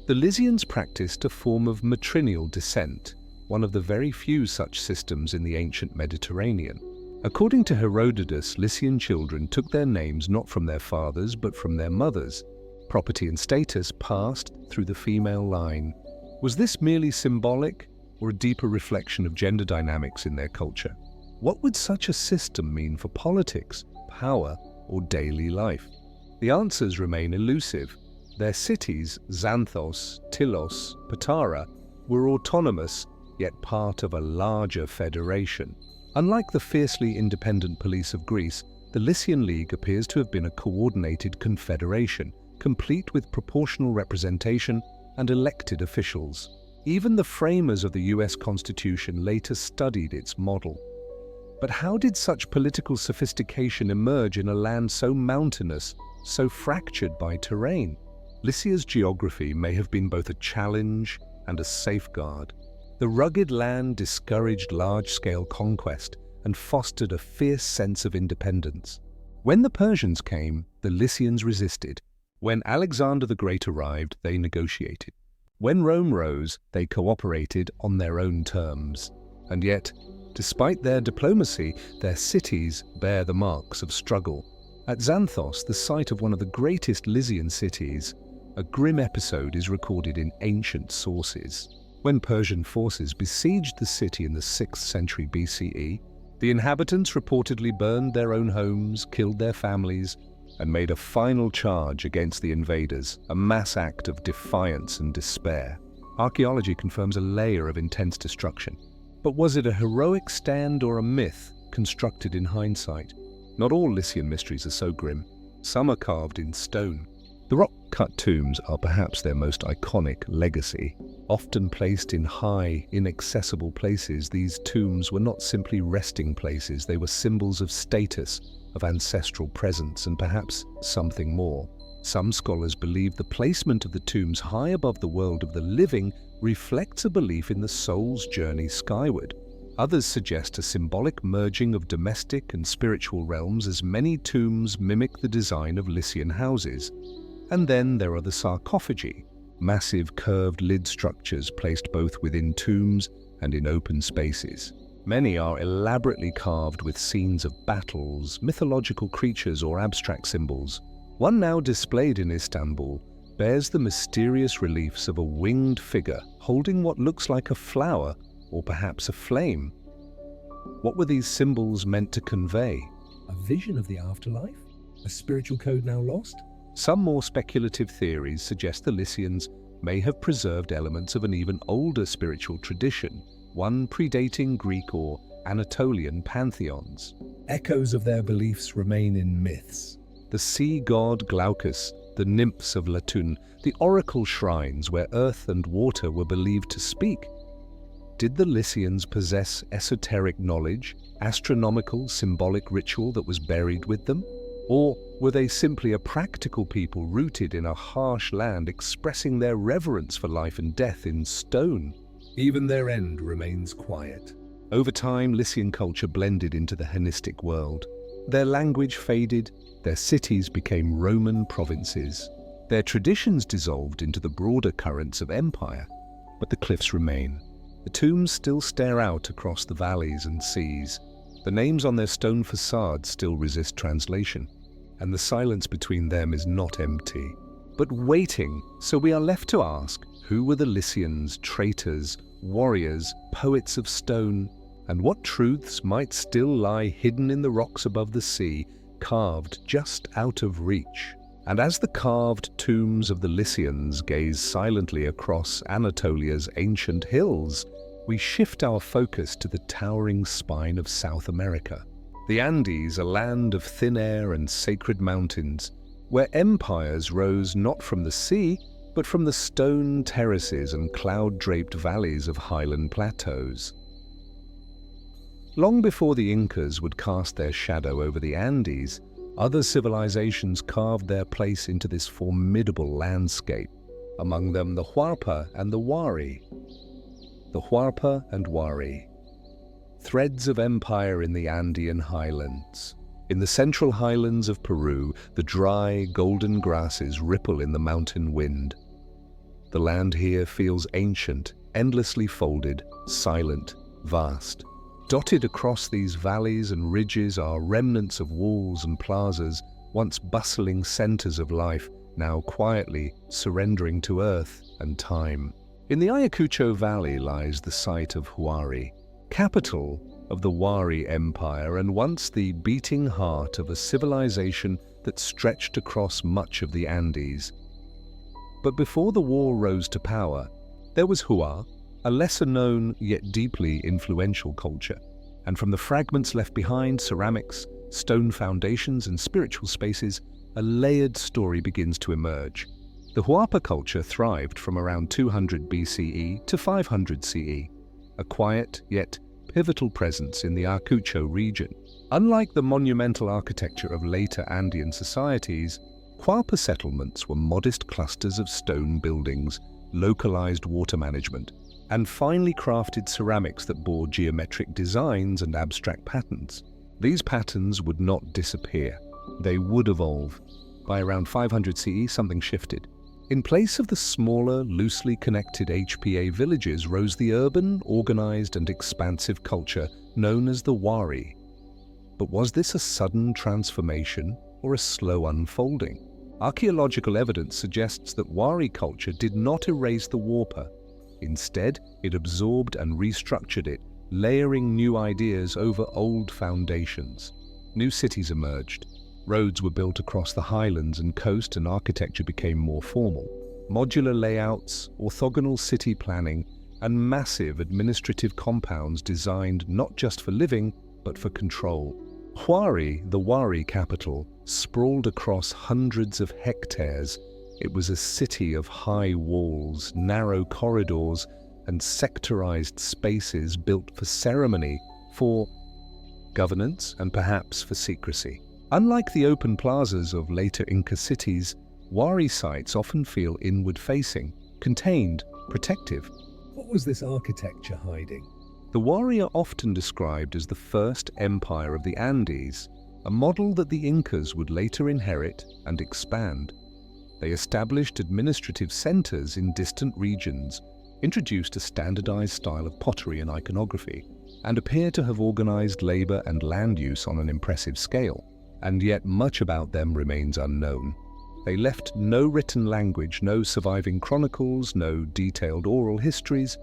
[SPEAKER 1] The Lycians practiced a form of matrilineal descent, one of the very few such systems in the ancient Mediterranean. According to Herodotus, Lycian children took their names not from their fathers but from their mothers. Property and status passed through the female line. Was this merely symbolic, or a deeper reflection of gender dynamics in their culture? What would such a system mean for politics, power, or daily life? The answers remain elusive. Their cities, Xanthos, Tylos, Patara, were autonomous, yet part of a larger federation. Unlike the fiercely independent police of Greece, the Lycian League appears to have been a coordinated confederation, complete with proportional representation and elected officials. Even the framers of the US Constitution later studied its model. But how did such political sophistication emerge in a land so mountainous, so fractured by terrain? Lycia's geography may have been both a challenge and a safeguard. The rugged land discouraged large-scale conquest and fostered a fierce sense of independence. When the Persians came, the Lycians resisted. When Alexander the Great arrived, they negotiated. When Rome rose, they cooperated on their own terms. And yet, despite their diplomacy, their cities bear the marks of struggle. At Xanthos, the site of one of the greatest Lycian cities, a grim episode is recorded in ancient sources. When Persian forces besieged the city in the 6th century BCE, the inhabitants reportedly burned their own homes, killed their families, and made a final charge against the invaders, a mass act of defiance and despair. Archaeology confirms a layer of intense destruction. But was it a heroic stand or a myth constructed in hindsight? Not all Lycian mysteries are so grim. Some are carved in stone. The rock-cut tombs are perhaps their most iconic legacy. Often placed in high, inaccessible places, these tombs were not simply resting places, they were symbols of status, of ancestral presence, and perhaps something more. Some scholars believe the placement of the tombs high above the world of the living reflects a belief in the soul's journey skyward. Others suggest a symbolic merging of domestic and spiritual realms, as many tombs mimic the design of Lycian houses. And then there are the sarcophagi, massive curved lid structures placed both within tombs and in open spaces. Many are elaborately carved with scenes of battles, mythological creatures, or abstract symbols. One now displayed in Istanbul bears the mysterious reliefs of a winged figure holding what looks like a flower or perhaps a flame. What were these symbols meant to convey?
[SPEAKER 2] A vision of the afterlife? A spiritual code now lost?
[SPEAKER 1] Some more speculative theories suggest the Lycians may have preserved elements of an even older spiritual tradition, one predating Greek or Anatolian pantheons.
[SPEAKER 2] Echoes of their beliefs remain in myths.
[SPEAKER 1] The sea god Glaucus, the nymphs of Latun, the oracle shrines where earth and water were believed to speak. Did the Lycians possess esoteric knowledge, astronomical, symbolic ritual that was buried with them? Or were they simply a practical people rooted in a harsh land, expressing their reverence for life and death in stone?
[SPEAKER 2] Even their end remains quiet.
[SPEAKER 1] Over time, Lycian culture blended into the Hellenistic world. Their language faded, their cities became Roman provinces. Their traditions dissolved into the broader currents of empire, but the cliffs remain. The tombs still stare out across the valleys and seas. The names on their stone facades still resist translation, and the silence between them is not empty, but waiting. So we are left to ask, who were the Lycians, traitors, warriors, poets of stone? and what truths might still lie hidden in the rocks above the sea, carved just out of reach. And as the carved tombs of the Lycians gaze silently across Anatolia's ancient hills, we shift our focus to the towering spine of South America. The Andes, a land of thin air and sacred mountains, where empires rose not from the sea, but from the stone terraces and cloud-draped valleys of highland plateaus. Long before the Incas would cast their shadow over the Andes, other civilizations carved their place into this formidable landscape, among them the Huarpa and the Wari. The Huarpa and Wari, threads of empire in the Andean highlands. In the central highlands of Peru, the dry, golden grasses ripple in the mountain wind. The land here feels ancient, endlessly folded, silent, vast. Dotted across these valleys and ridges are remnants of walls and plazas, once bustling centers of life, now quietly surrendering to earth and time. In the Ayacucho Valley lies the site of Huari, capital of the Wari Empire and once the beating heart of a civilization that stretched across much of the Andes. But before the war rose to power, there was Hua, a lesser-known yet deeply influential culture, and from the fragments left behind, ceramics, stone foundations and spiritual spaces, a layered story begins to emerge. The Huarpa culture thrived from around 200 BCE to 500 CE, a quiet yet pivotal presence in the Ayacucho region. Unlike the monumental architecture of later Andean societies, Huarpa settlements were modest clusters of stone buildings, localized water management, and finely crafted ceramics that bore geometric designs and abstract patterns. These patterns would not disappear. They would evolve. By around 500 CE, something shifted. In place of the smaller, loosely connected HPA villages rose the urban, organized and expansive culture known as the Wari. But was this a sudden transformation or a slow unfolding? Archaeological evidence suggests that Wari culture did not erase the Huarpa. Instead, it absorbed and restructured it, layering new ideas over old foundations. New cities emerged. Roads were built across the highlands and coast, and architecture became more formal. Modular layouts, orthogonal city planning, and massive administrative compounds designed not just for living, but for control. Huari, the Wari capital, sprawled across hundreds of hectares. It was a city of high walls, narrow corridors, and sectorized spaces built for ceremony, for governance, and perhaps for secrecy. Unlike the open plazas of later Inca cities, Wari sites often feel inward-facing, contained, protective.
[SPEAKER 2] What was this architecture hiding?
[SPEAKER 1] The Wari are often described as the first empire of the Andes, a model that the Incas would later inherit and expand. They established administrative centers in distant regions, introduced a standardized style of pottery and iconography, and appear to have organized labor and land use on an impressive scale. And yet much about them remains unknown. They left no written language, no surviving chronicles, no detailed oral histories.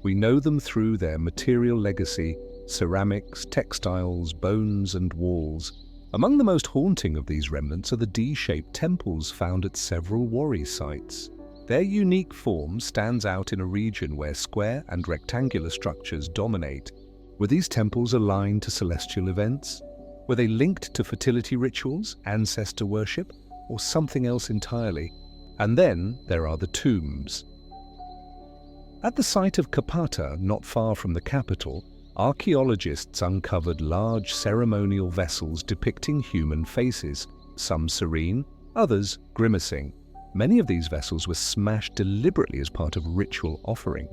[SPEAKER 1] We know them through their material legacy, ceramics, textiles, bones, and walls. Among the most haunting of these remnants are the D-shaped temples found at several Wari sites. Their unique form stands out in a region where square and rectangular structures dominate. Were these temples aligned to celestial events? Were they linked to fertility rituals, ancestor worship, or something else entirely? And then there are the tombs. At the site of Capata, not far from the capital, archaeologists uncovered large ceremonial vessels depicting human faces, some serene, others grimacing. Many of these vessels were smashed deliberately as part of ritual offering.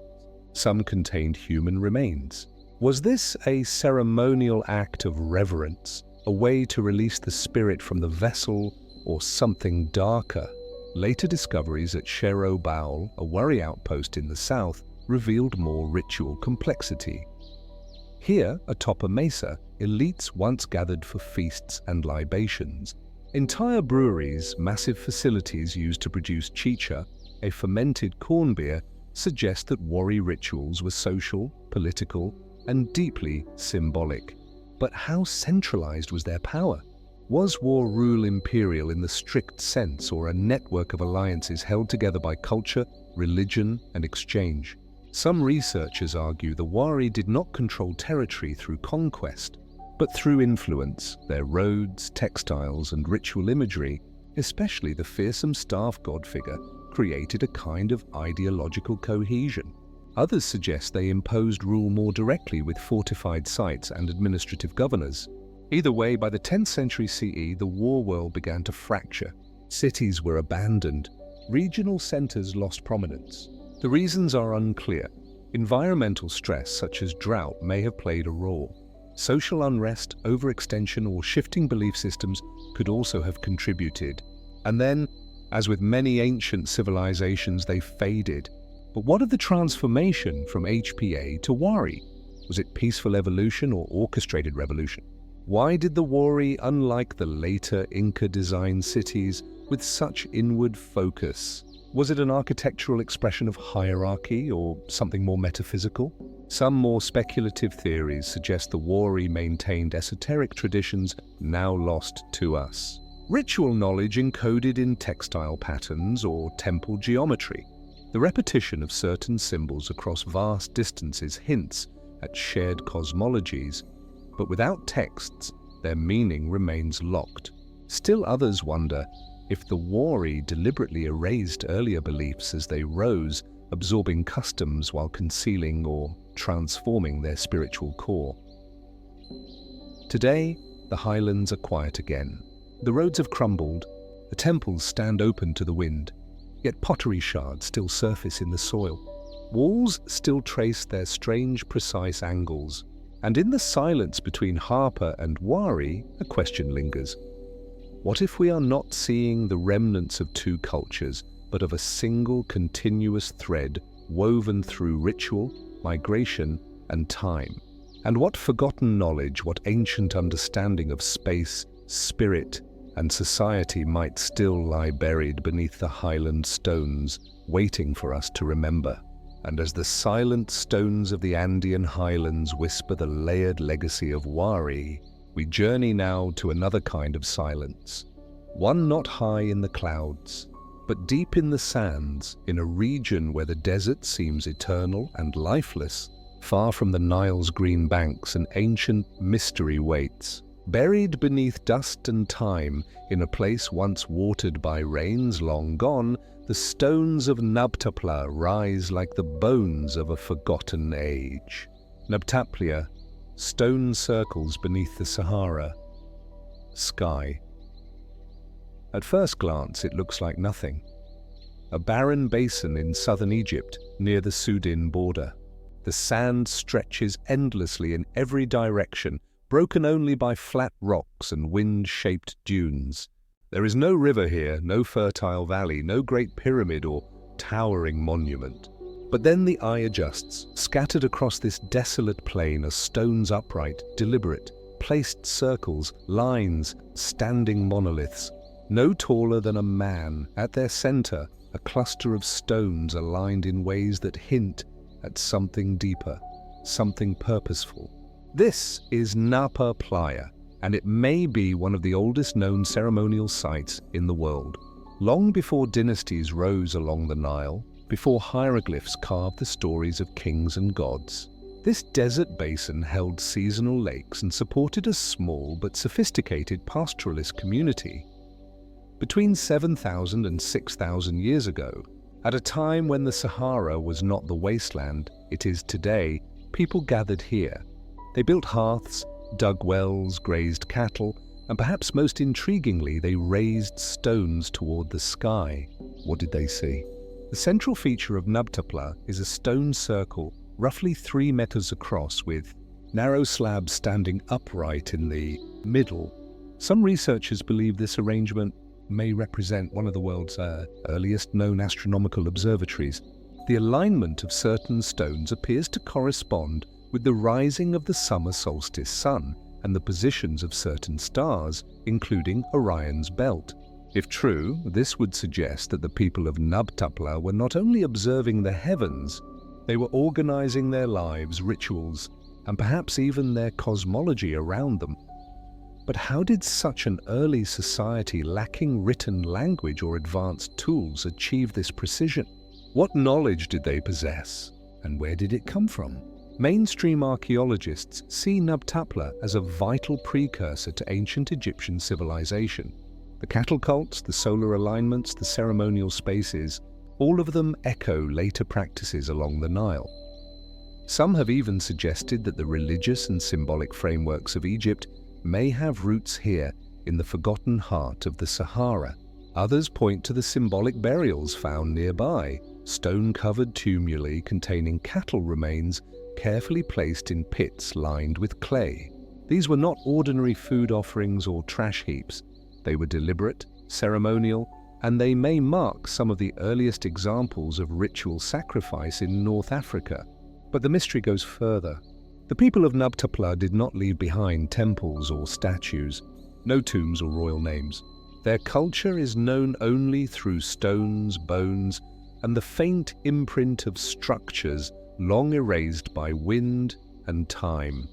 [SPEAKER 1] Some contained human remains. Was this a ceremonial act of reverence, a way to release the spirit from the vessel, or something darker? Later discoveries at Cerro Baul, a Wari outpost in the south, revealed more ritual complexity. Here, atop a mesa, elites once gathered for feasts and libations. Entire breweries, massive facilities used to produce chicha, a fermented corn beer, suggest that Wari rituals were social, political, and deeply symbolic. But how centralized was their power? Was war rule imperial in the strict sense, or a network of alliances held together by culture, religion, and exchange? Some researchers argue the Wari did not control territory through conquest, but through influence. Their roads, textiles, and ritual imagery, especially the fearsome staff god figure, created a kind of ideological cohesion. Others suggest they imposed rule more directly with fortified sites and administrative governors. Either way, by the 10th century CE, the war world began to fracture. Cities were abandoned. Regional centers lost prominence. The reasons are unclear. Environmental stress, such as drought, may have played a role. Social unrest, overextension, or shifting belief systems could also have contributed. And then, as with many ancient civilizations, they faded. But what of the transformation from HPA to Wari? Was it peaceful evolution or orchestrated revolution? Why did the Wari, unlike the later Inca-designed cities, with such inward focus? Was it an architectural expression of hierarchy or something more metaphysical? Some more speculative theories suggest the Wari maintained esoteric traditions now lost to us. Ritual knowledge encoded in textile patterns or temple geometry. The repetition of certain symbols across vast distances hints at shared cosmologies, but without texts, their meaning remains locked. Still others wonder if the Wari deliberately erased earlier beliefs as they rose, absorbing customs while concealing or transforming their spiritual core. Today, the highlands are quiet again. The roads have crumbled, the temples stand open to the wind, yet pottery shards still surface in the soil. Walls still trace their strange, precise angles, and in the silence between Harper and Wari, a question lingers. What if we are not seeing the remnants of two cultures, but of a single continuous thread woven through ritual, migration, and time? And what forgotten knowledge, what ancient understanding of space, spirit, and society might still lie buried beneath the highland stones, waiting for us to remember? And as the silent stones of the Andean highlands whisper the layered legacy of Wari, we journey now to another kind of silence. One not high in the clouds, but deep in the sands, in a region where the desert seems eternal and lifeless. Far from the Nile's green banks, an ancient mystery waits. Buried beneath dust and time, in a place once watered by rains long gone, the stones of Nabtapla rise like the bones of a forgotten age. Nabtaplia, stone circles beneath the Sahara. Sky. At first glance, it looks like nothing. A barren basin in southern Egypt, near the Sudan border. The sand stretches endlessly in every direction, broken only by flat rocks and wind-shaped dunes. There is no river here, no fertile valley, no great pyramid or towering monument. But then the eye adjusts. Scattered across this desolate plain are stones upright, deliberate, placed circles, lines, standing monoliths. No taller than a man, at their center, a cluster of stones aligned in ways that hint at something deeper, something purposeful. This is Napa Playa, and it may be one of the oldest known ceremonial sites in the world. Long before dynasties rose along the Nile, before hieroglyphs carved the stories of kings and gods, this desert basin held seasonal lakes and supported a small but sophisticated pastoralist community. Between 7,000 and 6,000 years ago, at a time when the Sahara was not the wasteland it is today, people gathered here. They built hearths, dug wells, grazed cattle, and perhaps most intriguingly, they raised stones toward the sky. What did they see? The central feature of Nabtapla is a stone circle, roughly 3 meters across, with narrow slabs standing upright in the middle. Some researchers believe this arrangement may represent one of the world's earliest known astronomical observatories. The alignment of certain stones appears to correspond with the rising of the summer solstice sun and the positions of certain stars, including Orion's belt. If true, this would suggest that the people of Nabtapla were not only observing the heavens, they were organizing their lives, rituals, and perhaps even their cosmology around them. But how did such an early society lacking written language or advanced tools achieve this precision? What knowledge did they possess, and where did it come from? Mainstream archaeologists see Nabtapla as a vital precursor to ancient Egyptian civilization. The cattle cults, the solar alignments, the ceremonial spaces, all of them echo later practices along the Nile. Some have even suggested that the religious and symbolic frameworks of Egypt may have roots here in the forgotten heart of the Sahara. Others point to the symbolic burials found nearby, stone-covered tumuli containing cattle remains carefully placed in pits lined with clay. These were not ordinary food offerings or trash heaps. They were deliberate, ceremonial, and they may mark some of the earliest examples of ritual sacrifice in North Africa. But the mystery goes further. The people of Nabtapla did not leave behind temples or statues, no tombs or royal names. Their culture is known only through stones, bones, and the faint imprint of structures long erased by wind and time.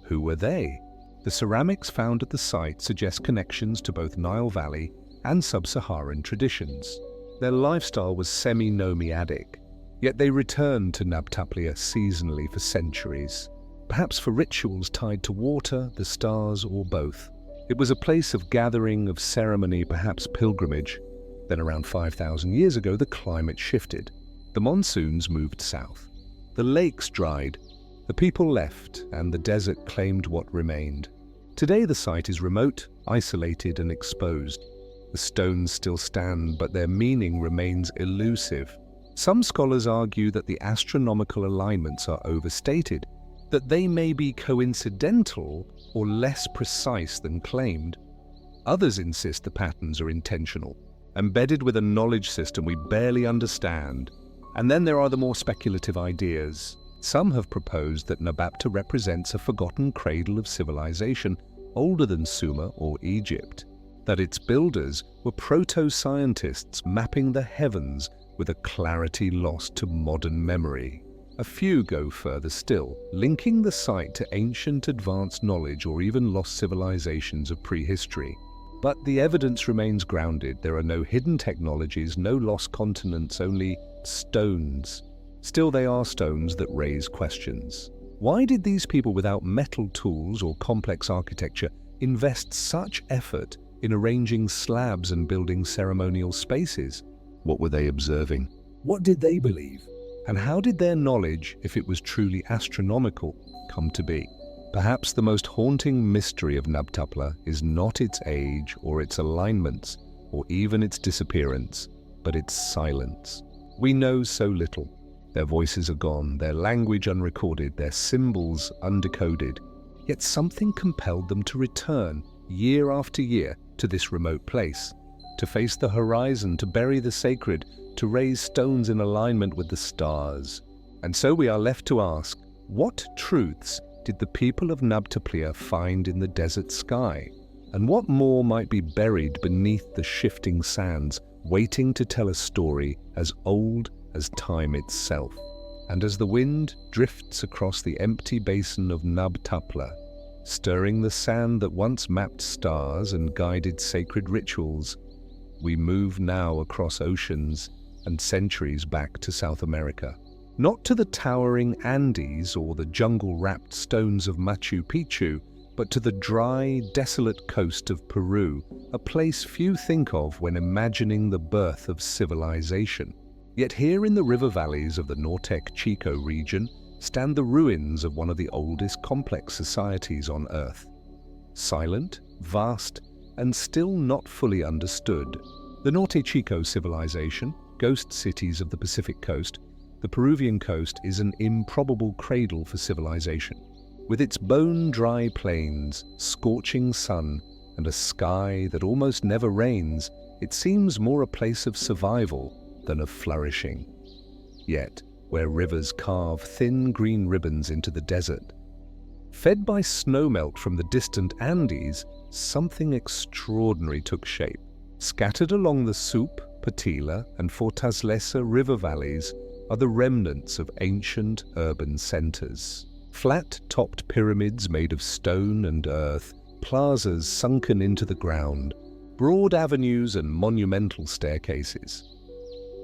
[SPEAKER 1] Who were they? The ceramics found at the site suggest connections to both Nile Valley and sub-Saharan traditions. Their lifestyle was semi-nomadic, yet they returned to Nabtaplia seasonally for centuries, perhaps for rituals tied to water, the stars, or both. It was a place of gathering, of ceremony, perhaps pilgrimage. Then around 5,000 years ago, the climate shifted. The monsoons moved south. The lakes dried. The people left, and the desert claimed what remained. Today the site is remote, isolated, and exposed. The stones still stand, but their meaning remains elusive. Some scholars argue that the astronomical alignments are overstated, that they may be coincidental or less precise than claimed. Others insist the patterns are intentional, embedded with a knowledge system we barely understand. And then there are the more speculative ideas. Some have proposed that Nabapta represents a forgotten cradle of civilization older than Sumer or Egypt, that its builders were proto-scientists mapping the heavens with a clarity lost to modern memory. A few go further still, linking the site to ancient advanced knowledge or even lost civilizations of prehistory. But the evidence remains grounded. There are no hidden technologies, no lost continents, only stones. Still, they are stones that raise questions. Why did these people without metal tools or complex architecture invest such effort in arranging slabs and building ceremonial spaces? What were they observing?
[SPEAKER 2] What did they believe?
[SPEAKER 1] And how did their knowledge, if it was truly astronomical, come to be? Perhaps the most haunting mystery of Nabtapla is not its age or its alignments or even its disappearance, but its silence. We know so little. Their voices are gone, their language unrecorded, their symbols undecoded. Yet something compelled them to return, year after year, to this remote place, to face the horizon, to bury the sacred, to raise stones in alignment with the stars. And so we are left to ask, what truths did the people of Nabtaplia find in the desert sky? And what more might be buried beneath the shifting sands, waiting to tell a story as old as time itself? And as the wind drifts across the empty basin of Nabtapla, stirring the sand that once mapped stars and guided sacred rituals, we move now across oceans and centuries back to South America. Not to the towering Andes or the jungle-wrapped stones of Machu Picchu, but to the dry, desolate coast of Peru, a place few think of when imagining the birth of civilization. Yet here in the river valleys of the Nortec-Chico region stand the ruins of one of the oldest complex societies on Earth. Silent, vast, and still not fully understood. The Norte Chico civilization, ghost cities of the Pacific coast, the Peruvian coast is an improbable cradle for civilization. With its bone-dry plains, scorching sun, and a sky that almost never rains, it seems more a place of survival than of flourishing. Yet, where rivers carve thin green ribbons into the desert, fed by snowmelt from the distant Andes, something extraordinary took shape. Scattered along the Sup, Patila, and Fortaleza river valleys are the remnants of ancient urban centers. Flat-topped pyramids made of stone and earth, plazas sunken into the ground, broad avenues and monumental staircases.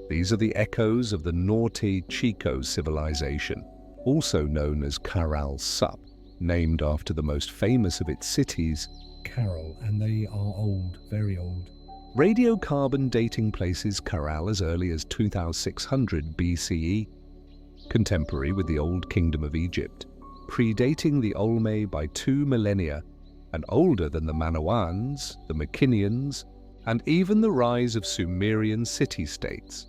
[SPEAKER 1] These are the echoes of the Norte Chico civilization, also known as Caral Sup, named after the most famous of its cities,
[SPEAKER 2] Carol, and they are old, very old.
[SPEAKER 1] Radiocarbon dating places Caral as early as 2600 BCE, contemporary with the Old Kingdom of Egypt, predating the Olmec by 2 millennia, and older than the Minoans, the Mycenaeans, and even the rise of Sumerian city-states.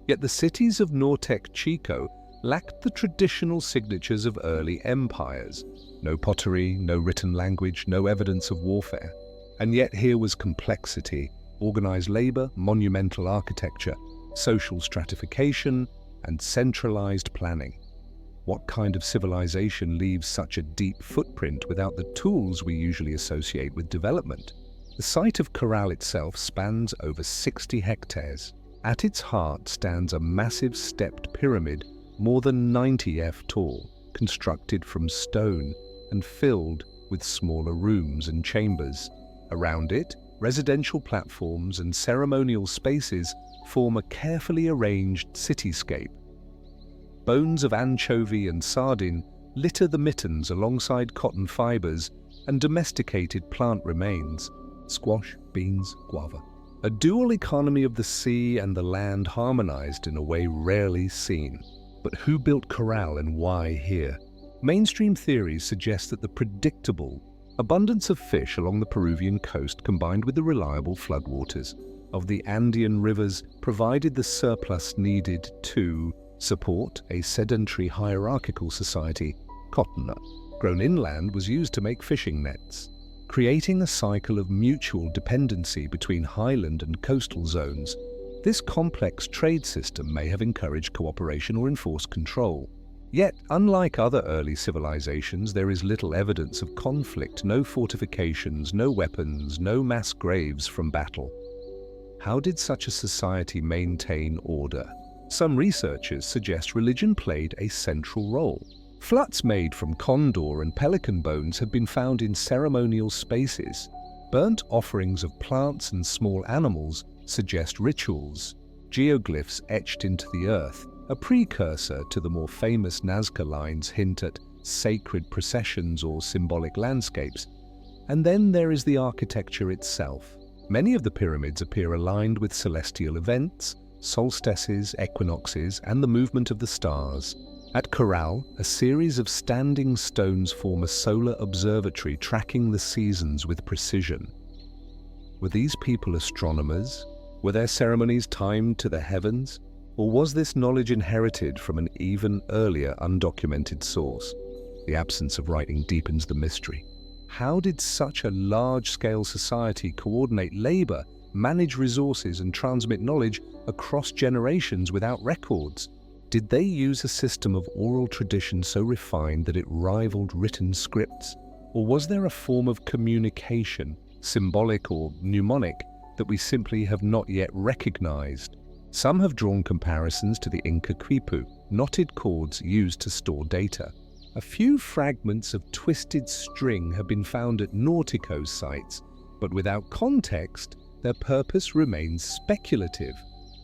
[SPEAKER 1] Yet the cities of Norte Chico lacked the traditional signatures of early empires. No pottery, no written language, no evidence of warfare. And yet here was complexity, organized labor, monumental architecture, social stratification, and centralized planning. What kind of civilization leaves such a deep footprint without the tools we usually associate with development? The site of Caral itself spans over 60 hectares. At its heart stands a massive stepped pyramid more than 90 f tall, constructed from stone and filled with smaller rooms and chambers. Around it, residential platforms and ceremonial spaces form a carefully arranged cityscape. Bones of anchovy and sardine litter the mittens alongside cotton fibers and domesticated plant remains, squash, beans, guava. A dual economy of the sea and the land harmonized in a way rarely seen. But who built Caral and why here? Mainstream theories suggest that the predictable abundance of fish along the Peruvian coast combined with the reliable floodwaters of the Andean rivers provided the surplus needed to support a sedentary hierarchical society. Coconut, grown inland, was used to make fishing nets, creating a cycle of mutual dependency between highland and coastal zones. This complex trade system may have encouraged cooperation or enforced control. Yet, unlike other early civilizations, there is little evidence of conflict, no fortifications, no weapons, no mass graves from battle. How did such a society maintain order? Some researchers suggest religion played a central role. Fluts made from condor and pelican bones have been found in ceremonial spaces. Burnt offerings of plants and small animals suggest rituals. Geoglyphs etched into the earth, a precursor to the more famous Nazca lines, hint at sacred processions or symbolic landscapes. And then there is the architecture itself. Many of the pyramids appear aligned with celestial events, solstices, equinoxes, and the movement of the stars. At Caral, a series of standing stones form a solar observatory tracking the seasons with precision. Were these people astronomers? Were their ceremonies timed to the heavens? Or was this knowledge inherited from an even earlier undocumented source? The absence of writing deepens the mystery. How did such a large-scale society coordinate labor, manage resources, and transmit knowledge across generations without records? Did they use a system of oral tradition so refined that it rivaled written scripts? Or was there a form of communication, symbolic or mnemonic, that we simply have not yet recognized? Some have drawn comparisons to the Inca quipu, knotted cords used to store data. A few fragments of twisted string have been found at Nautico sites, but without context, their purpose remains speculative.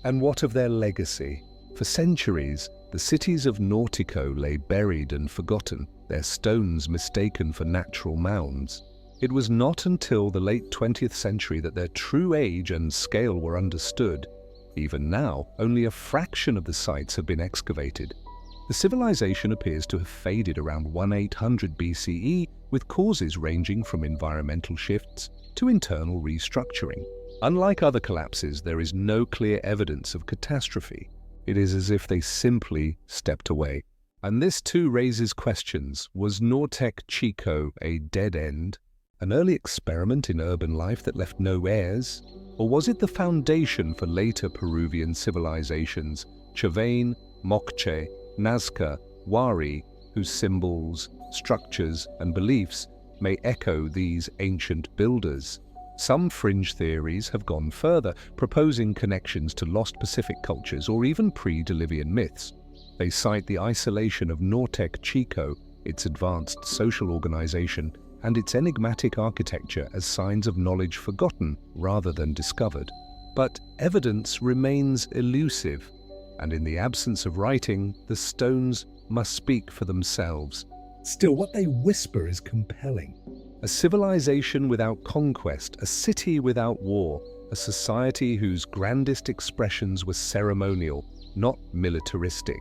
[SPEAKER 1] And what of their legacy? For centuries, the cities of Nautico lay buried and forgotten, their stones mistaken for natural mounds. It was not until the late 20th century that their true age and scale were understood. Even now, only a fraction of the sites have been excavated. The civilization appears to have faded around 1800 BCE, with causes ranging from environmental shifts to internal restructuring. Unlike other collapses, there is no clear evidence of catastrophe. It is as if they simply stepped away. And this too raises questions. Was Norte Chico a dead end, an early experiment in urban life that left no heirs? Or was it the foundation for later Peruvian civilizations, Chavain, Mocche, Nazca, Wari, whose symbols, structures, and beliefs may echo these ancient builders? Some fringe theories have gone further, proposing connections to lost Pacific cultures or even pre-Diluvian myths. They cite the isolation of Norte Chico its advanced social organization, and its enigmatic architecture as signs of knowledge forgotten rather than discovered. But evidence remains elusive, and in the absence of writing, the stones must speak for themselves.
[SPEAKER 2] Still, what they whisper is compelling.
[SPEAKER 1] A civilization without conquest, a city without war, a society whose grandest expressions were ceremonial, not militaristic.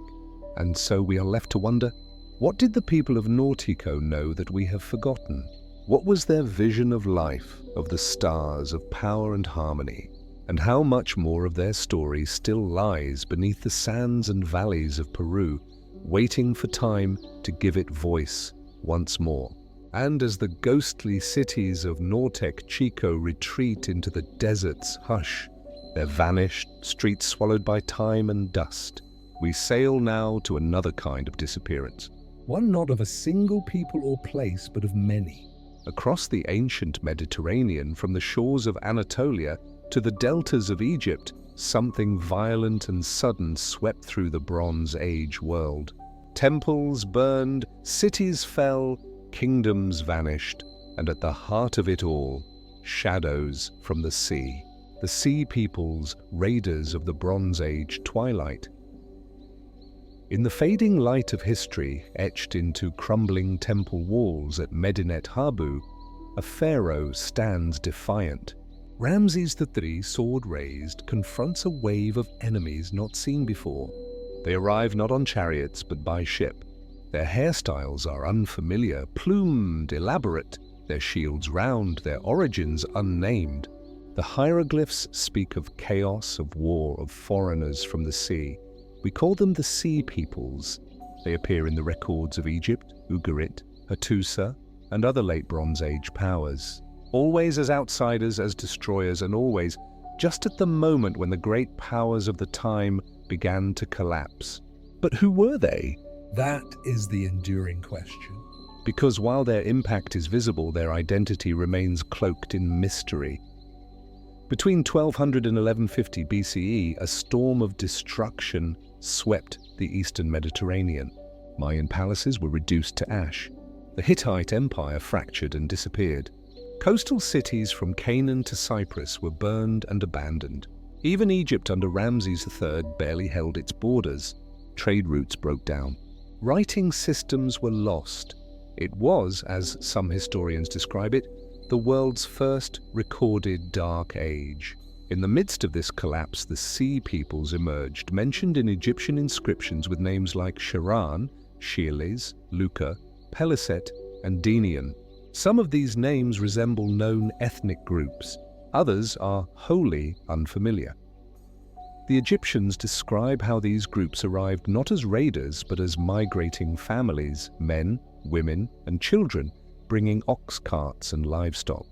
[SPEAKER 1] And so we are left to wonder, what did the people of Nautico know that we have forgotten? What was their vision of life, of the stars, of power and harmony? And how much more of their story still lies beneath the sands and valleys of Peru, waiting for time to give it voice once more? And as the ghostly cities of Nortec Chico retreat into the desert's hush, their vanished streets swallowed by time and dust, we sail now to another kind of disappearance.
[SPEAKER 2] One not of a single people or place, but of many.
[SPEAKER 1] Across the ancient Mediterranean, from the shores of Anatolia to the deltas of Egypt, something violent and sudden swept through the Bronze Age world. Temples burned, cities fell, kingdoms vanished, and at the heart of it all, shadows from the sea. The sea peoples, raiders of the Bronze Age twilight. In the fading light of history, etched into crumbling temple walls at Medinet Habu, a pharaoh stands defiant. Ramses III, sword raised, confronts a wave of enemies not seen before. They arrive not on chariots but by ship. Their hairstyles are unfamiliar, plumed, elaborate, their shields round, their origins unnamed. The hieroglyphs speak of chaos, of war, of foreigners from the sea. We call them the Sea Peoples. They appear in the records of Egypt, Ugarit, Hattusa, and other late Bronze Age powers. Always as outsiders, as destroyers, and always just at the moment when the great powers of the time began to collapse. But who were they?
[SPEAKER 2] That is the enduring question.
[SPEAKER 1] Because while their impact is visible, their identity remains cloaked in mystery. Between 1200 and 1150 BCE, a storm of destruction swept the eastern Mediterranean. Mayan palaces were reduced to ash. The Hittite Empire fractured and disappeared. Coastal cities from Canaan to Cyprus were burned and abandoned. Even Egypt under Ramses III barely held its borders. Trade routes broke down. Writing systems were lost. It was, as some historians describe it, the world's first recorded dark age. In the midst of this collapse, the Sea Peoples emerged, mentioned in Egyptian inscriptions with names like Sharan, Sheerles, Luca, Peliset, and Denian. Some of these names resemble known ethnic groups. Others are wholly unfamiliar. The Egyptians describe how these groups arrived not as raiders, but as migrating families, men, women, and children, bringing ox carts and livestock.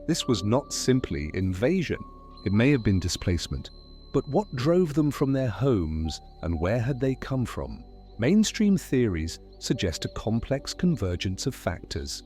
[SPEAKER 1] This was not simply invasion. It may have been displacement. But what drove them from their homes, and where had they come from? Mainstream theories suggest a complex convergence of factors.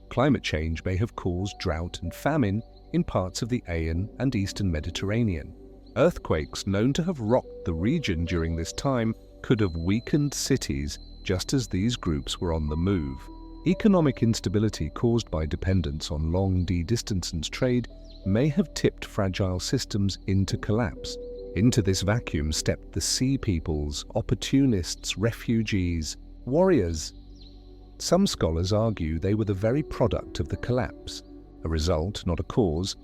[SPEAKER 1] Climate change may have caused drought and famine in parts of the Aegean and eastern Mediterranean. Earthquakes known to have rocked the region during this time could have weakened cities just as these groups were on the move. Economic instability caused by dependence on long distance trade may have tipped fragile systems into collapse. Into this vacuum stepped the Sea Peoples, opportunists, refugees, warriors. Some scholars argue they were the very product of the collapse, a result, not a cause,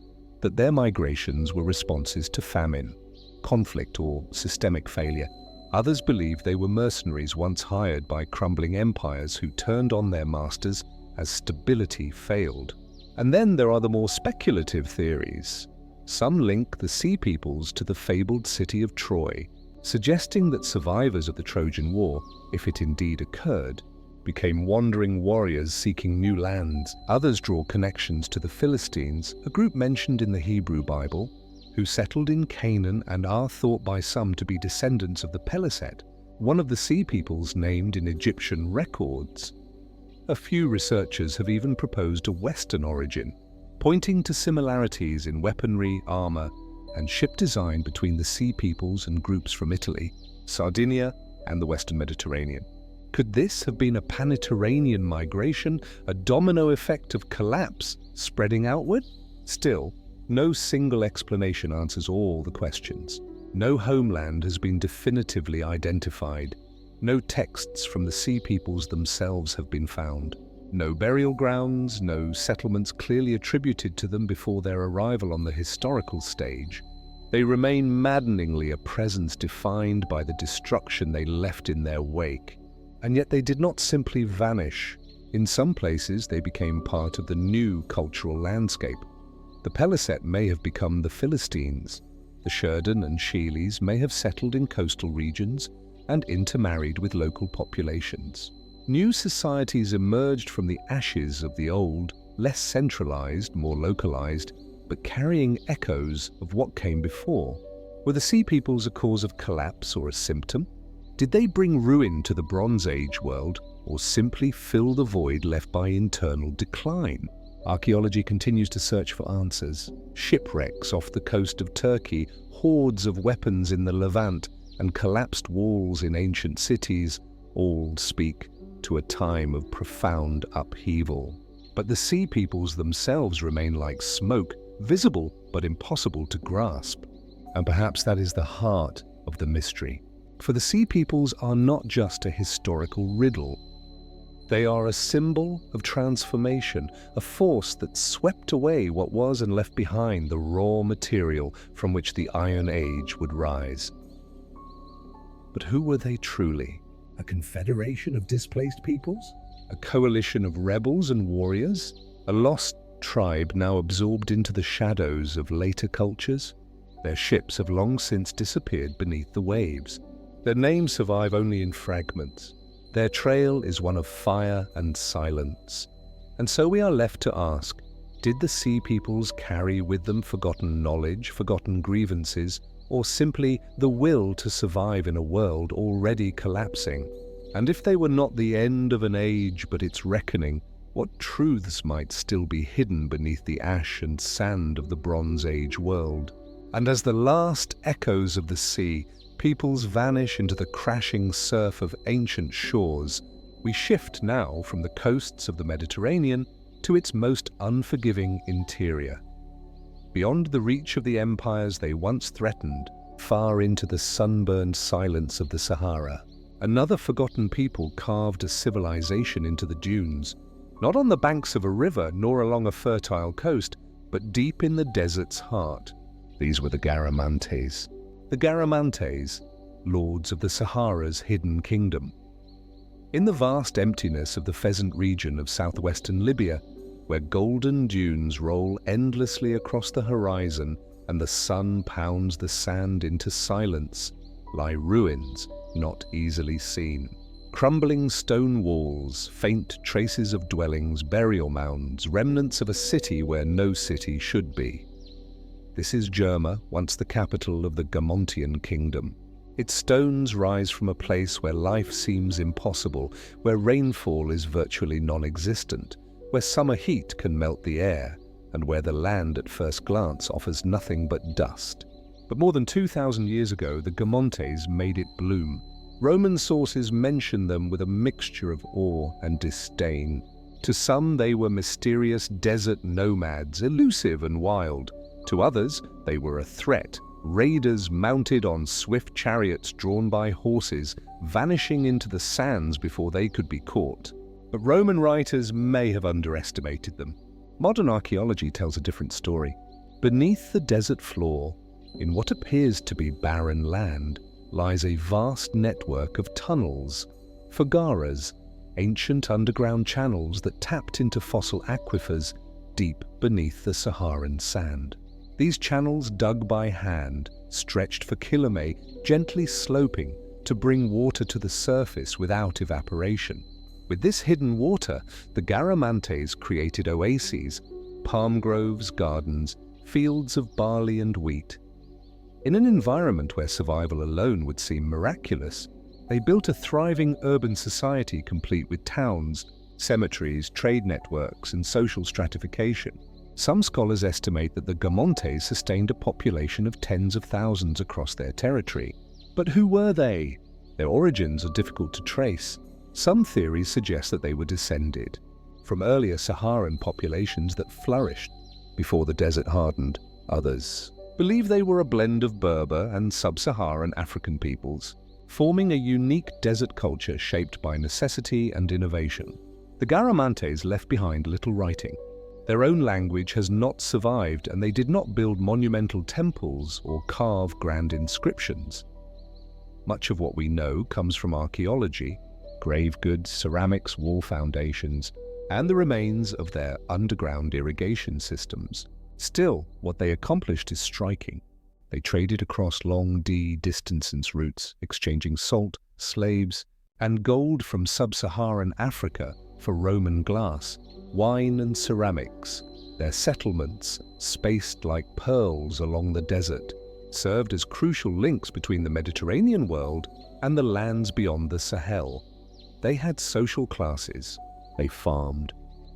[SPEAKER 1] that their migrations were responses to famine, conflict, or systemic failure. Others believe they were mercenaries once hired by crumbling empires who turned on their masters as stability failed. And then there are the more speculative theories. Some link the Sea Peoples to the fabled city of Troy, suggesting that survivors of the Trojan War, if it indeed occurred, became wandering warriors seeking new lands. Others draw connections to the Philistines, a group mentioned in the Hebrew Bible, who settled in Canaan and are thought by some to be descendants of the Peliset, one of the Sea Peoples named in Egyptian records. A few researchers have even proposed a Western origin, pointing to similarities in weaponry, armor, and ship design between the Sea Peoples and groups from Italy, Sardinia, and the Western Mediterranean. Could this have been a pan-Mediterranean migration, a domino effect of collapse spreading outward? Still, no single explanation answers all the questions. No homeland has been definitively identified. No texts from the Sea Peoples themselves have been found. No burial grounds, no settlements clearly attributed to them before their arrival on the historical stage. They remain maddeningly a presence defined by the destruction they left in their wake. And yet they did not simply vanish. In some places, they became part of the new cultural landscape. The Peliset may have become the Philistines. The Sherden and Sheelis may have settled in coastal regions and intermarried with local populations. New societies emerged from the ashes of the old, less centralized, more localized, but carrying echoes of what came before. Were the Sea Peoples a cause of collapse or a symptom? Did they bring ruin to the Bronze Age world, or simply fill the void left by internal decline? Archaeology continues to search for answers. Shipwrecks off the coast of Turkey, hordes of weapons in the Levant, and collapsed walls in ancient cities all speak to a time of profound upheaval. But the Sea Peoples themselves remain like smoke, visible but impossible to grasp. And perhaps that is the heart of the mystery. For the Sea Peoples are not just a historical riddle. They are a symbol of transformation, a force that swept away what was and left behind the raw material from which the Iron Age would rise. But who were they truly?
[SPEAKER 2] A confederation of displaced peoples?
[SPEAKER 1] A coalition of rebels and warriors? A lost tribe now absorbed into the shadows of later cultures? Their ships have long since disappeared beneath the waves. Their names survive only in fragments. Their trail is one of fire and silence. And so we are left to ask, did the Sea Peoples carry with them forgotten knowledge, forgotten grievances, or simply the will to survive in a world already collapsing? And if they were not the end of an age but its reckoning, what truths might still be hidden beneath the ash and sand of the Bronze Age world? And as the last echoes of the sea, peoples vanish into the crashing surf of ancient shores, we shift now from the coasts of the Mediterranean to its most unforgiving interior. Beyond the reach of the empires they once threatened, far into the sunburned silence of the Sahara, another forgotten people carved a civilization into the dunes, not on the banks of a river nor along a fertile coast, but deep in the desert's heart. These were the Garamantes. The Garamantes, lords of the Sahara's hidden kingdom. In the vast emptiness of the Pheasant region of southwestern Libya, where golden dunes roll endlessly across the horizon and the sun pounds the sand into silence, lie ruins not easily seen. Crumbling stone walls, faint traces of dwellings, burial mounds, remnants of a city where no city should be. This is Jerma, once the capital of the Gamontian kingdom. Its stones rise from a place where life seems impossible, where rainfall is virtually non-existent, where summer heat can melt the air, and where the land at first glance offers nothing but dust. But more than 2,000 years ago, the Gamontes made it bloom. Roman sources mention them with a mixture of awe and disdain. To some, they were mysterious desert nomads, elusive and wild. To others, they were a threat, raiders mounted on swift chariots drawn by horses, vanishing into the sands before they could be caught. But Roman writers may have underestimated them. Modern archaeology tells a different story. Beneath the desert floor, in what appears to be barren land, lies a vast network of tunnels, fogaras, ancient underground channels that tapped into fossil aquifers deep beneath the Saharan sand. These channels, dug by hand, stretched for kilometers, gently sloping to bring water to the surface without evaporation. With this hidden water, the Garamantes created oases, palm groves, gardens, fields of barley and wheat. In an environment where survival alone would seem miraculous, they built a thriving urban society complete with towns, cemeteries, trade networks, and social stratification. Some scholars estimate that the Gamontes sustained a population of tens of thousands across their territory. But who were they? Their origins are difficult to trace. Some theories suggest that they were descended from earlier Saharan populations that flourished before the desert hardened. Others believe they were a blend of Berber and sub-Saharan African peoples, forming a unique desert culture shaped by necessity and innovation. The Garamantes left behind little writing. Their own language has not survived, and they did not build monumental temples or carve grand inscriptions. Much of what we know comes from archaeology, grave goods, ceramics, wall foundations, and the remains of their underground irrigation systems. Still, what they accomplished is striking. They traded across long distance routes, exchanging salt, slaves, and gold from sub-Saharan Africa for Roman glass, wine and ceramics. Their settlements, spaced like pearls along the desert, served as crucial links between the Mediterranean world and the lands beyond the Sahel. They had social classes. They farmed.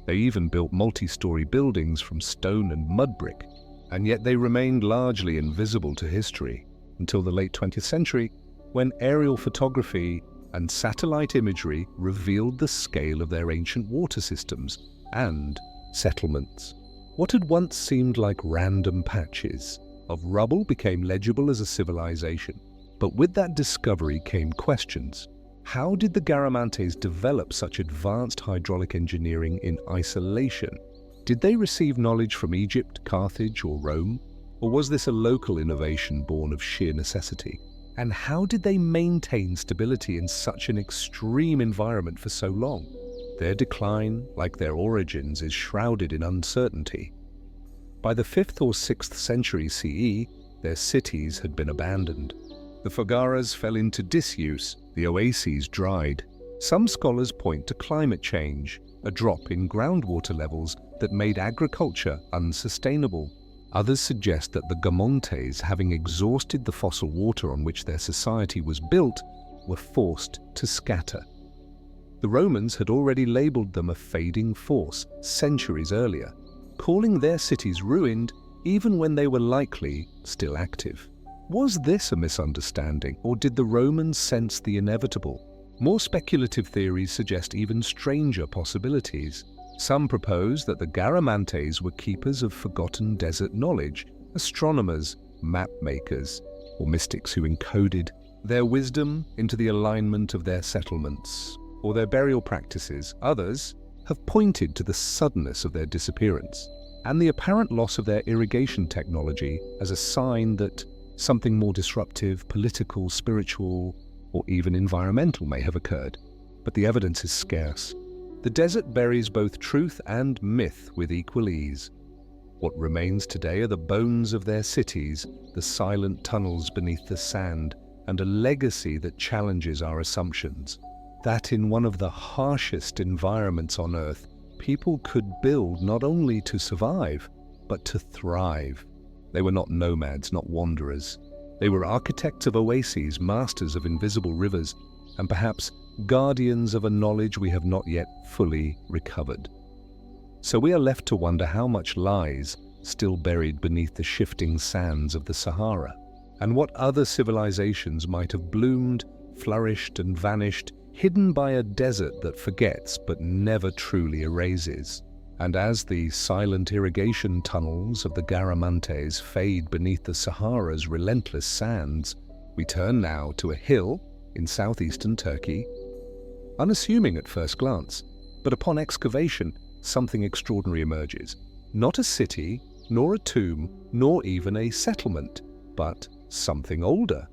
[SPEAKER 1] They even built multi-story buildings from stone and mud brick. And yet they remained largely invisible to history until the late 20th century, when aerial photography and satellite imagery revealed the scale of their ancient water systems and settlements. What had once seemed like random patches of rubble became legible as a civilization. But with that discovery came questions. How did the Garamantes develop such advanced hydraulic engineering in isolation? Did they receive knowledge from Egypt, Carthage, or Rome? Or was this a local innovation born of sheer necessity? And how did they maintain stability in such an extreme environment for so long? Their decline, like their origins, is shrouded in uncertainty. By the 5th or 6th century CE, their cities had been abandoned. The fogaras fell into disuse, the oases dried. Some scholars point to climate change, a drop in groundwater levels that made agriculture unsustainable. Others suggest that the Gamontes, having exhausted the fossil water on which their society was built, were forced to scatter. The Romans had already labeled them a fading force centuries earlier, calling their cities ruined even when they were likely still active. Was this a misunderstanding, or did the Romans sense the inevitable? More speculative theories suggest even stranger possibilities. Some propose that the Garamantes were keepers of forgotten desert knowledge, astronomers, map makers, or mystics who encoded their wisdom into the alignment of their settlements or their burial practices. Others have pointed to the suddenness of their disappearance and the apparent loss of their irrigation technology as a sign that something more disruptive, political, spiritual, or even environmental may have occurred. But the evidence is scarce. The desert buries both truth and myth with equal ease. What remains today are the bones of their cities, the silent tunnels beneath the sand, and a legacy that challenges our assumptions. That in one of the harshest environments on Earth, people could build not only to survive, but to thrive. They were not nomads, not wanderers. They were architects of oases, masters of invisible rivers, and perhaps guardians of a knowledge we have not yet fully recovered. So we are left to wonder how much lies still buried beneath the shifting sands of the Sahara, and what other civilizations might have bloomed, flourished, and vanished, hidden by a desert that forgets but never truly erases. And as the silent irrigation tunnels of the Garamantes fade beneath the Sahara's relentless sands, we turn now to a hill in southeastern Turkey. Unassuming at first glance, but upon excavation, something extraordinary emerges. Not a city, nor a tomb, nor even a settlement, but something older.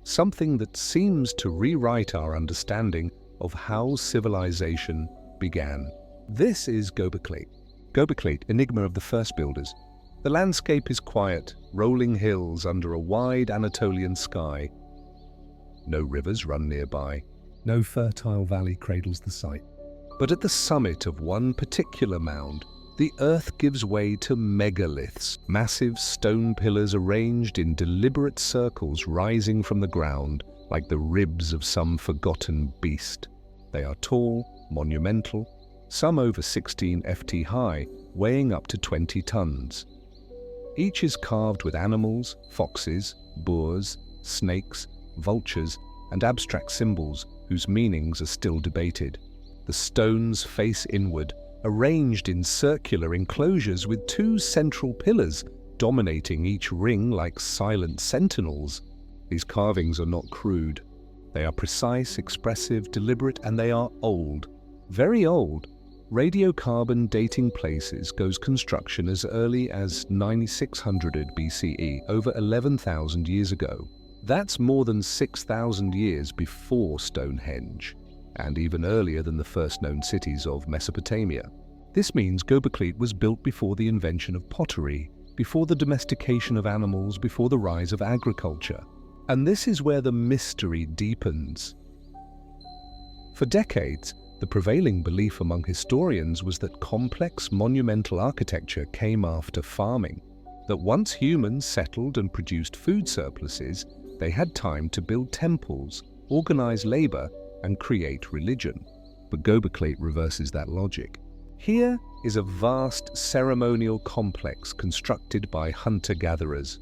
[SPEAKER 1] Something that seems to rewrite our understanding of how civilization began. This is Göbekli. Göbekli, enigma of the first builders. The landscape is quiet, rolling hills under a wide Anatolian sky. No rivers run nearby.
[SPEAKER 2] No fertile valley cradles the site.
[SPEAKER 1] But at the summit of one particular mound, the earth gives way to megaliths, massive stone pillars arranged in deliberate circles rising from the ground like the ribs of some forgotten beast. They are tall, monumental, some over 16 ft high, weighing up to 20 tons. Each is carved with animals, foxes, boars, snakes, vultures, and abstract symbols, whose meanings are still debated. The stones face inward, arranged in circular enclosures with two central pillars dominating each ring like silent sentinels. These carvings are not crude. They are precise, expressive, deliberate, and they are old. Very old. Radiocarbon dating places goes construction as early as 9600 BCE, over 11,000 years ago. That's more than 6,000 years before Stonehenge, and even earlier than the first known cities of Mesopotamia. This means Göbekli was built before the invention of pottery, before the domestication of animals, before the rise of agriculture. And this is where the mystery deepens. For decades, the prevailing belief among historians was that complex monumental architecture came after farming, that once humans settled and produced food surpluses, they had time to build temples, organize labor, and create religion. But Göbekli reverses that logic. Here is a vast ceremonial complex constructed by hunter-gatherers.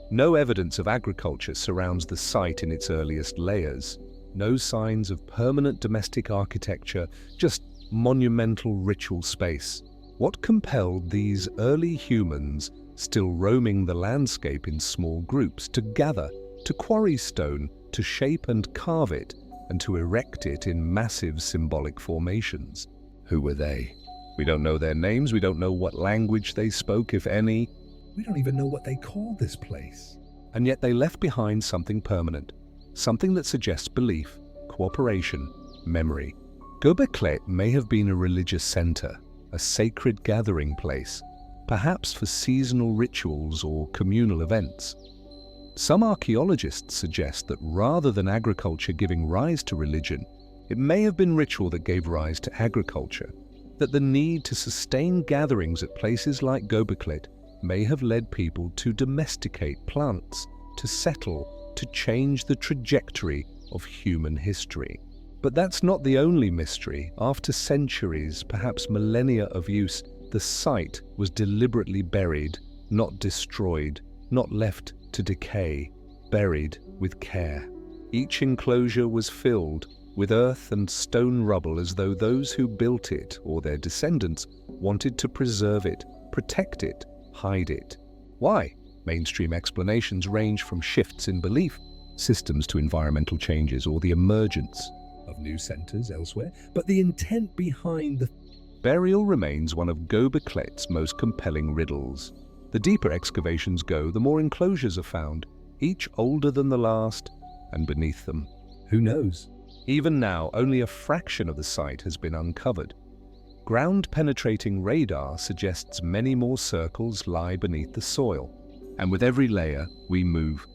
[SPEAKER 1] No evidence of agriculture surrounds the site in its earliest layers. No signs of permanent domestic architecture, just monumental ritual space. What compelled these early humans, still roaming the landscape in small groups, to gather, to quarry stone, to shape and carve it, and to erect it in massive symbolic formations? Who were they? We don't know their names, we don't know what language they spoke, if any.
[SPEAKER 2] We don't even know what they call this place.
[SPEAKER 1] And yet they left behind something permanent, something that suggests belief, cooperation, memory. Göbekli may have been a religious center, a sacred gathering place, perhaps for seasonal rituals or communal events. Some archaeologists suggest that rather than agriculture giving rise to religion, it may have been ritual that gave rise to agriculture, that the need to sustain gatherings at places like Göbekli may have led people to domesticate plants, to settle, to change the trajectory of human history. But that's not the only mystery. After centuries, perhaps millennia of use, the site was deliberately buried, not destroyed, not left to decay, buried with care. Each enclosure was filled with earth and stone rubble as though those who built it, or their descendants, wanted to preserve it, protect it, hide it. Why? Mainstream explanations range from shifts in belief systems to environmental changes or the emergence
[SPEAKER 2] of new centers elsewhere, but the intent behind the
[SPEAKER 1] burial remains one of Göbekli's most compelling riddles. The deeper excavations go, the more enclosures are found, each older than the last, and beneath them,
[SPEAKER 2] who knows?
[SPEAKER 1] Even now, only a fraction of the site has been uncovered. Ground-penetrating radar suggests many more circles lie beneath the soil, and with every layer, we move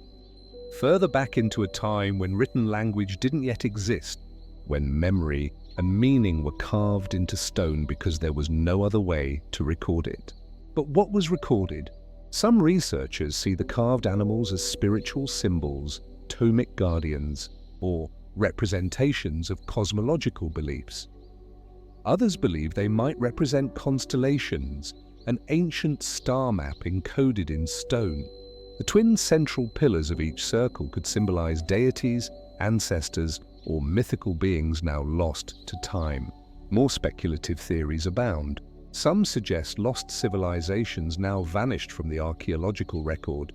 [SPEAKER 1] further back into a time when written language didn't yet exist, when memory and meaning were carved into stone because there was no other way to record it. But what was recorded? Some researchers see the carved animals as spiritual symbols, tomic guardians, or representations of cosmological beliefs. Others believe they might represent constellations, an ancient star map encoded in stone. The twin central pillars of each circle could symbolize deities, ancestors, or mythical beings now lost to time. More speculative theories abound. Some suggest lost civilizations now vanished from the archaeological record.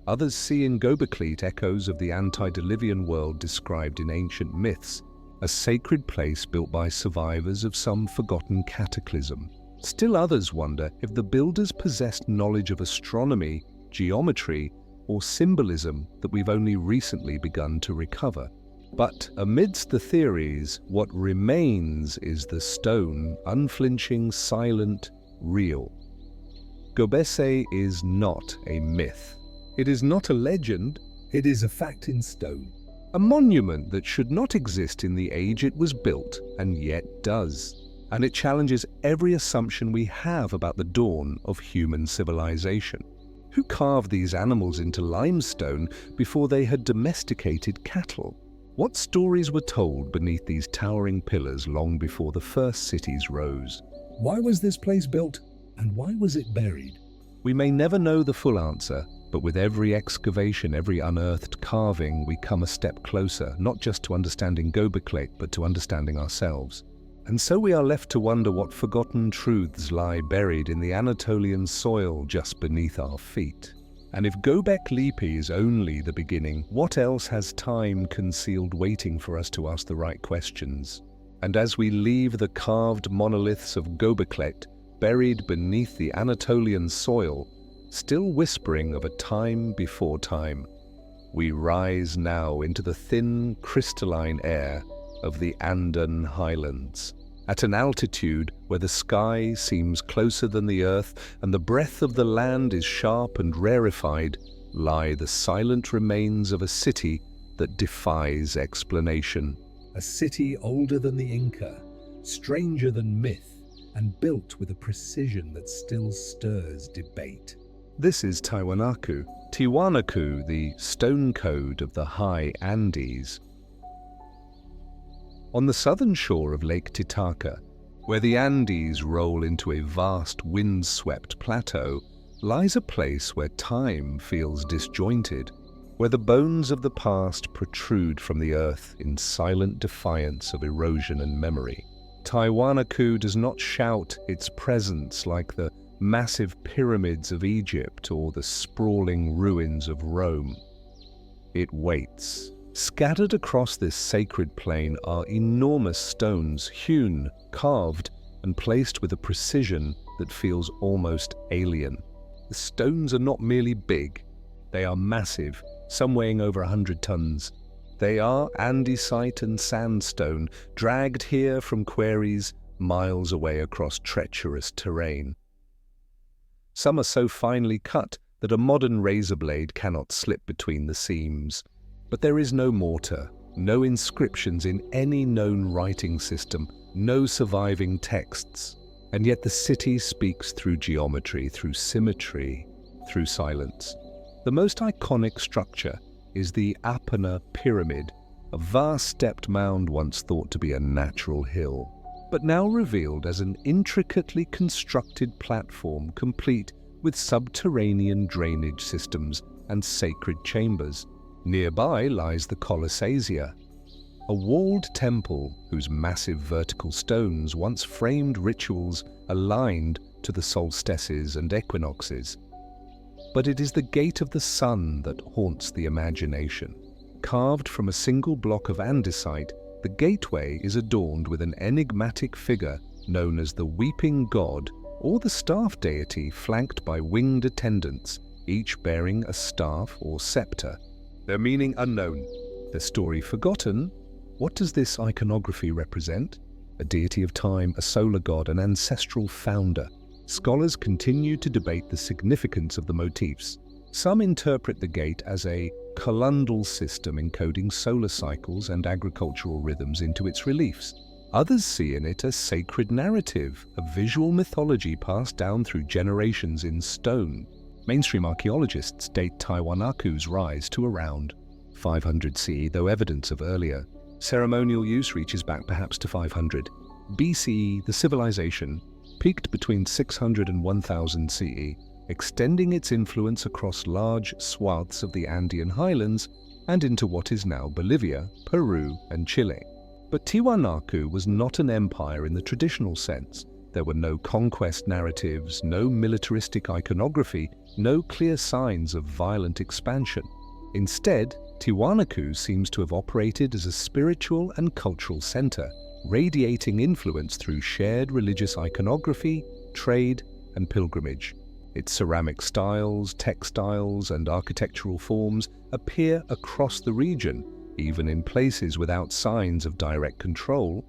[SPEAKER 1] Others see in Göbekli echoes of the antediluvian world described in ancient myths, a sacred place built by survivors of some forgotten cataclysm. Still others wonder if the builders possessed knowledge of astronomy, geometry, or symbolism that we've only recently begun to recover. But amidst the theories, what remains is the stone, unflinching, silent, real. Göbekli is not a myth. It is not a legend.
[SPEAKER 2] It is a fact in stone.
[SPEAKER 1] A monument that should not exist in the age it was built, and yet does. And it challenges every assumption we have about the dawn of human civilization. Who carved these animals into limestone before they had domesticated cattle? What stories were told beneath these towering pillars long before the first cities rose?
[SPEAKER 2] Why was this place built, and why was it buried?
[SPEAKER 1] We may never know the full answer, But with every excavation, every unearthed carving, we come a step closer, not just to understanding Göbekli, but to understanding ourselves. And so we are left to wonder what forgotten truths lie buried in the Anatolian soil just beneath our feet. And if Göbekli is only the beginning, what else has time concealed waiting for us to ask the right questions? And as we leave the carved monoliths of Göbekli, buried beneath the Anatolian soil, still whispering of a time before time, we rise now into the thin, crystalline air of the Andean highlands. At an altitude where the sky seems closer than the earth and the breath of the land is sharp and rarefied, lie the silent remains of a city that defies explanation.
[SPEAKER 2] A city older than the Inca, stranger than myth, and built with a precision that still stirs debate.
[SPEAKER 1] This is Tiwanaku, the stone code of the high Andes. On the southern shore of Lake Titicaca, where the Andes roll into a vast wind-swept plateau, lies a place where time feels disjointed, where the bones of the past protrude from the earth in silent defiance of erosion and memory. Tiwanaku does not shout its presence like the massive pyramids of Egypt or the sprawling ruins of Rome. It waits. Scattered across this sacred plain are enormous stones, hewn, carved, and placed with a precision that feels almost alien. The stones are not merely big, they are massive, some weighing over 100 tons. They are andesite and sandstone, dragged here from quarries miles away across treacherous terrain. Some are so finely cut that a modern razor blade cannot slip between the seams. But there is no mortar, no inscriptions in any known writing system, no surviving texts. And yet the city speaks through geometry, through symmetry, through silence. The most iconic structure is the Apana Pyramid, a vast stepped mound once thought to be a natural hill, but now revealed as an intricately constructed platform complete with subterranean drainage systems and sacred chambers. Nearby lies the Colossasia, a walled temple whose massive vertical stones once framed rituals aligned to the solstices and equinoxes. But it is the Gate of the Sun that haunts the imagination. Carved from a single block of andesite, the gateway is adorned with an enigmatic figure known as the Weeping God or the Staff Deity, flanked by winged attendants, each bearing a staff or scepter. Their meaning unknown, their story forgotten. What does this iconography represent? A deity of time, a solar god, an ancestral founder. Scholars continue to debate the significance of the motifs. Some interpret the gate as a colundal system encoding solar cycles and agricultural rhythms into its reliefs. Others see in it a sacred narrative, a visual mythology passed down through generations in stone. Mainstream archaeologists date Tiwanaku's rise to around 500 CE, though evidence of earlier ceremonial use reaches back perhaps to 500. BCE, the civilization, peaked between 600 and 1000 CE, extending its influence across large swaths of the Andean highlands and into what is now Bolivia, Peru, and Chile. But Tiwanaku was not an empire in the traditional sense. There were no conquest narratives, no militaristic iconography, no clear signs of violent expansion. Instead, Tiwanaku seems to have operated as a spiritual and cultural center, radiating influence through shared religious iconography, trade, and pilgrimage. Its ceramic styles, textiles, and architectural forms appear across the region, even in places without signs of direct control.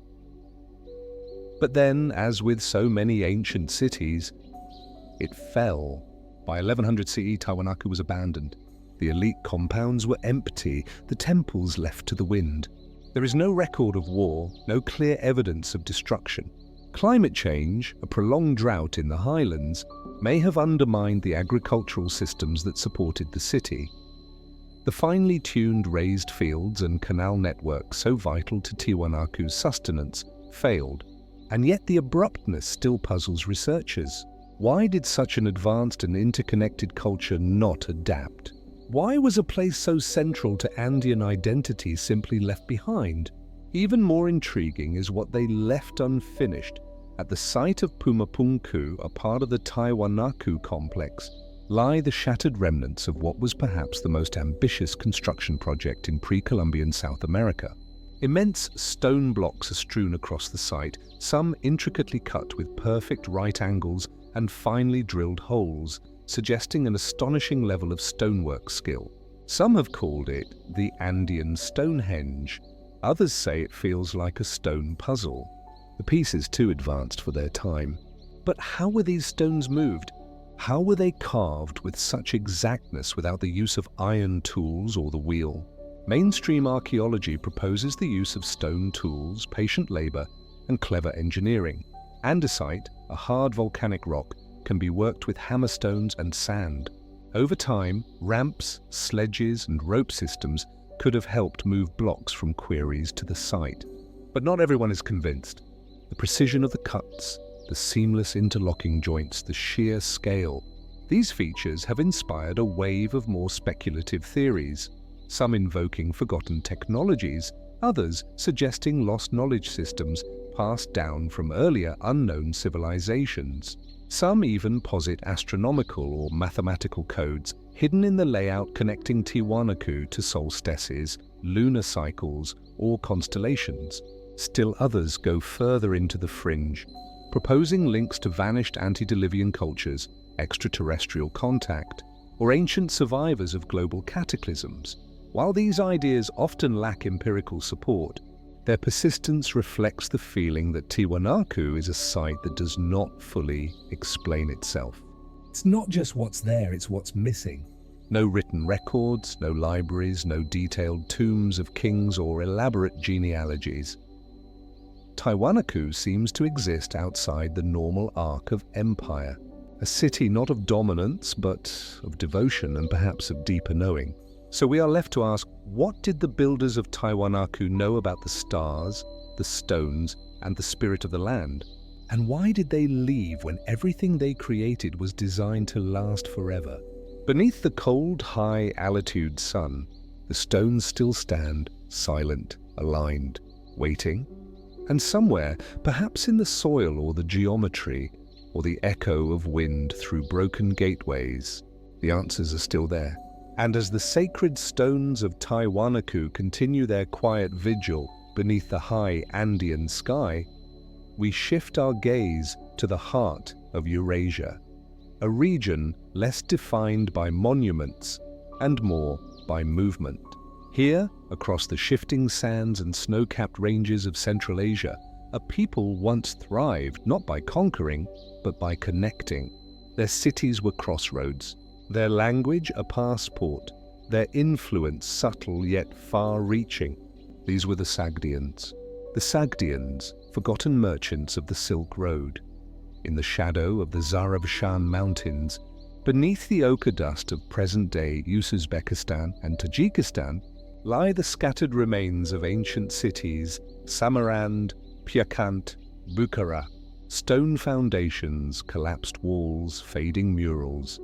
[SPEAKER 1] But then, as with so many ancient cities, it fell. By 1100 CE, Tiwanaku was abandoned. The elite compounds were empty, the temples left to the wind. There is no record of war, no clear evidence of destruction. Climate change, a prolonged drought in the highlands, may have undermined the agricultural systems that supported the city. The finely tuned raised fields and canal networks so vital to Tiwanaku's sustenance failed, and yet the abruptness still puzzles researchers. Why did such an advanced and interconnected culture not adapt? Why was a place so central to Andean identity simply left behind? Even more intriguing is what they left unfinished. At the site of Pumapunku, a part of the Tiwanaku complex, lie the shattered remnants of what was perhaps the most ambitious construction project in pre-Columbian South America. Immense stone blocks are strewn across the site, some intricately cut with perfect right angles and finely drilled holes, suggesting an astonishing level of stonework skill. Some have called it the Andean Stonehenge. Others say it feels like a stone puzzle. The piece is too advanced for their time. But how were these stones moved? How were they carved with such exactness without the use of iron tools or the wheel? Mainstream archaeology proposes the use of stone tools, patient labor, and clever engineering. Andesite, a hard volcanic rock, can be worked with hammerstones and sand. Over time, ramps, sledges, and rope systems could have helped move blocks from quarries to the site. But not everyone is convinced. The precision of the cuts, the seamless interlocking joints, the sheer scale. These features have inspired a wave of more speculative theories, some invoking forgotten technologies, others suggesting lost knowledge systems passed down from earlier unknown civilizations. Some even posit astronomical or mathematical codes hidden in the layout connecting Tiwanaku to solstices, lunar cycles, or constellations. Still others go further into the fringe, proposing links to vanished antediluvian cultures, extraterrestrial contact, or ancient survivors of global cataclysms. While these ideas often lack empirical support, their persistence reflects the feeling that Tiwanaku is a site that does not fully explain itself.
[SPEAKER 2] It's not just what's there, it's what's missing.
[SPEAKER 1] No written records, no libraries, no detailed tombs of kings or elaborate genealogies. Tiwanaku seems to exist outside the normal arc of empire, a city not of dominance but of devotion and perhaps of deeper knowing. So we are left to ask, what did the builders of Tiwanaku know about the stars, the stones, and the spirit of the land? And why did they leave when everything they created was designed to last forever? Beneath the cold, high-altitude sun, the stones still stand, silent, aligned, waiting. And somewhere, perhaps in the soil or the geometry, or the echo of wind through broken gateways, the answers are still there. And as the sacred stones of Tiwanaku continue their quiet vigil beneath the high Andean sky, we shift our gaze to the heart of Eurasia, a region less defined by monuments and more by movement. Here, across the shifting sands and snow-capped ranges of Central Asia, a people once thrived not by conquering, but by connecting. Their cities were crossroads, their language a passport, their influence subtle yet far-reaching. These were the Sagdians. The Sagdians, forgotten merchants of the Silk Road. In the shadow of the Zarafshan Mountains, beneath the ochre dust of present-day Uzbekistan and Tajikistan, lie the scattered remains of ancient cities Samarkand, Pyakant, Bukhara, stone foundations, collapsed walls, fading murals.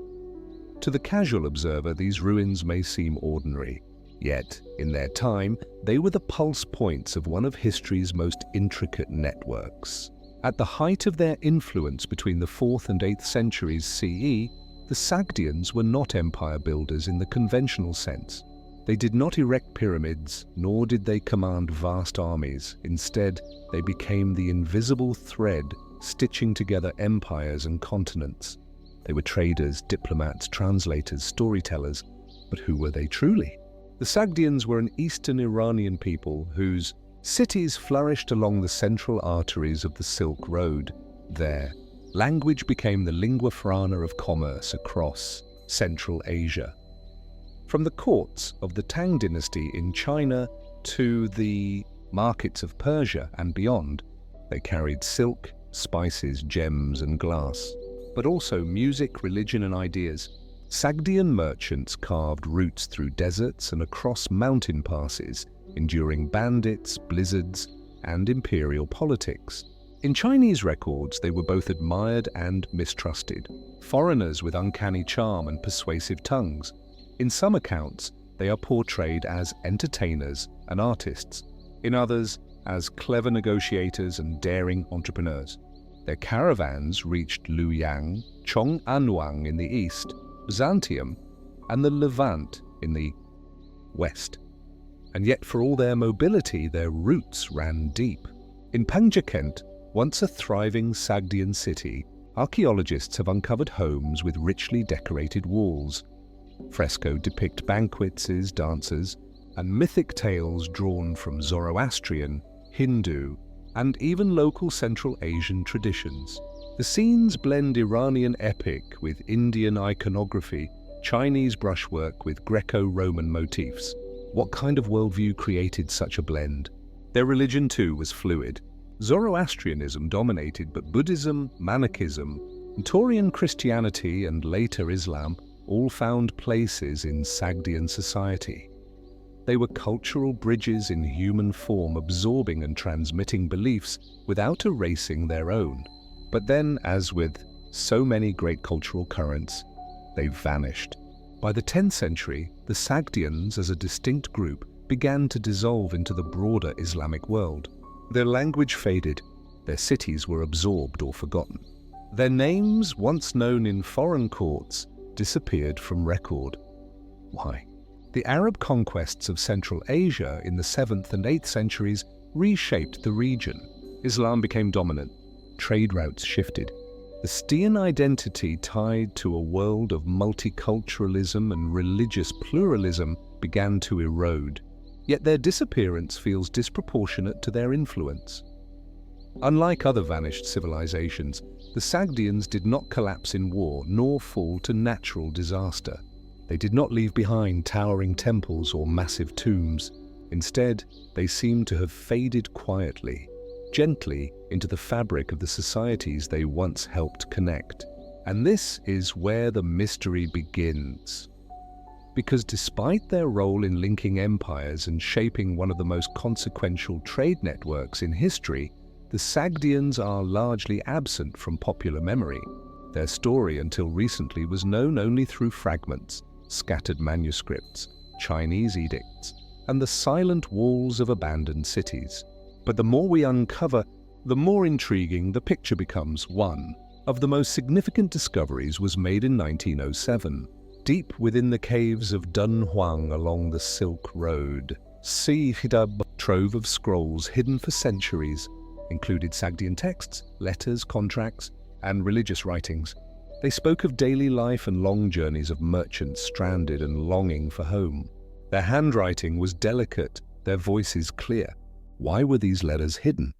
[SPEAKER 1] To the casual observer, these ruins may seem ordinary, yet, in their time, they were the pulse points of one of history's most intricate networks. At the height of their influence between the 4th and 8th centuries CE, the Sagdians were not empire builders in the conventional sense. They did not erect pyramids, nor did they command vast armies. Instead, they became the invisible thread stitching together empires and continents. They were traders, diplomats, translators, storytellers. But who were they truly? The Sagdians were an Eastern Iranian people whose cities flourished along the central arteries of the Silk Road. There, language became the lingua franca of commerce across Central Asia. From the courts of the Tang dynasty in China to the markets of Persia and beyond, they carried silk, spices, gems, and glass, but also music, religion, and ideas. Sagdian merchants carved routes through deserts and across mountain passes, enduring bandits, blizzards, and imperial politics. In Chinese records, they were both admired and mistrusted, foreigners with uncanny charm and persuasive tongues. In some accounts, they are portrayed as entertainers and artists. In others, as clever negotiators and daring entrepreneurs. Their caravans reached Luoyang, Chong'anwang in the east, Byzantium, and the Levant in the west. And yet for all their mobility, their roots ran deep. In Pangjikent, once a thriving Sagdian city, archaeologists have uncovered homes with richly decorated walls. Fresco depict banquets, dances, and mythic tales drawn from Zoroastrian, Hindu, and even local Central Asian traditions. The scenes blend Iranian epic with Indian iconography, Chinese brushwork with Greco-Roman motifs. What kind of worldview created such a blend? Their religion too was fluid. Zoroastrianism dominated, but Buddhism, Manichaeism, Taurian Christianity and later Islam all found places in Sagdian society. They were cultural bridges in human form, absorbing and transmitting beliefs without erasing their own. But then, as with so many great cultural currents, they vanished. By the 10th century, the Sagdians as a distinct group began to dissolve into the broader Islamic world. Their language faded, their cities were absorbed or forgotten. Their names, once known in foreign courts, disappeared from record. Why? The Arab conquests of Central Asia in the 7th and 8th centuries reshaped the region. Islam became dominant, trade routes shifted. The Stean identity tied to a world of multiculturalism and religious pluralism began to erode. Yet their disappearance feels disproportionate to their influence. Unlike other vanished civilizations, the Sagdians did not collapse in war nor fall to natural disaster. They did not leave behind towering temples or massive tombs. Instead, they seem to have faded quietly, gently into the fabric of the societies they once helped connect. And this is where the mystery begins. Because despite their role in linking empires and shaping one of the most consequential trade networks in history, the Sagdians are largely absent from popular memory. Their story until recently was known only through fragments, scattered manuscripts, Chinese edicts, and the silent walls of abandoned cities. But the more we uncover, the more intriguing the picture becomes. One of the most significant discoveries was made in 1907. Deep within the caves of Dunhuang along the Silk Road, a trove of scrolls hidden for centuries included Sagdian texts, letters, contracts, and religious writings. They spoke of daily life and long journeys of merchants stranded and longing for home. Their handwriting was delicate, their voices clear. Why were these letters hidden?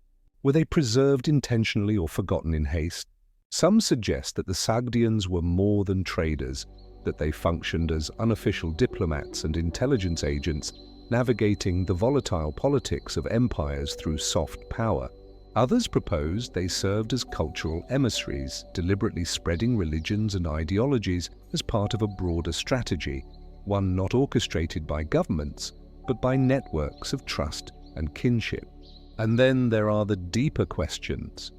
[SPEAKER 1] Were they preserved intentionally or forgotten in haste? Some suggest that the Sagdians were more than traders, that they functioned as unofficial diplomats and intelligence agents, navigating the volatile politics of empires through soft power. Others proposed they served as cultural emissaries, deliberately spreading religions and ideologies as part of a broader strategy, one not orchestrated by governments, but by networks of trust and kinship. And then there are the deeper questions.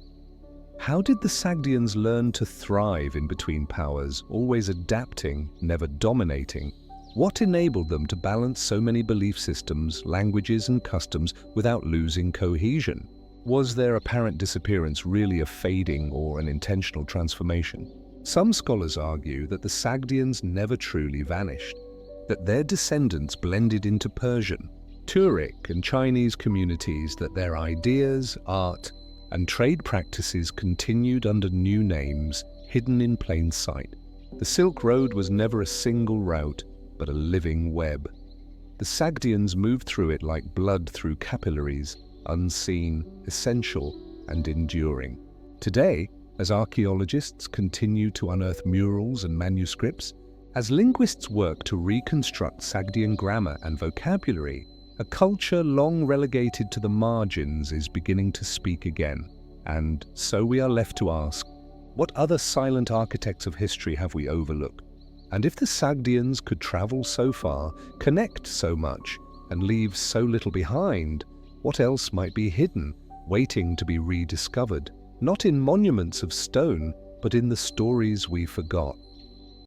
[SPEAKER 1] How did the Sagdians learn to thrive in between powers, always adapting, never dominating? What enabled them to balance so many belief systems, languages, and customs without losing cohesion? Was their apparent disappearance really a fading or an intentional transformation? Some scholars argue that the Sagdians never truly vanished, that their descendants blended into Persian, Turic, and Chinese communities, that their ideas, art, and trade practices continued under new names, hidden in plain sight. The Silk Road was never a single route, but a living web. The Sagdians moved through it like blood through capillaries, unseen, essential, and enduring. Today, as archaeologists continue to unearth murals and manuscripts, as linguists work to reconstruct Sagdian grammar and vocabulary, a culture long relegated to the margins is beginning to speak again. And so we are left to ask, what other silent architects of history have we overlooked? And if the Sagdians could travel so far, connect so much, and leave so little behind, what else might be hidden waiting to be rediscovered, not in monuments of stone, but in the stories we forgot.